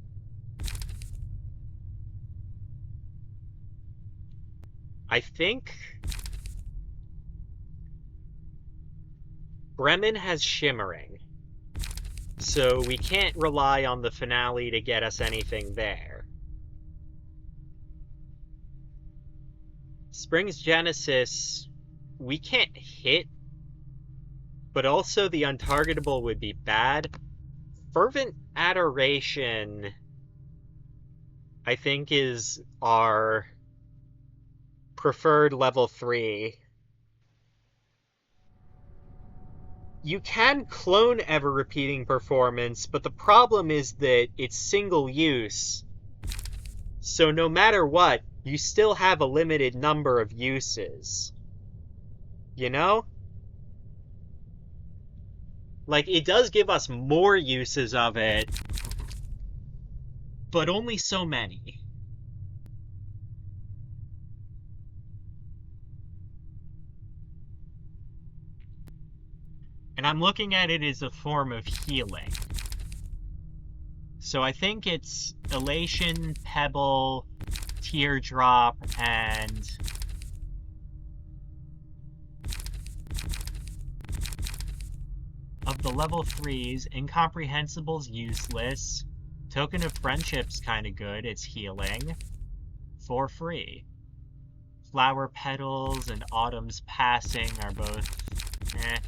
I think Bremen has shimmering, so we can't rely on the finale to get us anything there. Spring's Genesis, we can't hit, but also the untargetable would be bad. Fervent Adoration, I think, is our preferred level 3. You can clone ever repeating performance, but the problem is that it's single use. So no matter what, you still have a limited number of uses. You know? Like, it does give us more uses of it, but only so many. And I'm looking at it as a form of healing. So I think it's Elation, Pebble, Teardrop, and of the level 3s, Incomprehensible's useless. Token of Friendship's kind of good, it's healing. For free. Flower Petals and Autumn's Passing are both eh.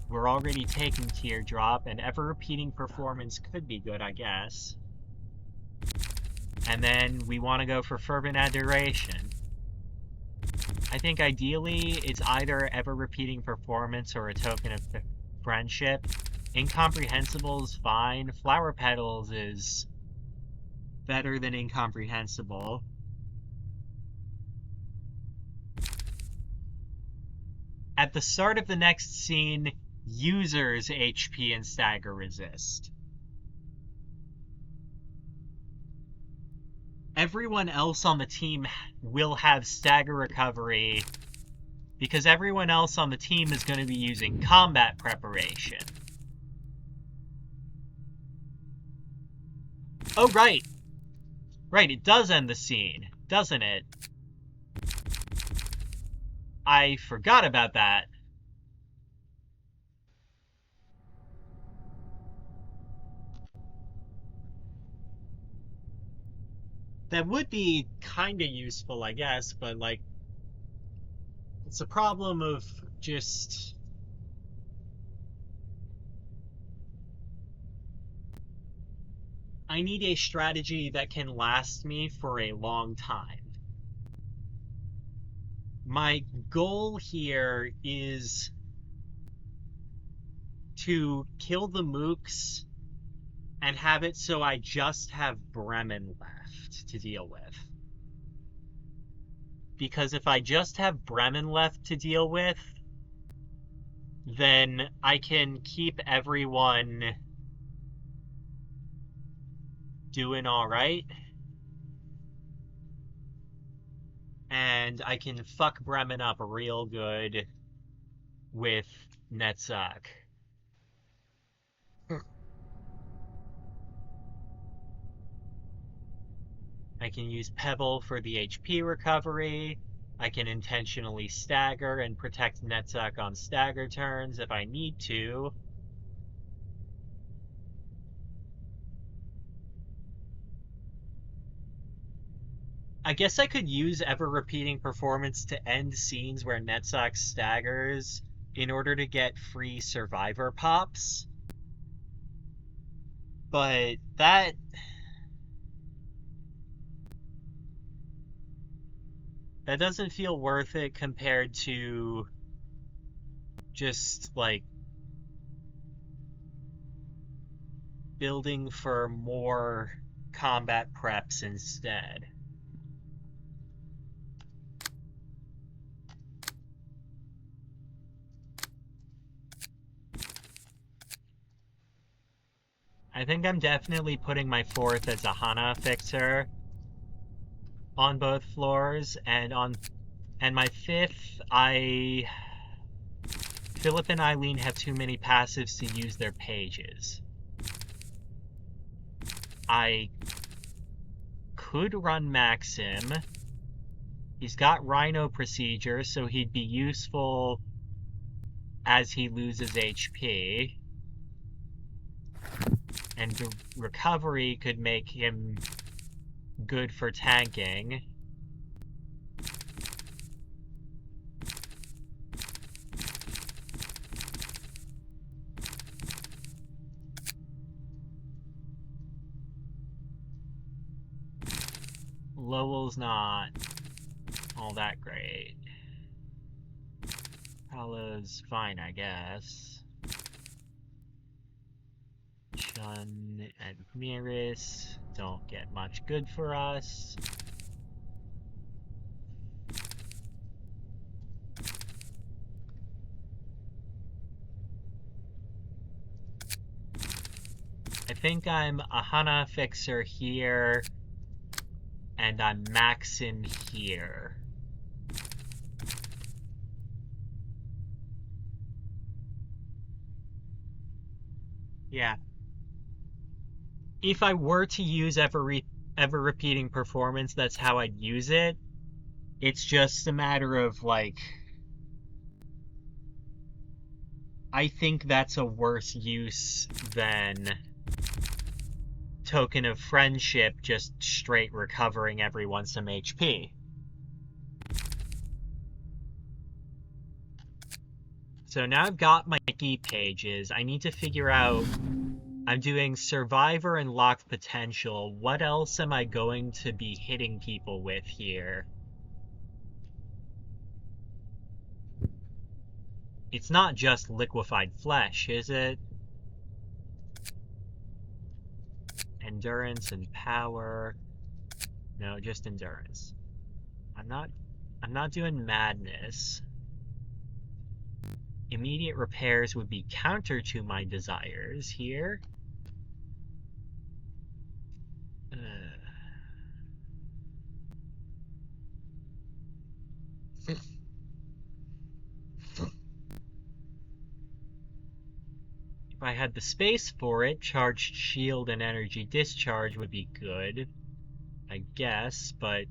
We're already taking Teardrop, and ever-repeating performance could be good, I guess. And then we want to go for Fervent Adoration. I think ideally it's either ever-repeating performance or a token of friendship. Incomprehensible is fine. Flower Petals is better than Incomprehensible. At the start of the next scene, users HP and stagger resist. Everyone else on the team will have stagger recovery because everyone else on the team is going to be using combat preparation. Oh, right. Right, it does end the scene, doesn't it? I forgot about that. That would be kind of useful, I guess, but, like, it's a problem of just... I need a strategy that can last me for a long time. My goal here is to kill the mooks and have it so I just have Bremen left to deal with. Because if I just have Bremen left to deal with, then I can keep everyone doing alright. And I can fuck Bremen up real good with netsock. I can use Pebble for the HP recovery. I can intentionally stagger and protect Netzach on stagger turns if I need to. I guess I could use ever-repeating performance to end scenes where Netzach staggers in order to get free survivor pops. But that doesn't feel worth it compared to just like building for more combat preps instead. I think I'm definitely putting my fourth as a Hana fixer on both floors, and my fifth, Philip and Eileen have too many passives to use their pages. I could run Maxim. He's got Rhino procedure, so he'd be useful as he loses HP. And the recovery could make him good for tanking. Lowell's not all that great. Paolo's fine, I guess. Chun and Miris don't get much good for us. I think I'm a Hana fixer here, and I'm Maxim here. Yeah. If I were to use ever-repeating performance, that's how I'd use it. It's just a matter of, like, I think that's a worse use than Token of Friendship just straight recovering everyone some HP. So now I've got my key pages. I need to figure out, I'm doing Survivor and Locked Potential. What else am I going to be hitting people with here? It's not just liquefied flesh, is it? Endurance and power. No, just endurance. I'm not doing madness. Immediate repairs would be counter to my desires here. If I had the space for it, charged shield and energy discharge would be good, I guess, but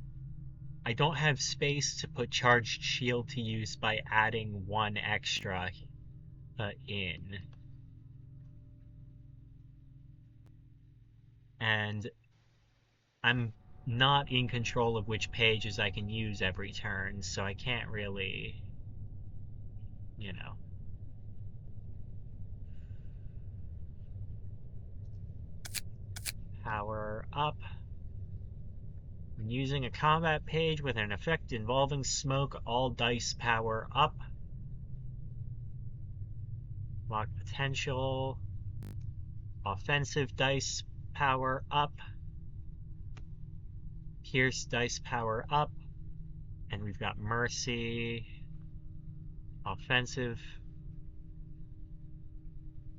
I don't have space to put charged shield to use by adding one extra in. And I'm not in control of which pages I can use every turn, so I can't really, you know. Power up. When using a combat page with an effect involving smoke, all dice power up. Lock potential. Offensive dice power up. Pierce dice power up. And we've got mercy. Offensive.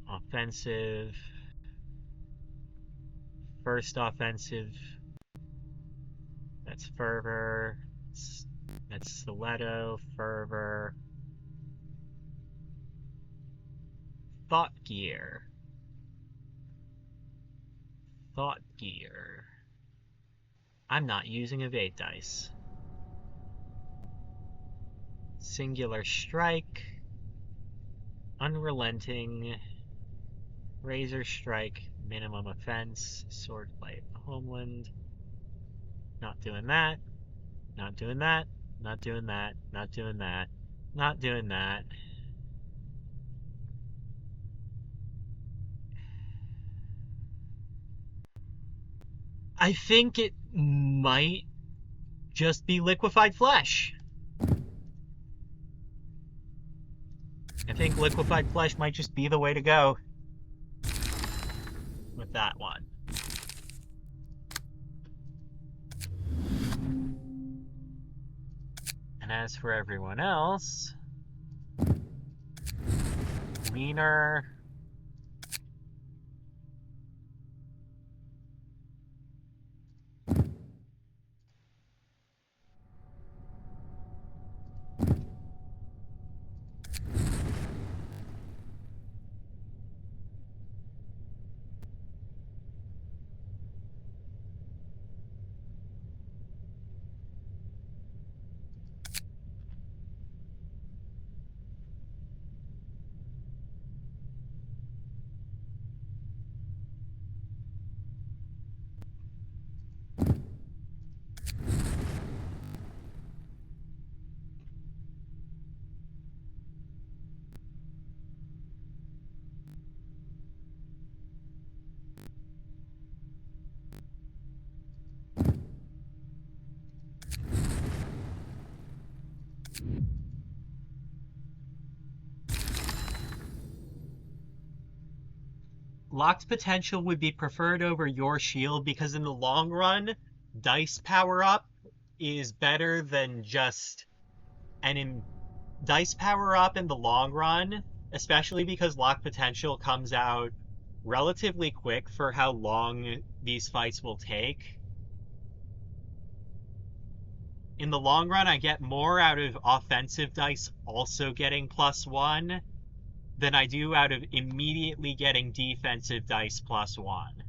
Offensive. First offensive. That's fervor. That's stiletto, fervor. Thought gear. Thought gear. I'm not using evade dice. Singular Strike, Unrelenting, Razor Strike, Minimum Offense, Swordplay Homeland. Not doing that. Not doing that. Not doing that. Not doing that. Not doing that. I think it might just be liquefied flesh. I think liquefied flesh might just be the way to go with that one. And as for everyone else, Wiener, locked potential would be preferred over your shield because in the long run, dice power up is better than just dice power up in the long run, especially because locked potential comes out relatively quick for how long these fights will take. In the long run, I get more out of offensive dice also getting +1 than I do out of immediately getting defensive dice +1.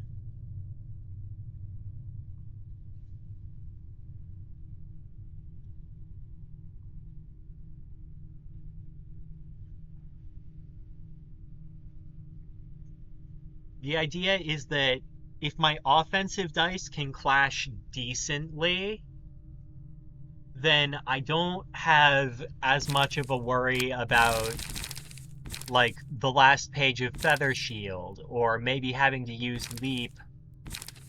The idea is that if my offensive dice can clash decently, then I don't have as much of a worry about like the last page of Feather Shield, or maybe having to use Leap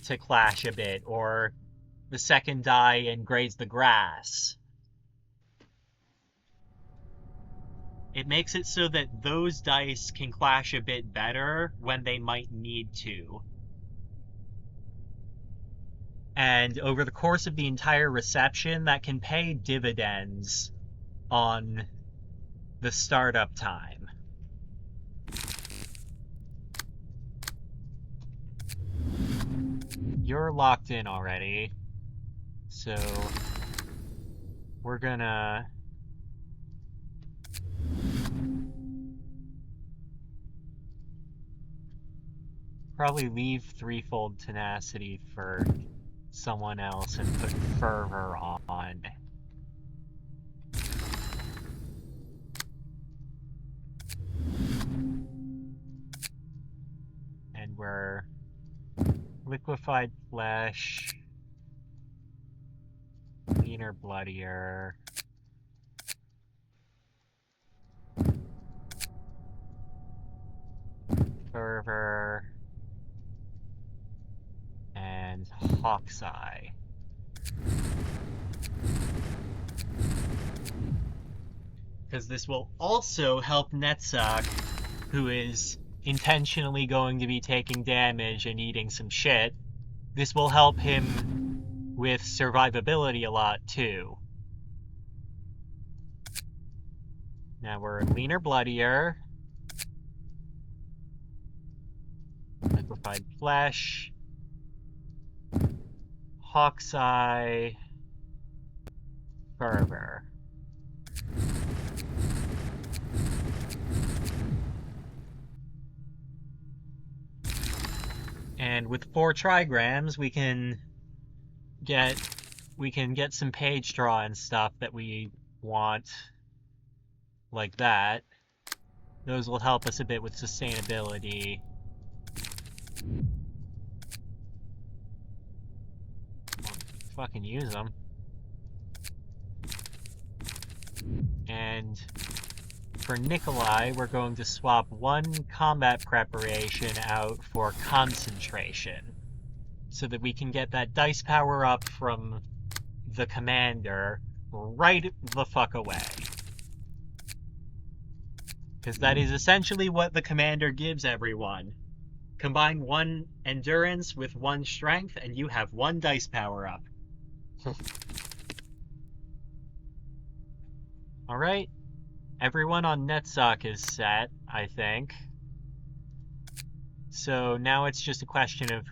to clash a bit, or the second die in Graze the Grass. It makes it so that those dice can clash a bit better when they might need to. And over the course of the entire reception, that can pay dividends on the startup time. You're locked in already, so we're gonna probably leave Threefold Tenacity for someone else and put Fervor on. And we're Liquefied Flesh, Leaner Bloodier, Fervor, and Hawk's Eye. Because this will also help Netzach, who is intentionally going to be taking damage and eating some shit. This will help him with survivability a lot, too. Now we're Leaner Bloodier, Liquefied Flesh, Hawk's Eye, Fervor. And with 4 trigrams, we can get some page draw and stuff that we want like that. Those will help us a bit with sustainability. Fucking use them. And for Nikolai, we're going to swap one combat preparation out for concentration, so that we can get that dice power up from the commander right the fuck away. Because that is essentially what the commander gives everyone. Combine one endurance with one strength, and you have one dice power up. Alright. Everyone on NetSock is set, I think. So now it's just a question of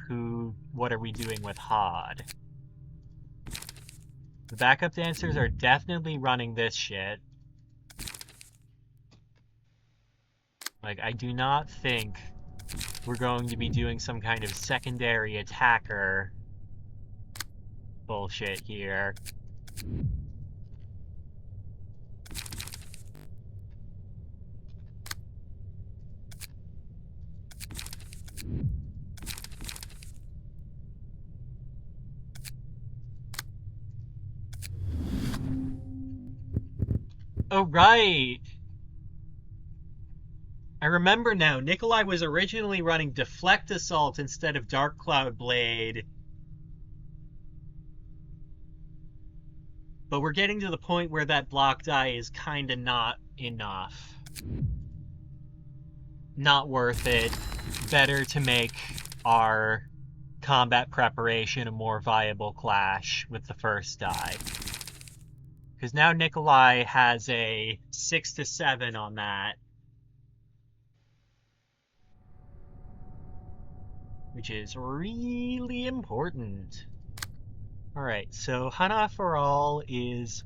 what are we doing with HOD? The backup dancers are definitely running this shit. Like, I do not think we're going to be doing some kind of secondary attacker bullshit here. Oh, right! I remember now, Nikolai was originally running Deflect Assault instead of Dark Cloud Blade. But we're getting to the point where that block die is kinda not enough. Not worth it. Better to make our combat preparation a more viable clash with the first die. Because now Nikolai has a 6 to 7 on that. Which is really important. Alright, so Hana for All is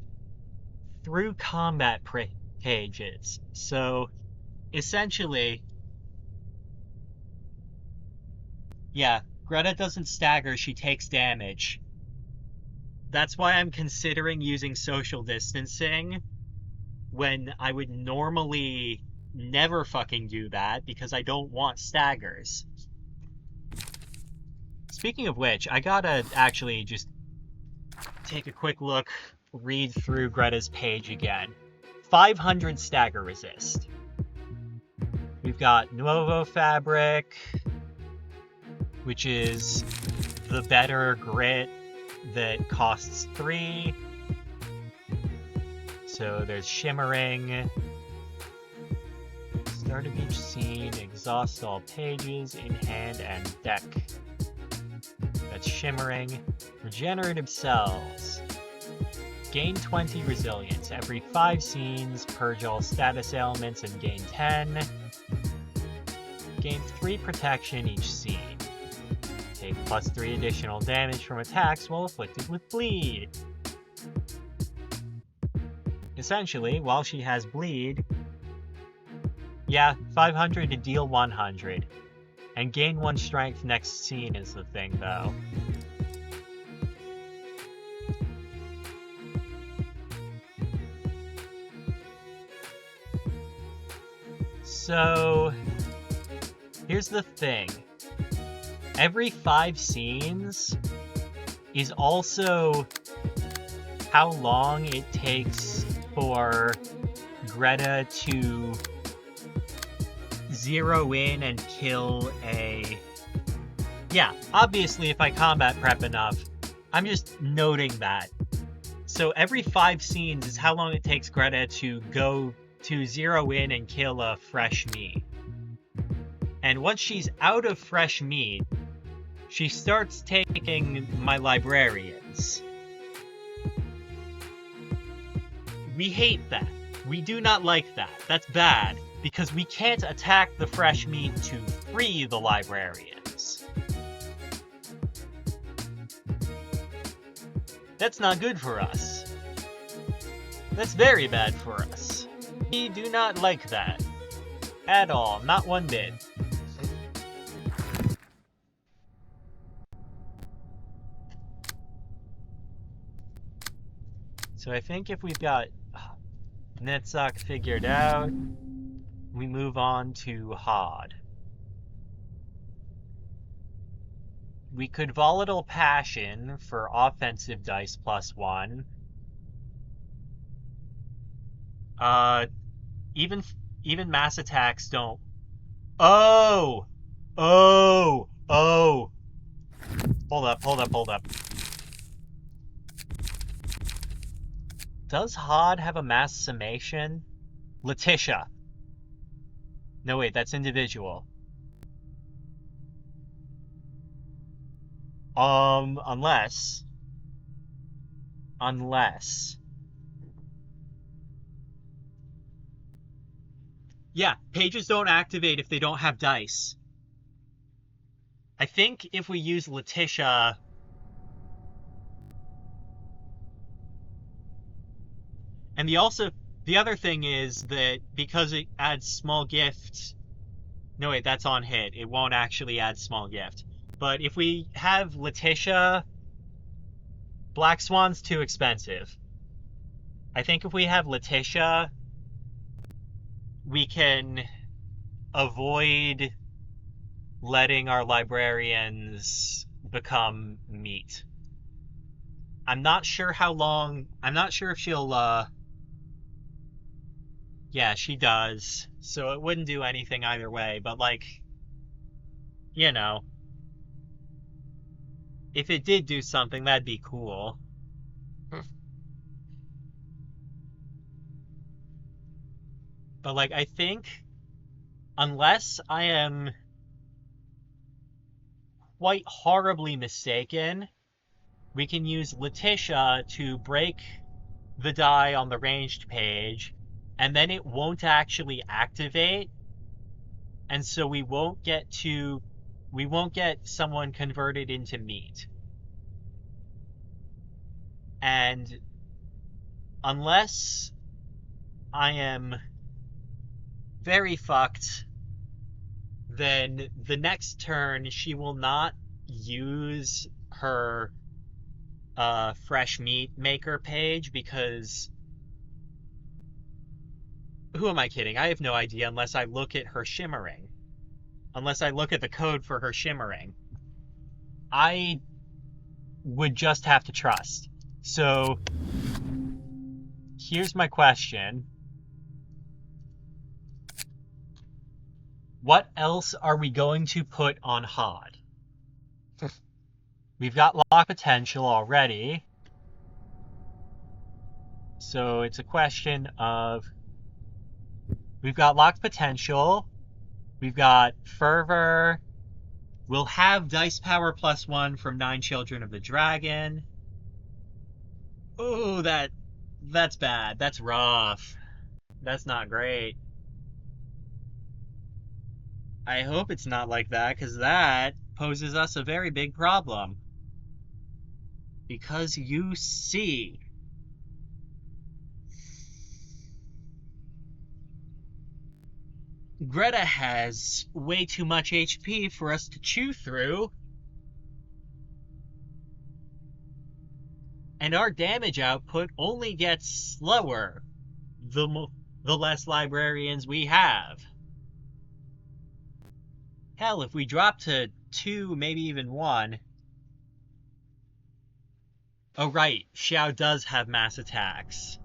through combat pages. So, essentially, yeah, Greta doesn't stagger, she takes damage. That's why I'm considering using social distancing when I would normally never fucking do that because I don't want staggers. Speaking of which, I gotta actually just take a quick look, read through Greta's page again. 500 stagger resist. We've got Nuovo Fabric, which is the better grit that costs 3. So there's Shimmering. Start of each scene, exhaust all pages, in hand and deck. That's Shimmering. Regenerative Cells. Gain 20 resilience. Every 5 scenes, purge all status ailments and gain 10. Gain 3 protection each scene. Take plus 3 additional damage from attacks while afflicted with bleed. Essentially, while she has bleed, yeah, 500 to deal 100. And gain 1 strength next scene is the thing, though. So, here's the thing. Every 5 scenes is also how long it takes for Greta to zero in and kill a... Yeah, obviously if I combat prep enough, I'm just noting that. So every 5 scenes is how long it takes Greta to go to zero in and kill a fresh meat. And once she's out of fresh meat, she starts taking my librarians. We hate that. We do not like that. That's bad, because we can't attack the fresh meat to free the librarians. That's not good for us. That's very bad for us. We do not like that. At all. Not one bit. So I think if we've got Netzach figured out. We move on to Hod. We could Volatile Passion for offensive dice +1. Even mass attacks don't. Oh! Oh! Oh! Hold up. Does Hod have a mass summation? Letitia. No, wait, that's individual. Unless. Yeah, pages don't activate if they don't have dice. I think if we use Letitia... And the other thing is that because it adds small gift... No, wait, that's on hit. It won't actually add small gift. But if we have Letitia, Black Swan's too expensive. I think if we have Letitia, we can avoid letting our librarians become meat. I'm not sure how long... I'm not sure if she'll... Yeah, she does. So it wouldn't do anything either way, but like... You know... If it did do something, that'd be cool. But like, I think... Unless I am quite horribly mistaken, we can use Letitia to break the die on the ranged page, and then it won't actually activate, and so we won't get someone converted into meat. And unless I am very fucked, then the next turn she will not use her fresh meat maker page, because who am I kidding? I have no idea unless I look at her shimmering. Unless I look at the code for her shimmering. I would just have to trust. So here's my question. What else are we going to put on Hod? We've got lock potential already. So it's a question of... We've got locked potential. We've got fervor. We'll have dice power +1 from 9 Children of the Dragon. Ooh, that's bad. That's rough. That's not great. I hope it's not like that, because that poses us a very big problem. Because you see... Greta has way too much HP for us to chew through. And our damage output only gets slower the less librarians we have. Hell, if we drop to 2, maybe even 1... Oh right, Xiao does have mass attacks.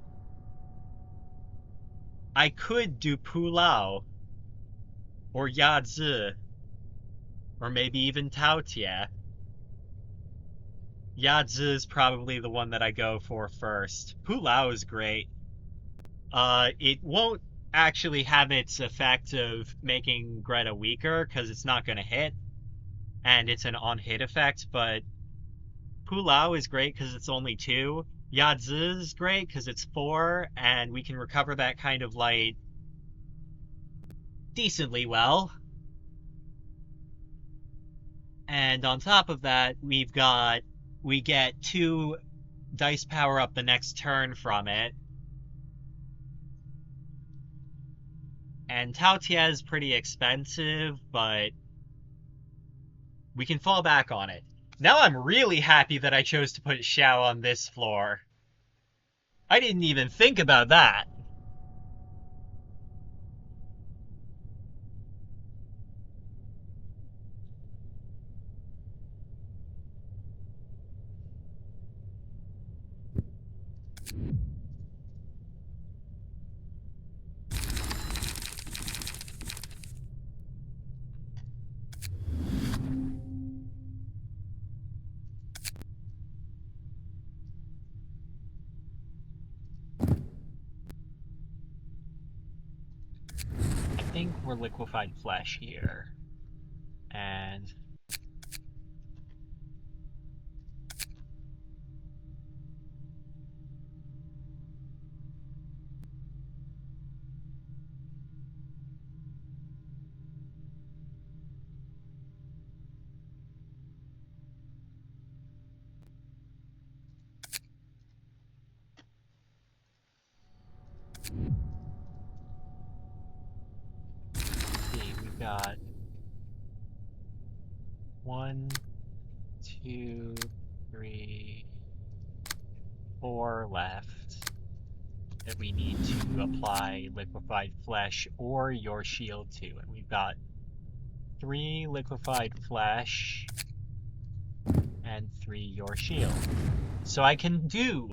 I could do Pulao, or Yazi, or maybe even Taotie. Yazi is probably the one that I go for first. Pulao is great. It won't actually have its effect of making Greta weaker, because it's not going to hit, and it's an on-hit effect, but Pulao is great because it's only 2. Yazi is great because it's 4, and we can recover that kind of light decently well. And on top of that, we get 2 dice power up the next turn from it. And Taotie is pretty expensive, but we can fall back on it. Now I'm really happy that I chose to put Xiao on this floor. I didn't even think about that. or liquefied flesh here. And we've got 1, 2, 3, 4 left that we need to apply liquefied flesh or your shield to. And we've got 3 liquefied flesh and 3 your shield. So I can do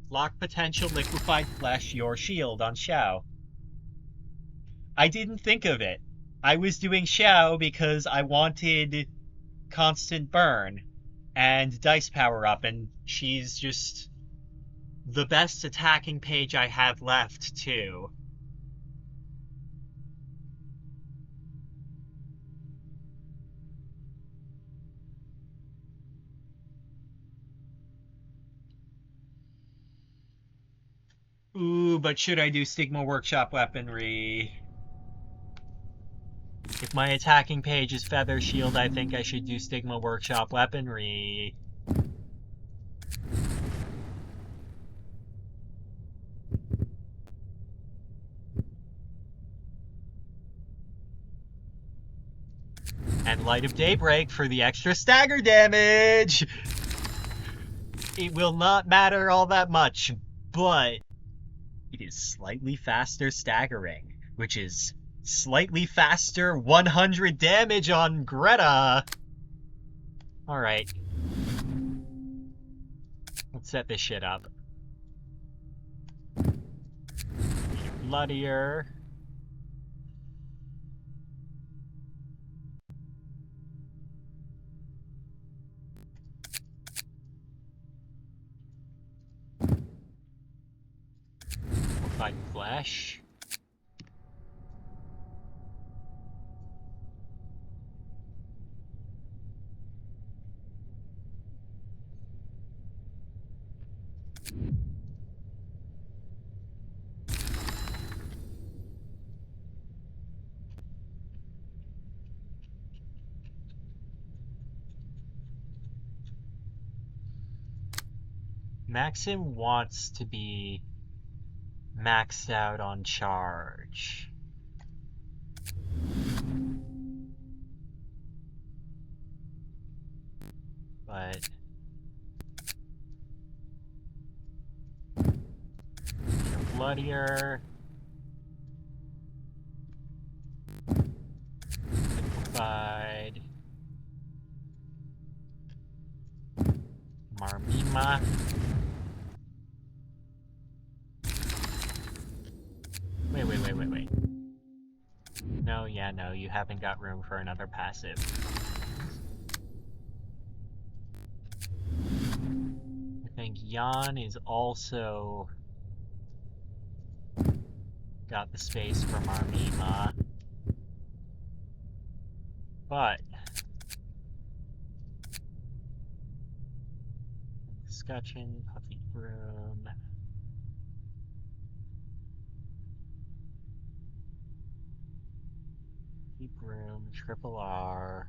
lock potential liquefied flesh your shield on Xiao. I didn't think of it. I was doing Xiao because I wanted constant burn and dice power up, and she's just the best attacking page I have left, too. Ooh, but should I do Stigma Workshop weaponry? If my attacking page is Feather Shield, I think I should do Stigma Workshop weaponry. And Light of Daybreak for the extra stagger damage! It will not matter all that much, but it is slightly faster staggering, which is slightly faster 100 damage on Greta! Alright. Let's set this shit up. Bloodier. Liquefied flesh. Maxim wants to be maxed out on charge. But bloodier. Liquefied. Marmima. Wait. No, yeah, no, you haven't got room for another passive. I think Jan is also got the space for Marmima. But Scutcheon, Puffy Broom. Broom, triple R,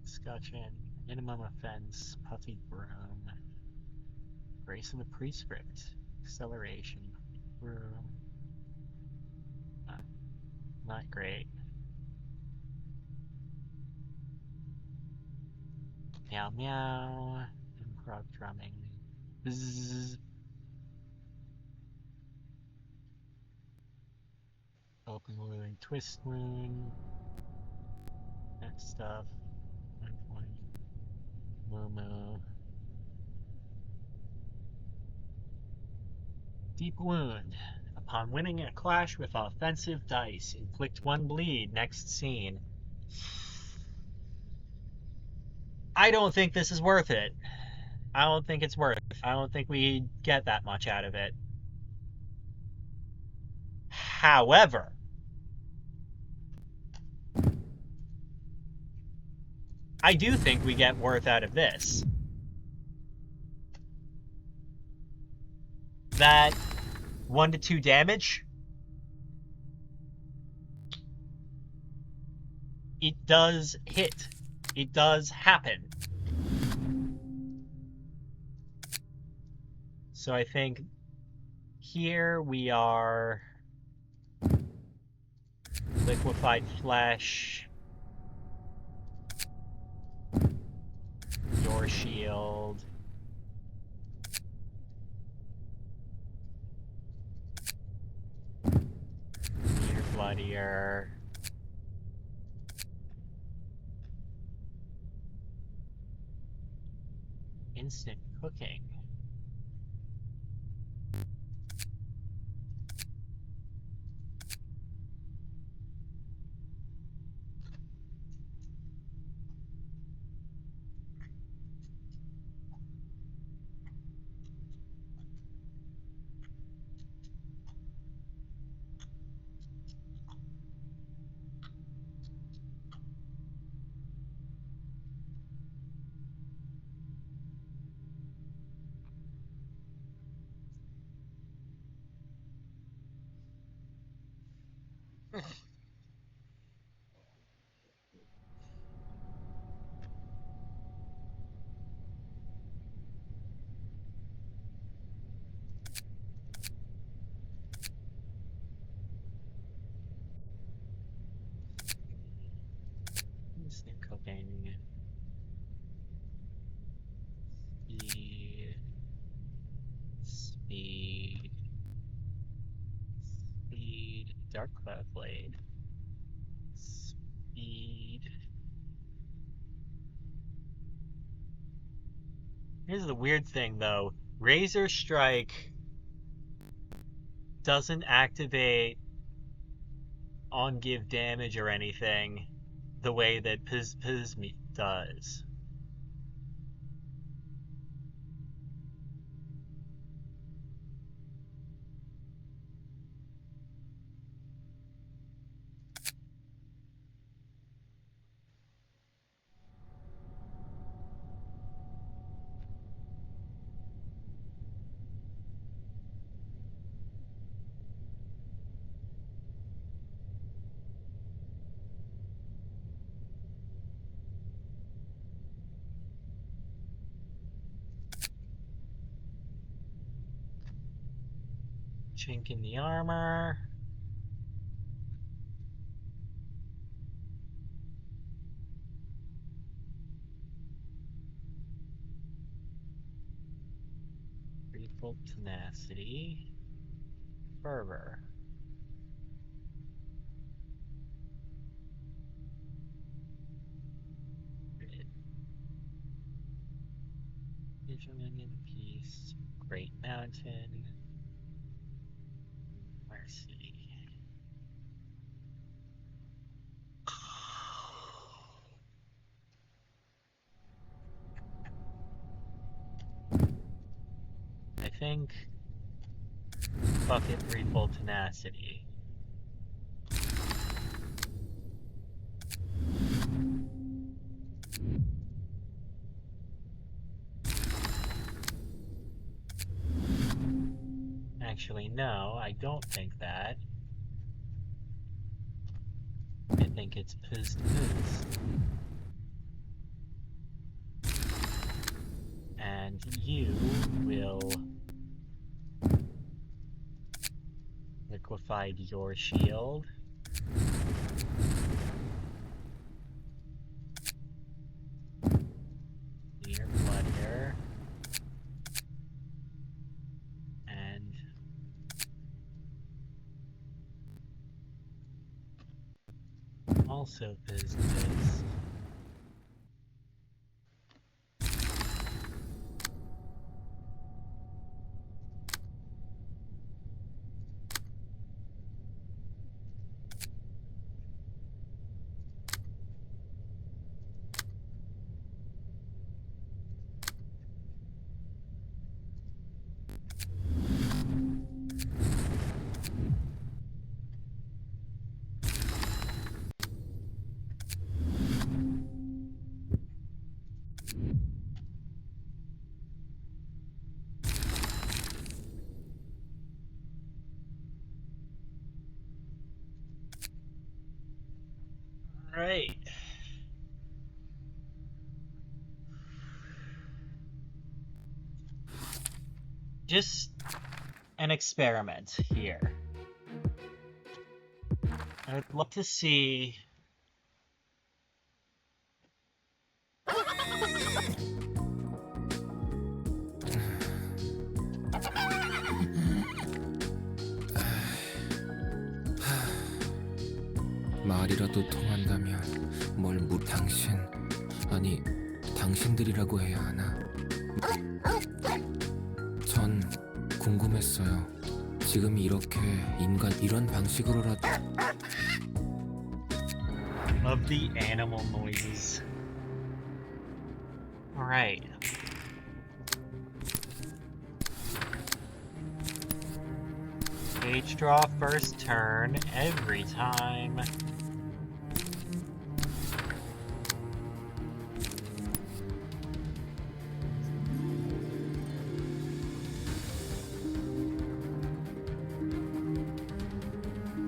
Scutcheon, minimum offense, Puffy Broom, Grace of the Prescript, acceleration, Broom, not great. Meow meow, improv drumming, bzzz. Open Wound, Twist Wound, that stuff, Moo. Deep Wound. Upon winning a clash with offensive dice, inflict 1 bleed. Next scene. I don't think this is worth it. I don't think it's worth it. I don't think we get that much out of it. However, I do think we get worth out of this. That 1 to 2 damage, it does hit. It does happen. So I think here we are liquefied flesh, your shield, your bloodier, instant cooking. Instant cooking. Speed. Dark Cloud Blade. Speed. Here's the weird thing though. Razor Strike doesn't activate on give damage or anything the way that Pisme does. Chink in the armor. Threefold tenacity. Fervor. Vigilant Peace. Great Mountain. Mercy. I think bucket threefold tenacity. Actually, no, I don't think that. I think it's Piz to Piz. And you will liquefied your shield. Your blood here. And also Piz to Piz. Alright. Just an experiment here. I would love to see... 말이라도 통한다면 당신들이라고 해야 하나? 전 궁금했어요. 지금 이렇게 이런 방식으로라도. Love the animal noises. Alright. Page draw first turn every time.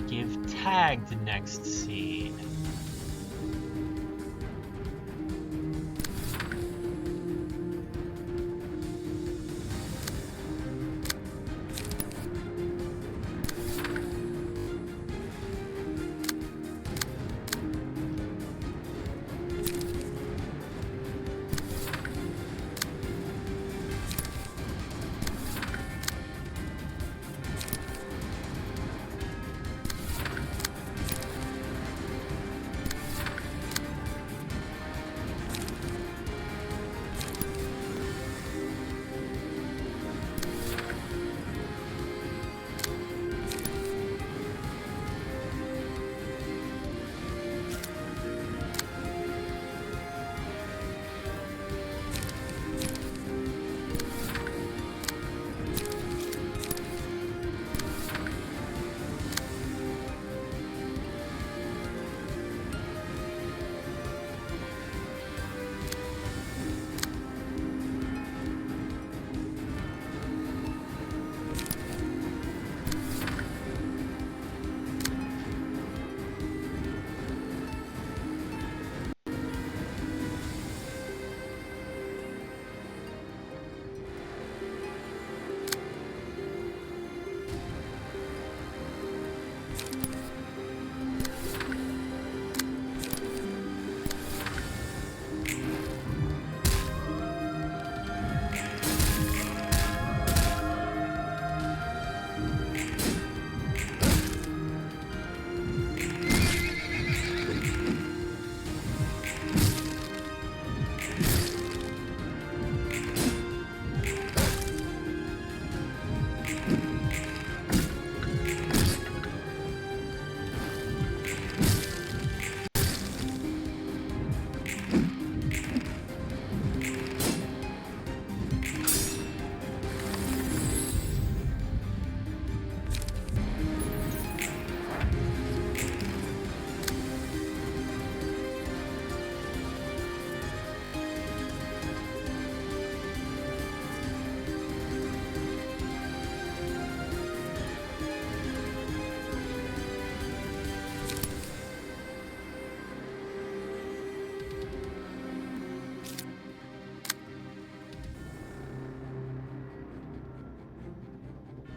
Give tagged next scene.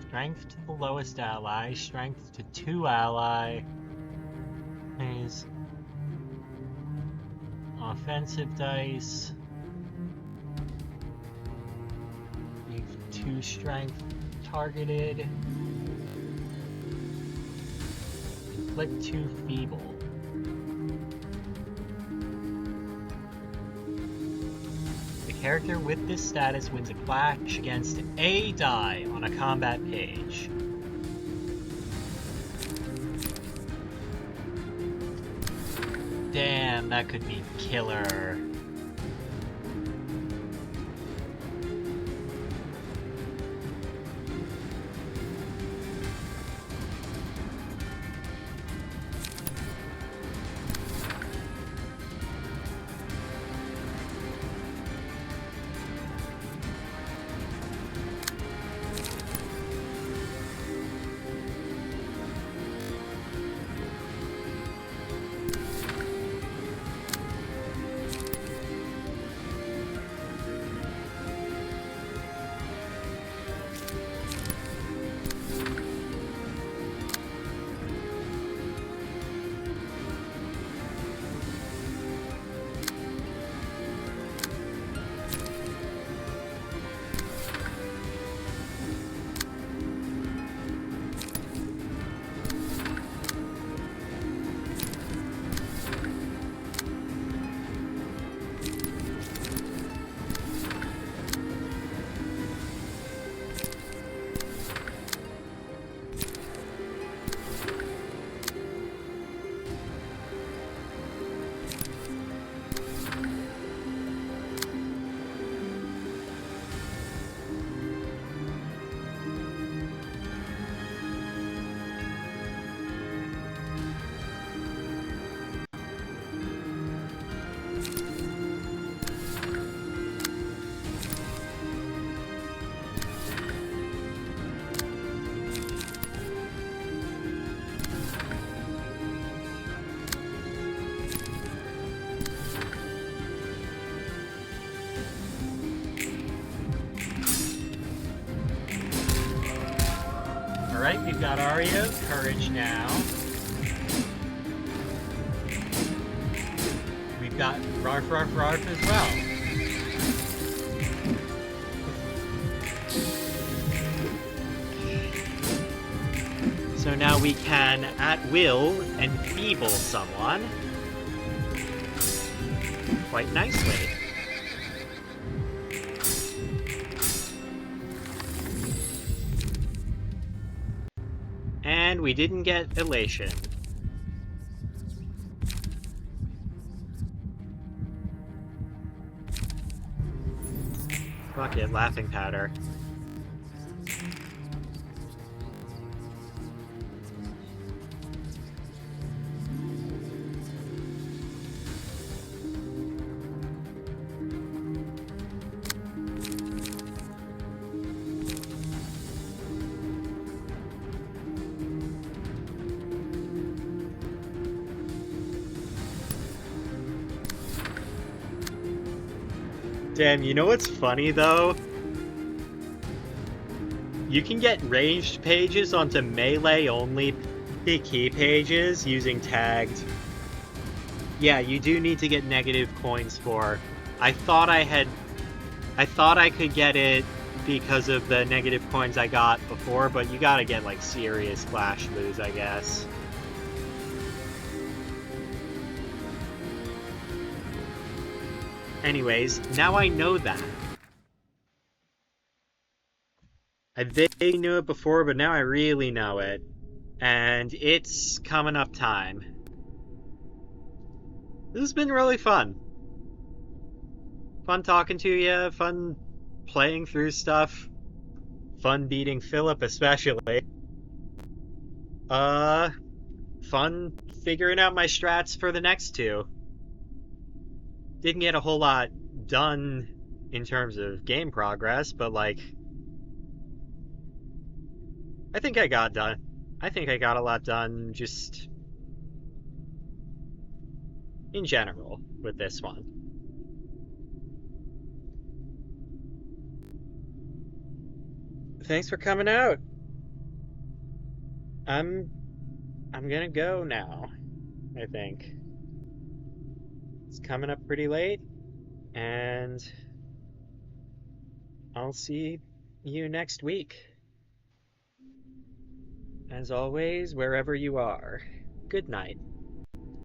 Strength to the lowest ally, strength to 2 ally. Is offensive dice. Leave 2 strength targeted. Inflict 2 feeble. The character with this status wins a clash against a die on a combat page. Damn, that could be killer. Alright, we've got Arya's courage now. We've got Rarf Rarf Rarf as well. So now we can, at will, enfeeble someone. Quite nicely. And we didn't get elation. Fuck it, laughing powder. Damn, you know what's funny though? You can get ranged pages onto melee only key pages using tagged. Yeah, you do need to get negative coins for. I thought I could get it because of the negative coins I got before, but you gotta get like serious flash loos, I guess. Anyways, now I know that. I vaguely knew it before, but now I really know it. And it's coming up time. This has been really fun. Fun talking to you, fun playing through stuff, fun beating Philip especially. Fun figuring out my strats for the next two. Didn't get a whole lot done in terms of game progress, but like, I think I got a lot done just in general with this one. Thanks for coming out. I'm gonna go now, I think. It's coming up pretty late, and I'll see you next week. As always, wherever you are, good night.